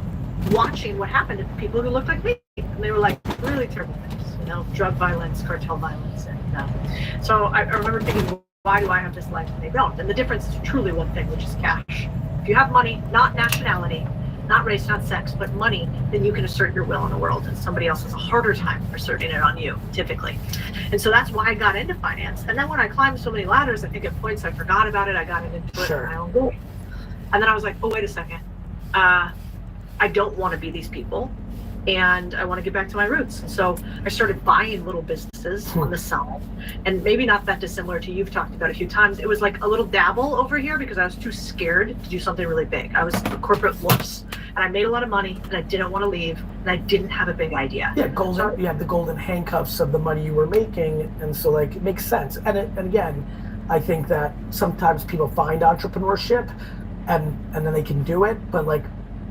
watching what happened to people who looked like me. And they were like really terrible things, you know, drug violence, cartel violence. And so I remember thinking, why do I have this life and they don't? And the difference is truly one thing, which is cash. If you have money, not nationality, not race, not sex, but money, then you can assert your will in the world, and somebody else has a harder time asserting it on you, typically. And so that's why I got into finance. And then when I climbed so many ladders, I think at points I forgot about it, I got into it on my own way. And then I was like, oh, wait a second. I don't want to be these people, and I want to get back to my roots. So I started buying little businesses on the side, and maybe not that dissimilar to you've talked about a few times. It was like a little dabble over here because I was too scared to do something really big. I was a corporate wuss, and I made a lot of money, and I didn't want to leave, and I didn't have a big idea. Yeah, golden. You have the golden handcuffs of the money you were making, and so like it makes sense. And again, I think that sometimes people find entrepreneurship, and then they can do it, but like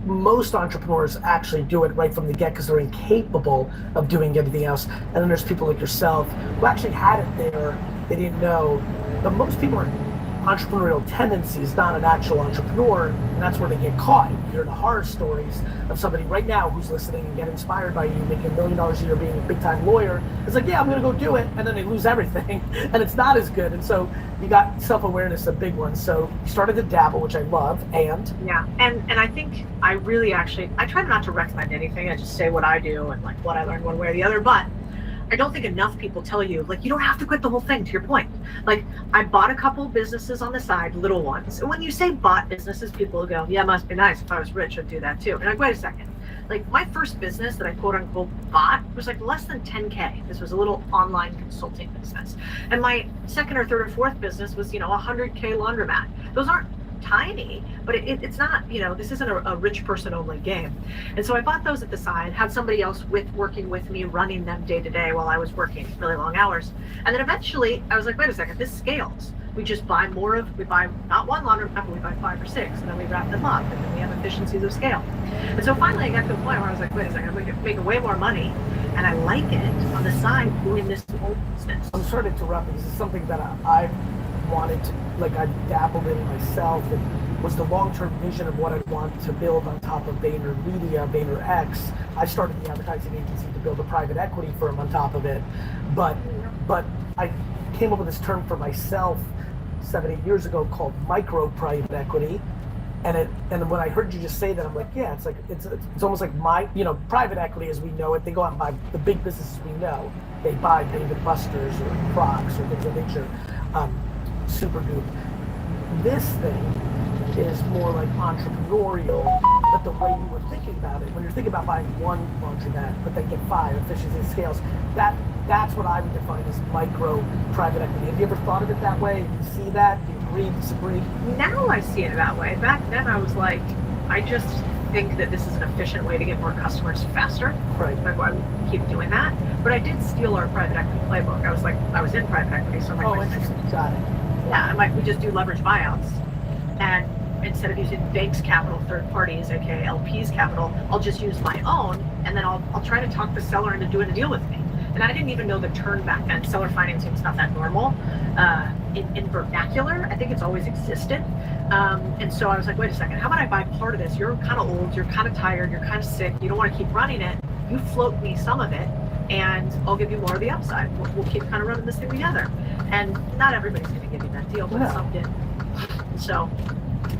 most entrepreneurs actually do it right from the get because they're incapable of doing anything else. And then there's people like yourself who actually had it there, they didn't know. But most people entrepreneurial tendencies, not an actual entrepreneur, and that's where they get caught. You hear the horror stories of somebody right now who's listening and get inspired by you, making $1 million a year, being a big-time lawyer. It's like, yeah, I'm going to go do it, and then they lose everything, and it's not as good. And so you got self-awareness, a big one. So you started to dabble, which I love, and yeah, and I think I really actually I try not to recommend anything. I just say what I do and like what I learned one way or the other, but I don't think enough people tell you, like, you don't have to quit the whole thing, to your point. Like, I bought a couple businesses on the side, little ones. And when you say bought businesses, people go, yeah, it must be nice. If I was rich, I'd do that too. And like, wait a second. Like, my first business that I quote unquote bought was like less than 10K. This was a little online consulting business. And my second or third or fourth business was, 100K laundromat. Those aren't tiny, but it's not, this isn't a rich person only game. And so I bought those at the side, had somebody else working with me, running them day to day while I was working really long hours. And then eventually I was like, wait a second, this scales. We just buy we buy not one laundromat, but we buy 5 or 6, and then we wrap them up, and then we have efficiencies of scale. And so finally I got to a point where I was like, wait a second, I'm making way more money, and I like it on the side doing this whole business. I'm sorry to interrupt, because it's something that I wanted to, I've dabbled in myself, and was the long-term vision of what I want to build on top of VaynerMedia, VaynerX. I started the advertising agency to build a private equity firm on top of it, but I came up with this term for myself 7-8 years ago called micro private equity, and when I heard you just say that, I'm like, yeah, it's like it's almost like private equity as we know it. They go out and buy the big businesses we know. They buy Dave & Buster's or Crocs or things of that nature. Supergoop. This thing is more like entrepreneurial, but the way you were thinking about it, when you're thinking about buying one laundromat, but then get 5 efficiency scales, that's what I would define as micro private equity. Have you ever thought of it that way? Do you see that? Do you agree, disagree? Now I see it that way. Back then I was like, I just think that this is an efficient way to get more customers faster. Right. Like, why would keep doing that? But I did steal our private equity playbook. I was in private equity, so I'm like, interesting. Got it. Yeah, I'm like, we just do leverage buyouts. And instead of using banks' capital, third parties, aka LP's capital, I'll just use my own, and then I'll try to talk the seller into doing a deal with me. And I didn't even know the term back then. Seller financing is not that normal. In vernacular, I think it's always existed. And so I was like, wait a second, how about I buy part of this? You're kind of old, you're kind of tired, you're kind of sick, you don't want to keep running it. You float me some of it, and I'll give you more of the upside. We'll keep kind of running this thing together. And not everybody's going to give you that deal, but some did. So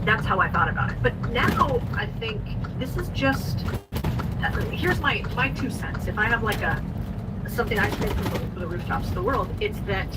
that's how I thought about it. But now I think this is just, here's my 2 cents. If I have like something I scream from the rooftops of the world, it's that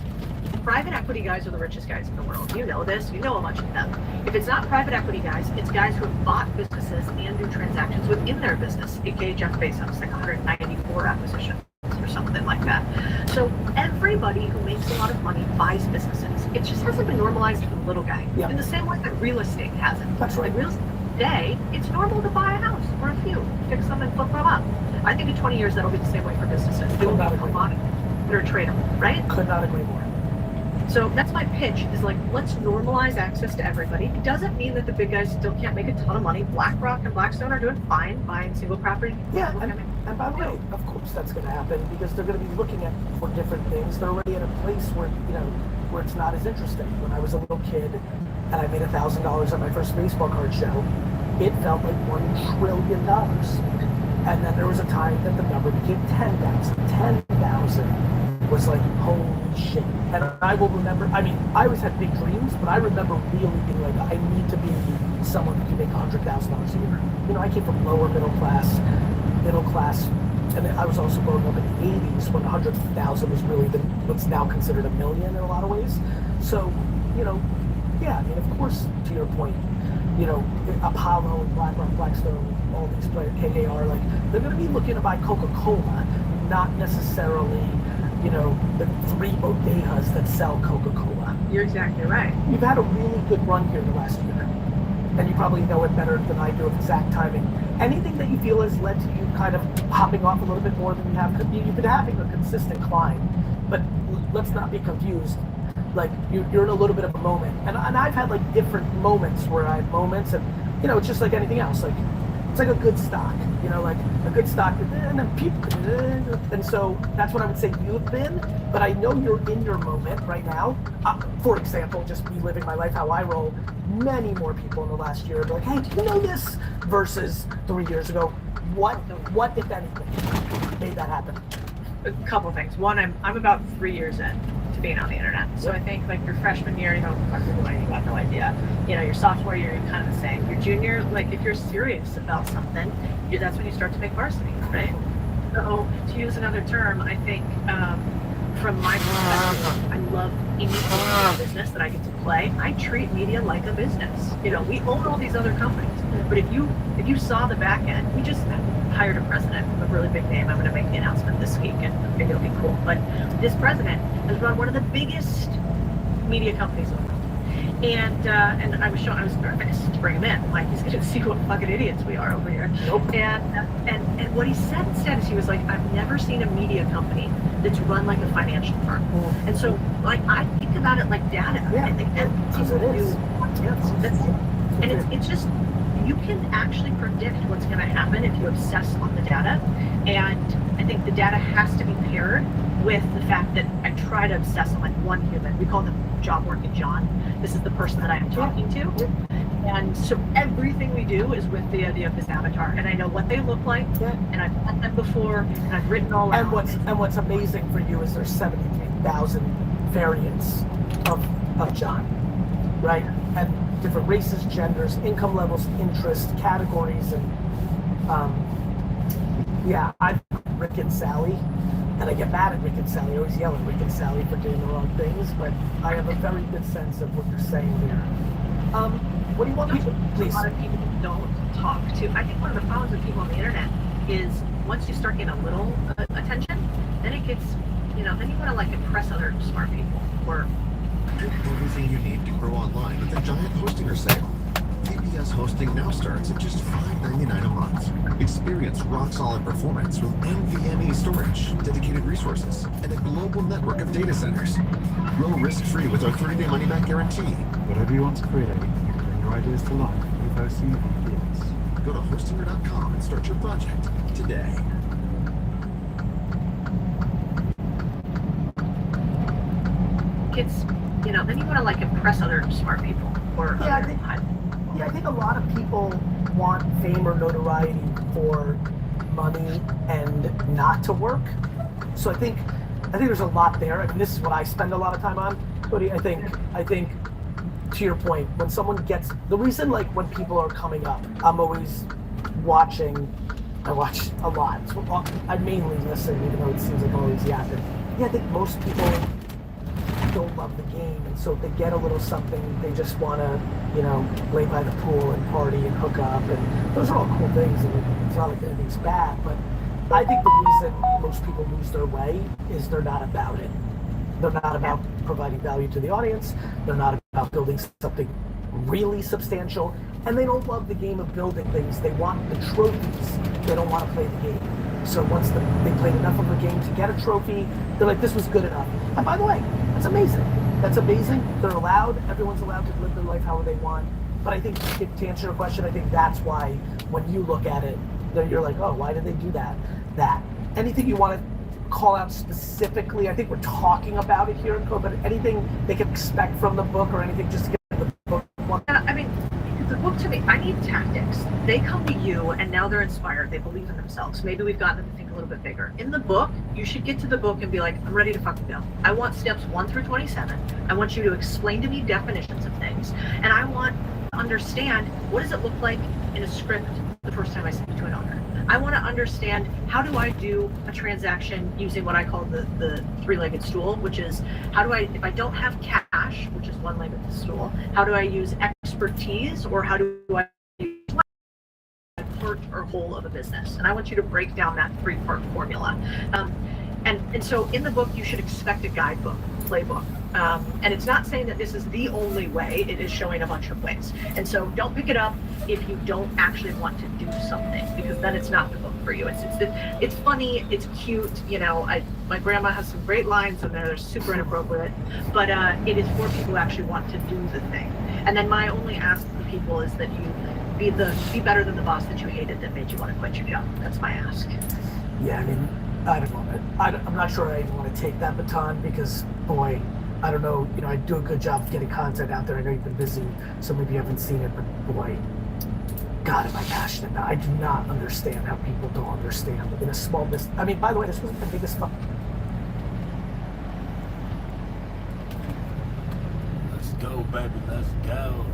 private equity guys are the richest guys in the world. You know this, you know a bunch of them. If it's not private equity guys, it's guys who have bought businesses and do transactions within their business, aka Jeff Bezos, like 194 acquisitions or something like that. So everybody who makes a lot of money buys businesses. It just hasn't been normalized for the little guy. In the same way that real estate hasn't. That's right. Like real estate today, it's normal to buy a house or a few, fix them and flip them up. I think in 20 years that'll be the same way for businesses. They will be commodity. They're tradable, right? Could not agree more. So that's my pitch, is like, let's normalize access to everybody. It doesn't mean that the big guys still can't make a ton of money. BlackRock and Blackstone are doing fine buying single property. Yeah, and by the way, of course that's going to happen, because they're going to be looking at for different things. They're already at a place where, where it's not as interesting. When I was a little kid and I made $1,000 on my first baseball card show, it felt like $1 trillion. And then there was a time that the number became 10,000. 10,000 was like, holy shit. And I will remember, I always had big dreams, but I remember really being like, I need to be someone who can make $100,000 a year. I came from lower middle class, and I was also growing up in the 80s when 100,000 was really what's now considered $1 million in a lot of ways. So, yeah, of course, to your point, Apollo and BlackRock, Blackstone, all these players, KKR, they're going to be looking to buy Coca-Cola, not necessarily, the 3 bodegas that sell Coca-Cola. You're exactly right. You've had a really good run here the last year, and you probably know it better than I do of exact timing. Anything that you feel has led to you kind of hopping off a little bit more than you have? You've been having a consistent climb, but let's not be confused. You're in a little bit of a moment, and I've had different moments where I have moments, and it's just like anything else. it's like a good stock, you know, like a good stock, and then people, and so that's what I would say you've been, but I know you're in your moment right now. For example, just me living my life how I roll, many more people in the last year are like, hey, do you know this? Versus 3 years ago. What if anything, made that happen? A couple things. One, I'm about 3 years in to being on the internet. So I think like your freshman year, you don't fucking do anything, you got no idea. You know, your sophomore year, you're kind of the same. Your junior, like if you're serious about something, that's when you start to make varsity, right? So to use another term, I think from my perspective, I love any business that I get to play. I treat media like a business. You know, we own all these other companies, but if you saw the back end, we just hired a president from a really big name. I'm going to make the announcement this week, and maybe it'll be cool. But this president has run one of the biggest media companies in the world. And I was nervous to bring him in. Like, he's going to see what fucking idiots we are over here. Nope. And what he said instead is he was like, I've never seen a media company that's run like a financial firm. And so, like, I think about it like data. Yeah, I think because it is. And it's just, you can actually predict what's going to happen if you obsess on the data. And I think the data has to be paired with the fact that I try to obsess on like one human. We call them job working John. This is the person that I am talking to. And so everything we do is with the idea of this avatar. And I know what they look like, and I've met them before, and I've written all out. And what's amazing for you is there's 73,000 variants of John, right? And different races, genders, income levels, interests, categories, and I've Rick and Sally, and I get mad at Rick and Sally. I always yell at Rick and Sally for doing the wrong things, but I have a very good sense of what you're saying here. What do you want people? Please. A lot of people don't talk to. I think one of the problems with people on the internet is once you start getting a little attention, then it gets, then you want to like impress other smart people. Or everything you need to grow online with a giant hosting sale. VPS hosting now starts at just $5.99 a month. Experience rock-solid performance with NVMe storage, dedicated resources, and a global network of data centers. Grow risk-free with our 30-day money-back guarantee. Whatever you want to create, bring your ideas to life with hosting VPS. Go to hostinger.com and start your project today. Kids, then you want to like impress other smart people. Or I think a lot of people want fame or notoriety for money and not to work. So I think there's a lot there. I mean, this is what I spend a lot of time on. But I think to your point, when someone gets the reason, like when people are coming up, I'm always watching. I watch a lot. So I mainly listen, even though it seems like I'm always yapping. Yeah, I think most people don't love the game, and so if they get a little something, they just want to, lay by the pool and party and hook up, and those are all cool things, and it's not like anything's bad, but I think the reason most people lose their way is they're not about it. They're not about providing value to the audience, they're not about building something really substantial, and they don't love the game of building things. They want the trophies, they don't want to play the game. So once they played enough of a game to get a trophy, they're like, this was good enough. And by the way, that's amazing. That's amazing. They're allowed. Everyone's allowed to live their life however they want. But I think, to answer your question, I think that's why when you look at it, you're like, oh, why did they do that? Anything you want to call out specifically? I think we're talking about it here in Code, but anything they can expect from the book or anything just to get the book? I mean, the book to me, I need tactics. They come to you and now they're inspired. They believe in themselves. Maybe we've gotten them to think a little bit bigger. In the book, you should get to the book and be like, I'm ready to fucking go. I want steps 1 through 27. I want you to explain to me definitions of things. And I want to understand, what does it look like in a script the first time I speak to an owner? I want to understand, how do I do a transaction using what I call the three-legged stool, which is, if I don't have cash, which is one leg of the stool, how do I use expertise, or how do I use part or whole of a business? And I want you to break down that 3-part formula. And so in the book, you should expect a guidebook, playbook. And it's not saying that this is the only way, it is showing a bunch of ways. And so don't pick it up if you don't actually want to do something, because then it's not the book for you. It's funny, it's cute, my grandma has some great lines in there, they're super inappropriate, but it is for people who actually want to do the thing. And then my only ask to people is that you be better than the boss that you hated that made you want to quit your job. That's my ask. Yeah, I mean, I don't know. I'm not sure I even want to take that baton because, boy, I don't know. You know, I do a good job of getting content out there. I know you've been busy, so maybe you haven't seen it, but boy, God, am I passionate about it. I do not understand how people don't understand in a small business. I mean, by the way, this wasn't the biggest fun. Let's go, baby. Let's go.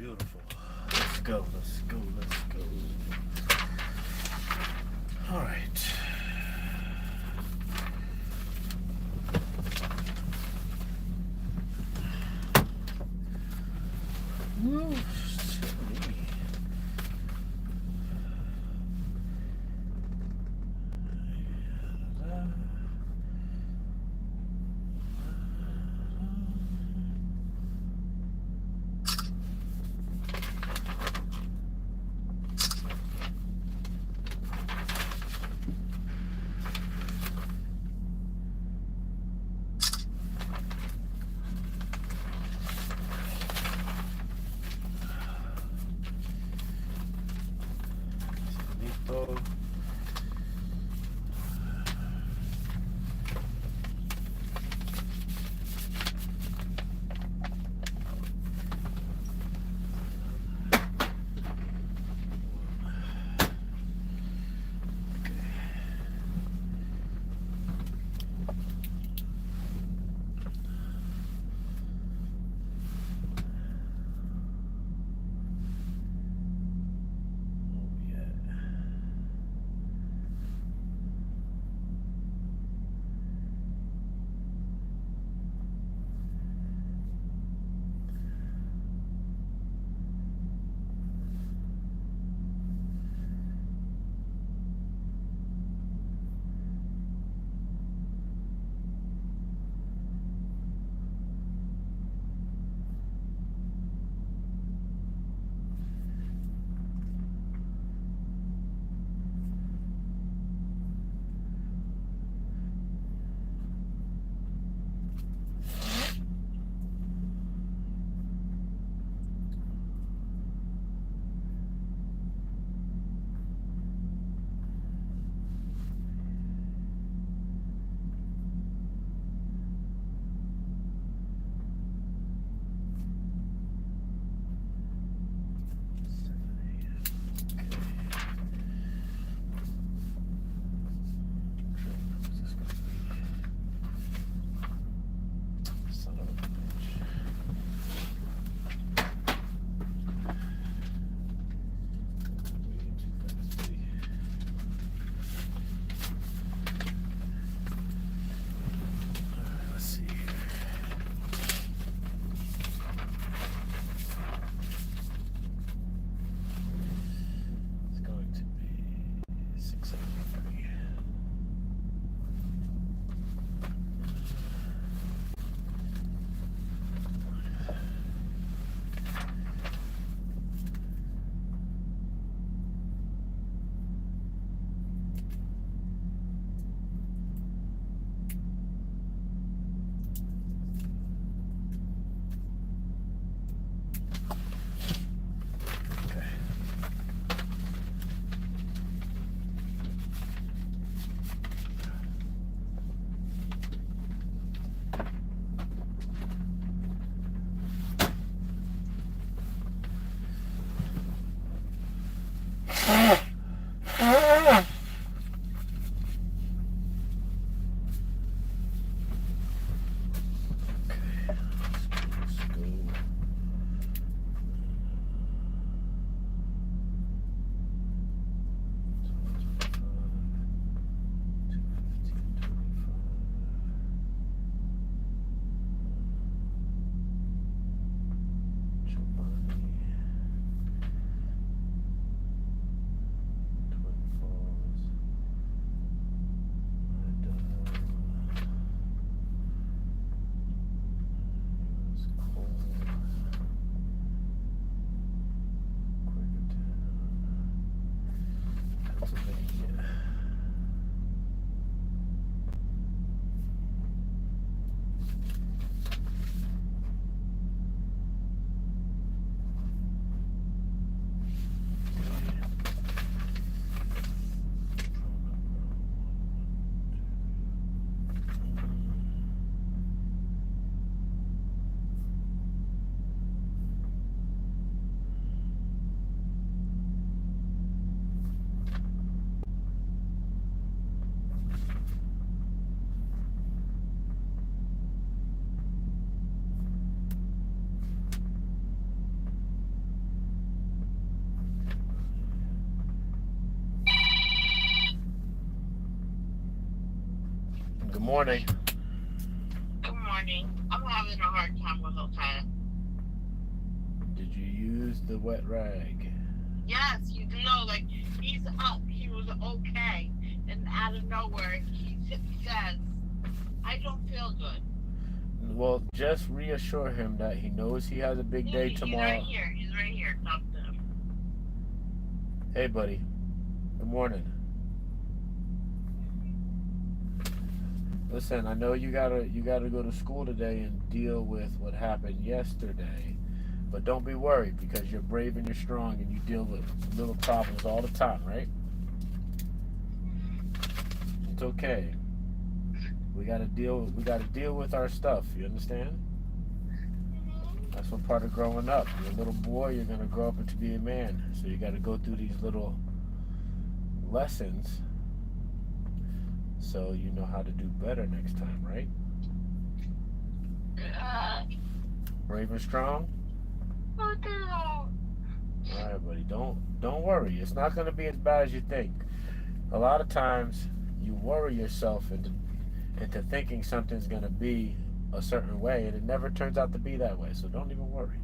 Beautiful. Let's go, let's go, let's go. All right. Ooh, silly. Listo. morning. Good morning. I'm having a hard time with Ohio. Did you use the wet rag? Yes, you know, like, he's up. He was okay. And out of nowhere, he says, I don't feel good. Well, just reassure him that he knows he has a big day tomorrow. He's right here. Talk to him. Hey, buddy. Good morning. Listen, I know you gotta go to school today and deal with what happened yesterday, but don't be worried because you're brave and you're strong and you deal with little problems all the time, right? It's okay. We gotta deal with our stuff. You understand? That's one part of growing up. You're a little boy, you're gonna grow up into be a man. So you gotta go through these little lessons so you know how to do better next time, right? Brave and strong? Alright, buddy. Don't worry. It's not gonna be as bad as you think. A lot of times you worry yourself into thinking something's gonna be a certain way and it never turns out to be that way. So don't even worry.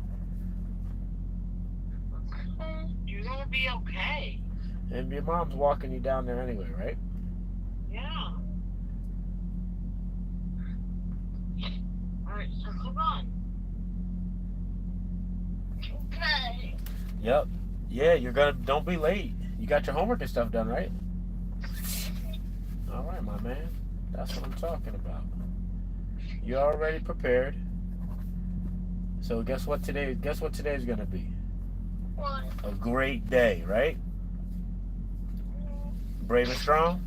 You're gonna be okay. And your mom's walking you down there anyway, right? Yeah. Alright, so come on. Okay. Yep. Yeah, don't be late. You got your homework and stuff done, right? All right, my man. That's what I'm talking about. You're already prepared. So guess what today's gonna be? What? A great day, right? Brave and strong?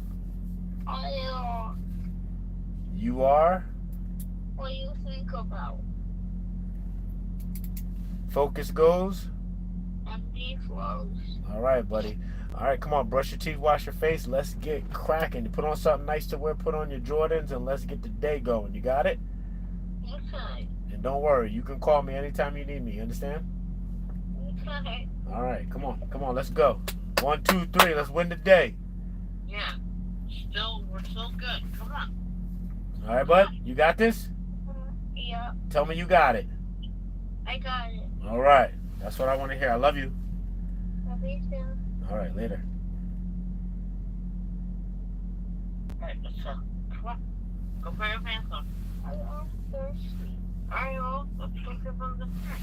You are? What do you think about? Focus goes? Empty flows. All right, buddy. All right, come on. Brush your teeth, wash your face. Let's get cracking. Put on something nice to wear. Put on your Jordans, and let's get the day going. You got it? Okay. And don't worry. You can call me anytime you need me. You understand? Okay. All right. Come on. Come on. Let's go. 1, 2, 3. Let's win the day. Yeah. We're still good. Come on. All right, bud. You got this? Yeah. Tell me you got it. I got it. All right. That's what I want to hear. I love you. Love you too. All right. Later. Alright, let's go. Come on. Go put your pants on. I'm thirsty. Alright, well, let's take it from the front.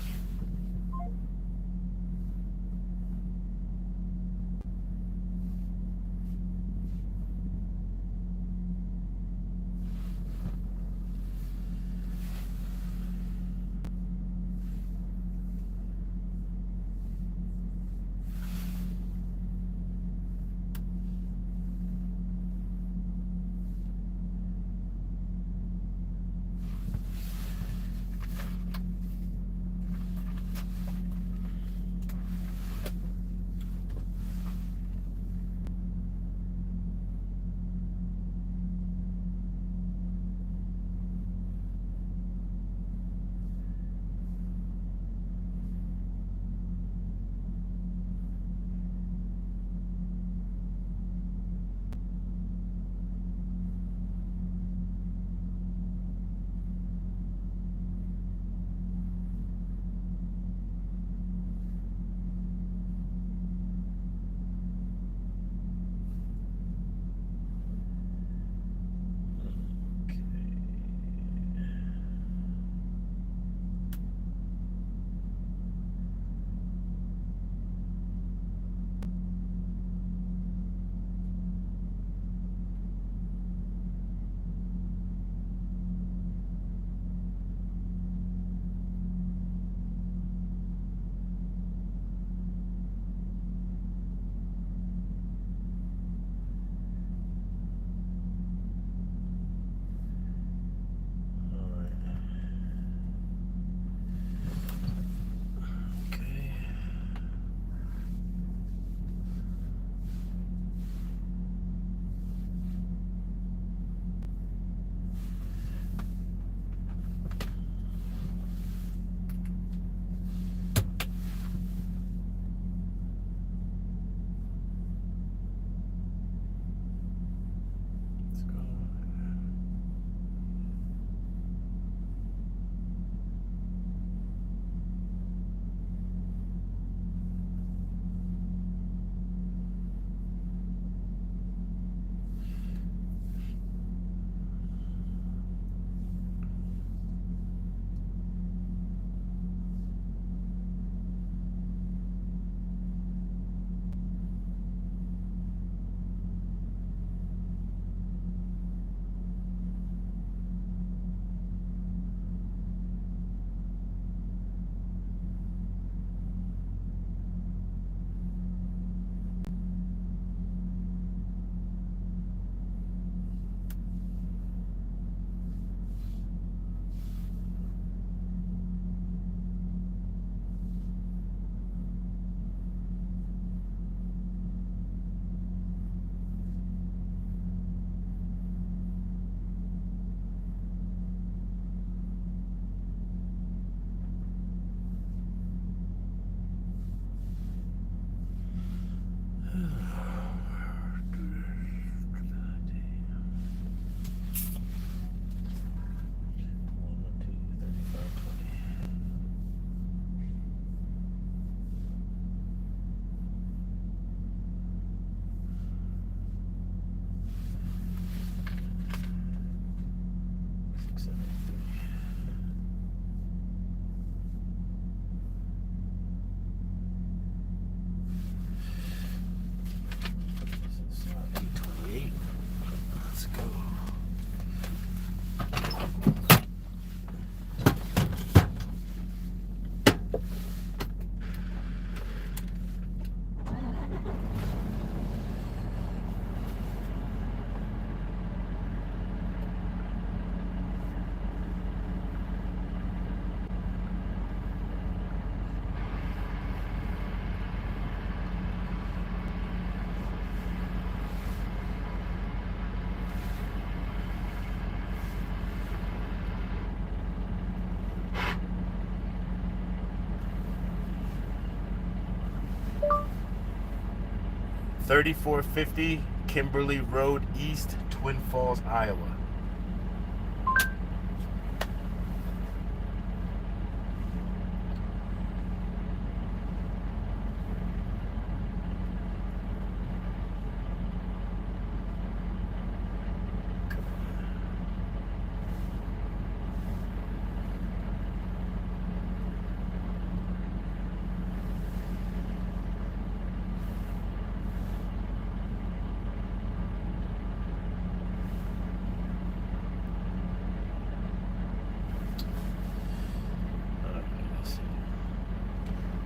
3450 Kimberly Road East, Twin Falls, Iowa.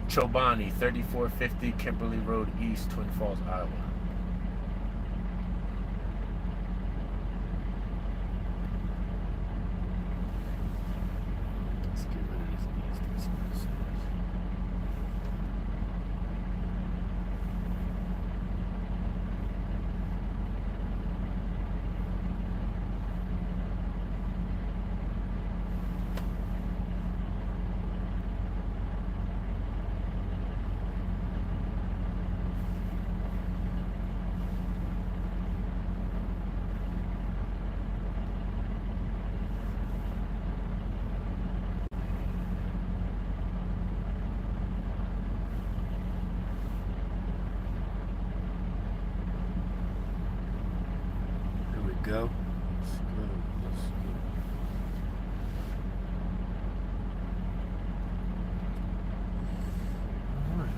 Chobani, 3450 Kimberly Road East, Twin Falls, Iowa. Let's get rid of this east. Go. Let's go. All right.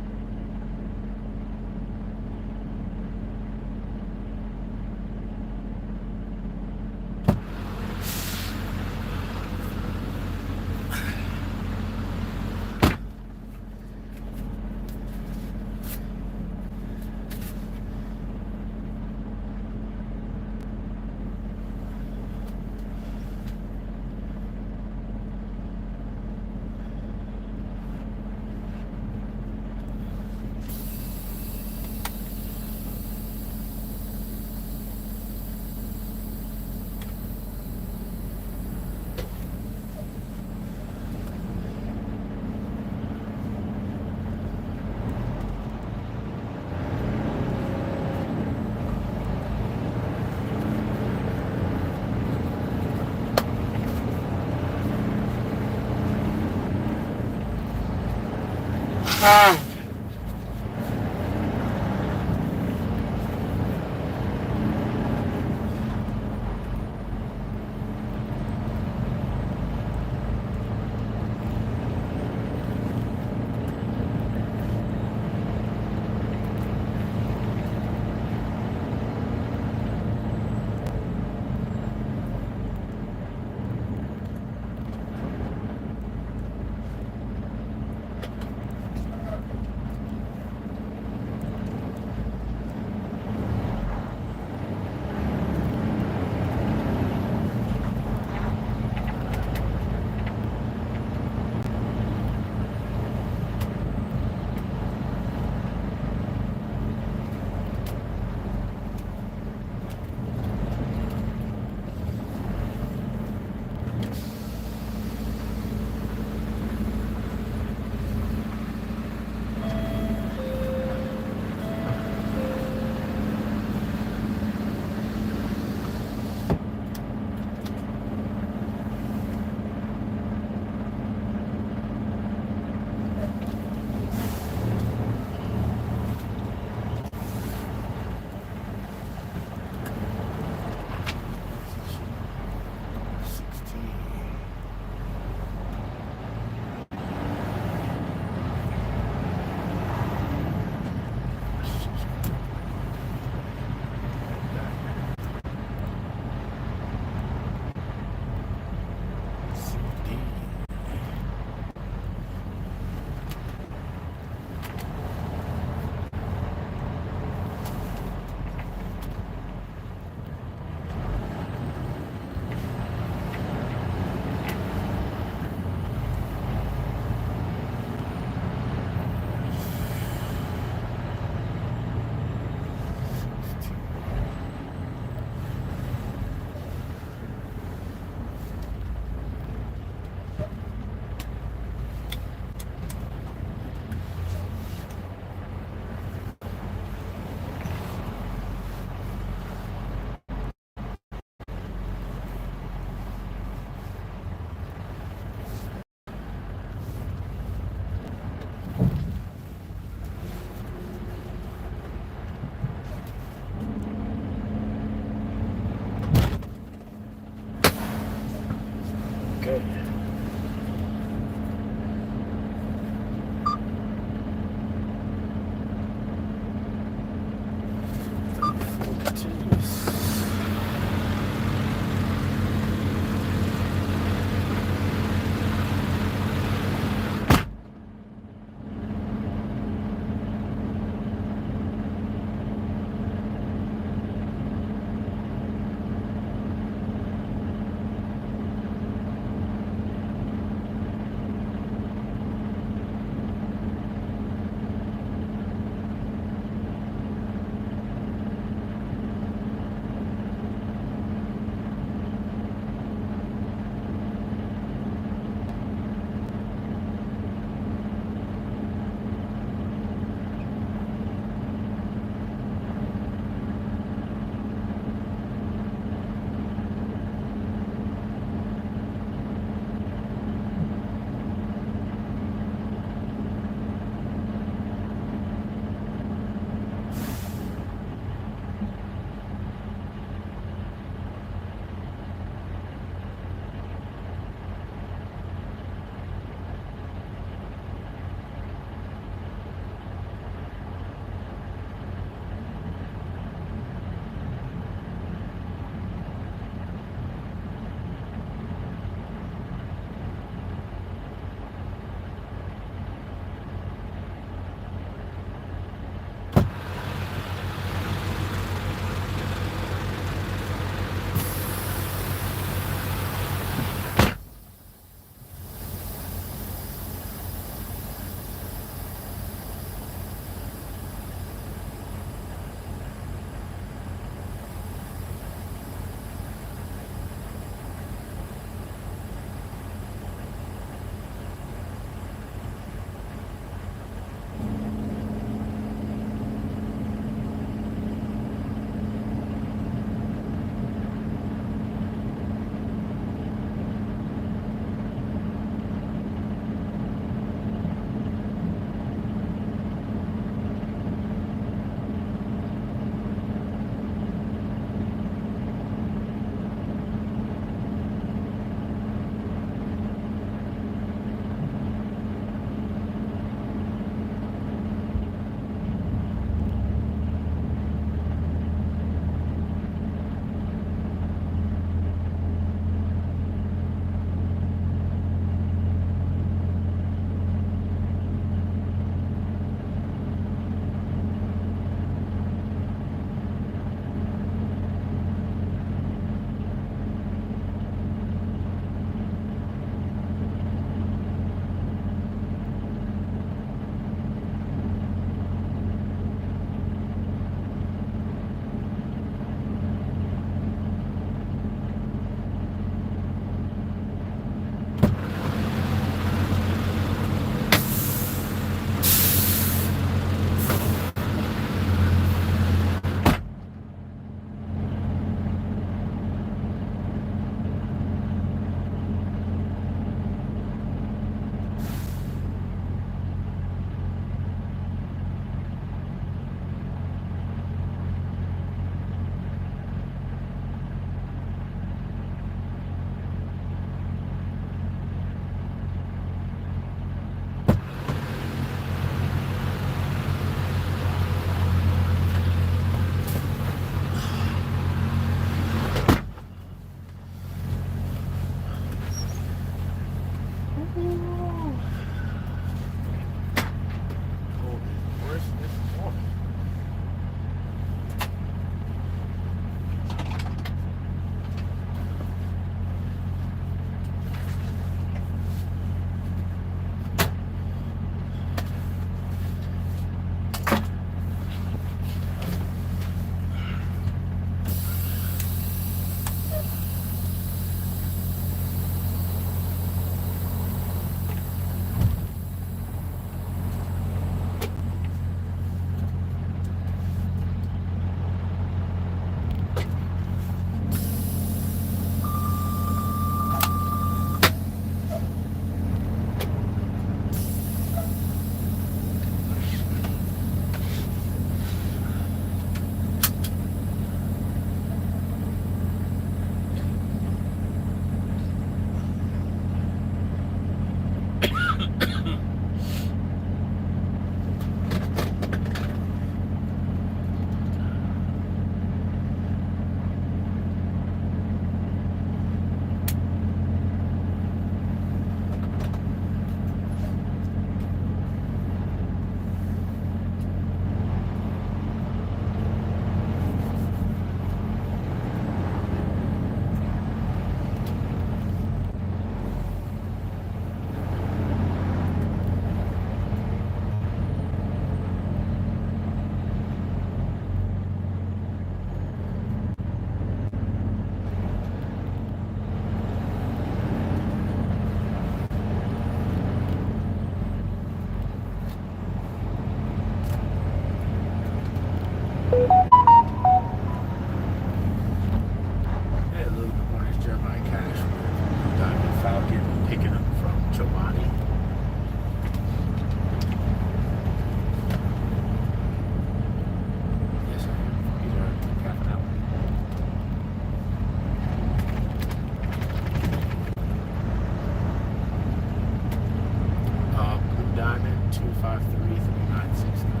253-3969.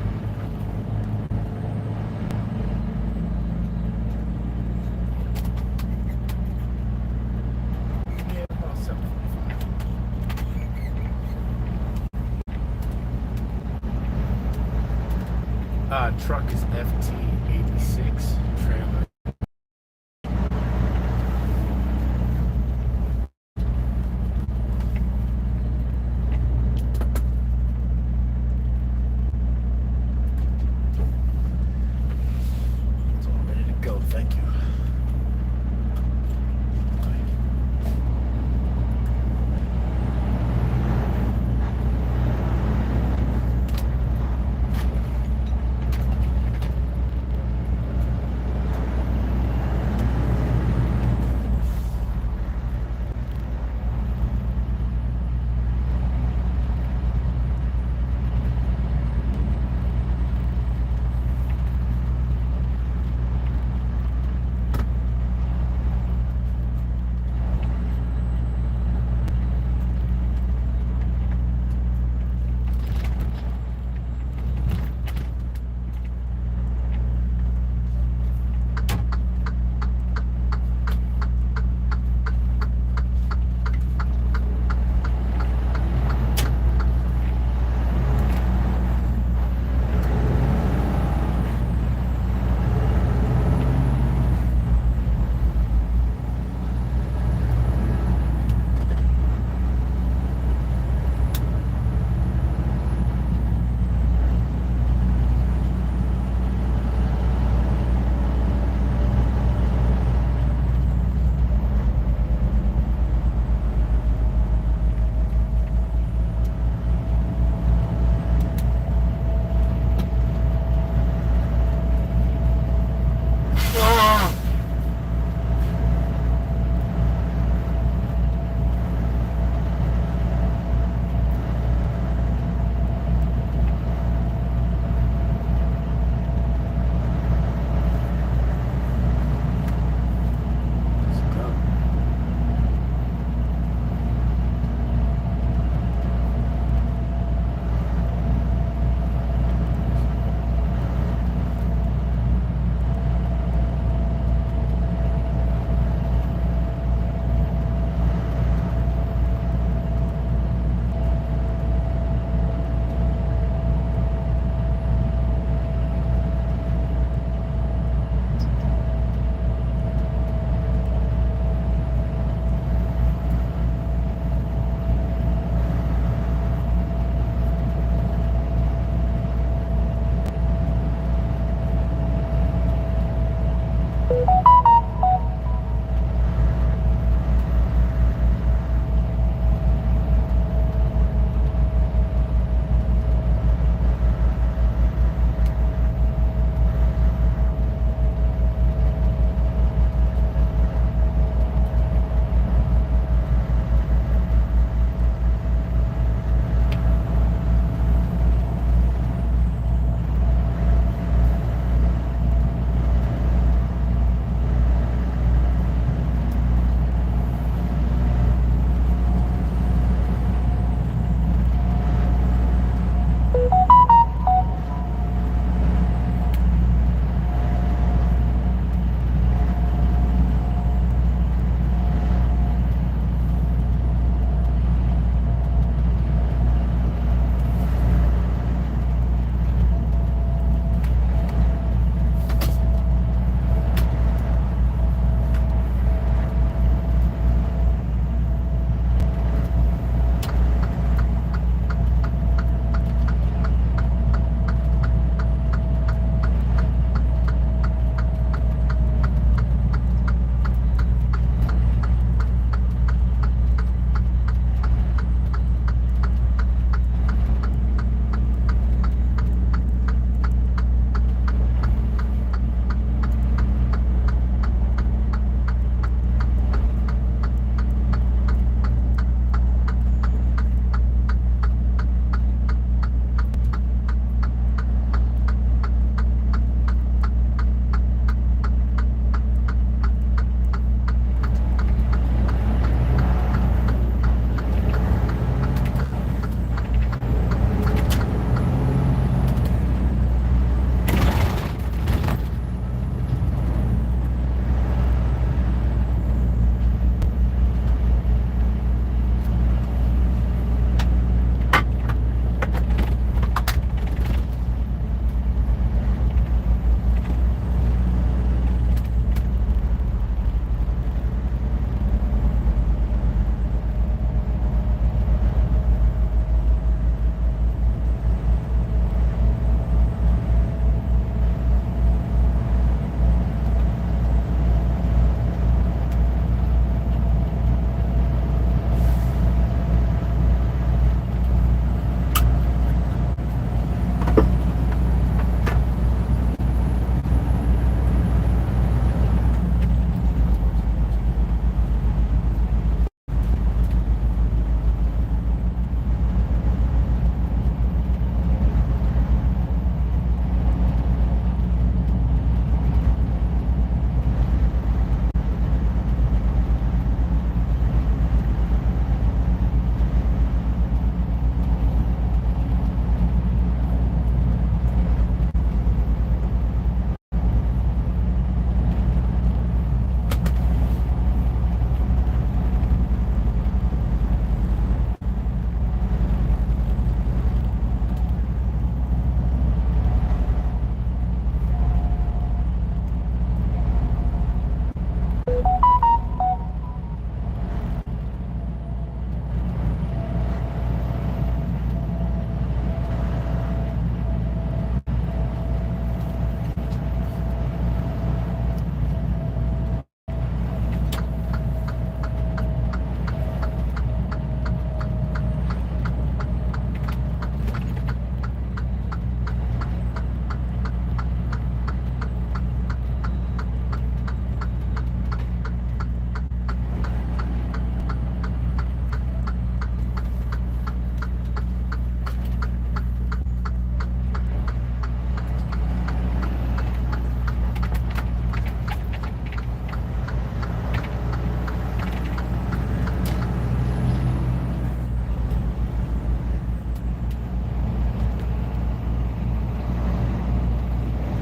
Yeah, about 745. Truck is FT86, trailer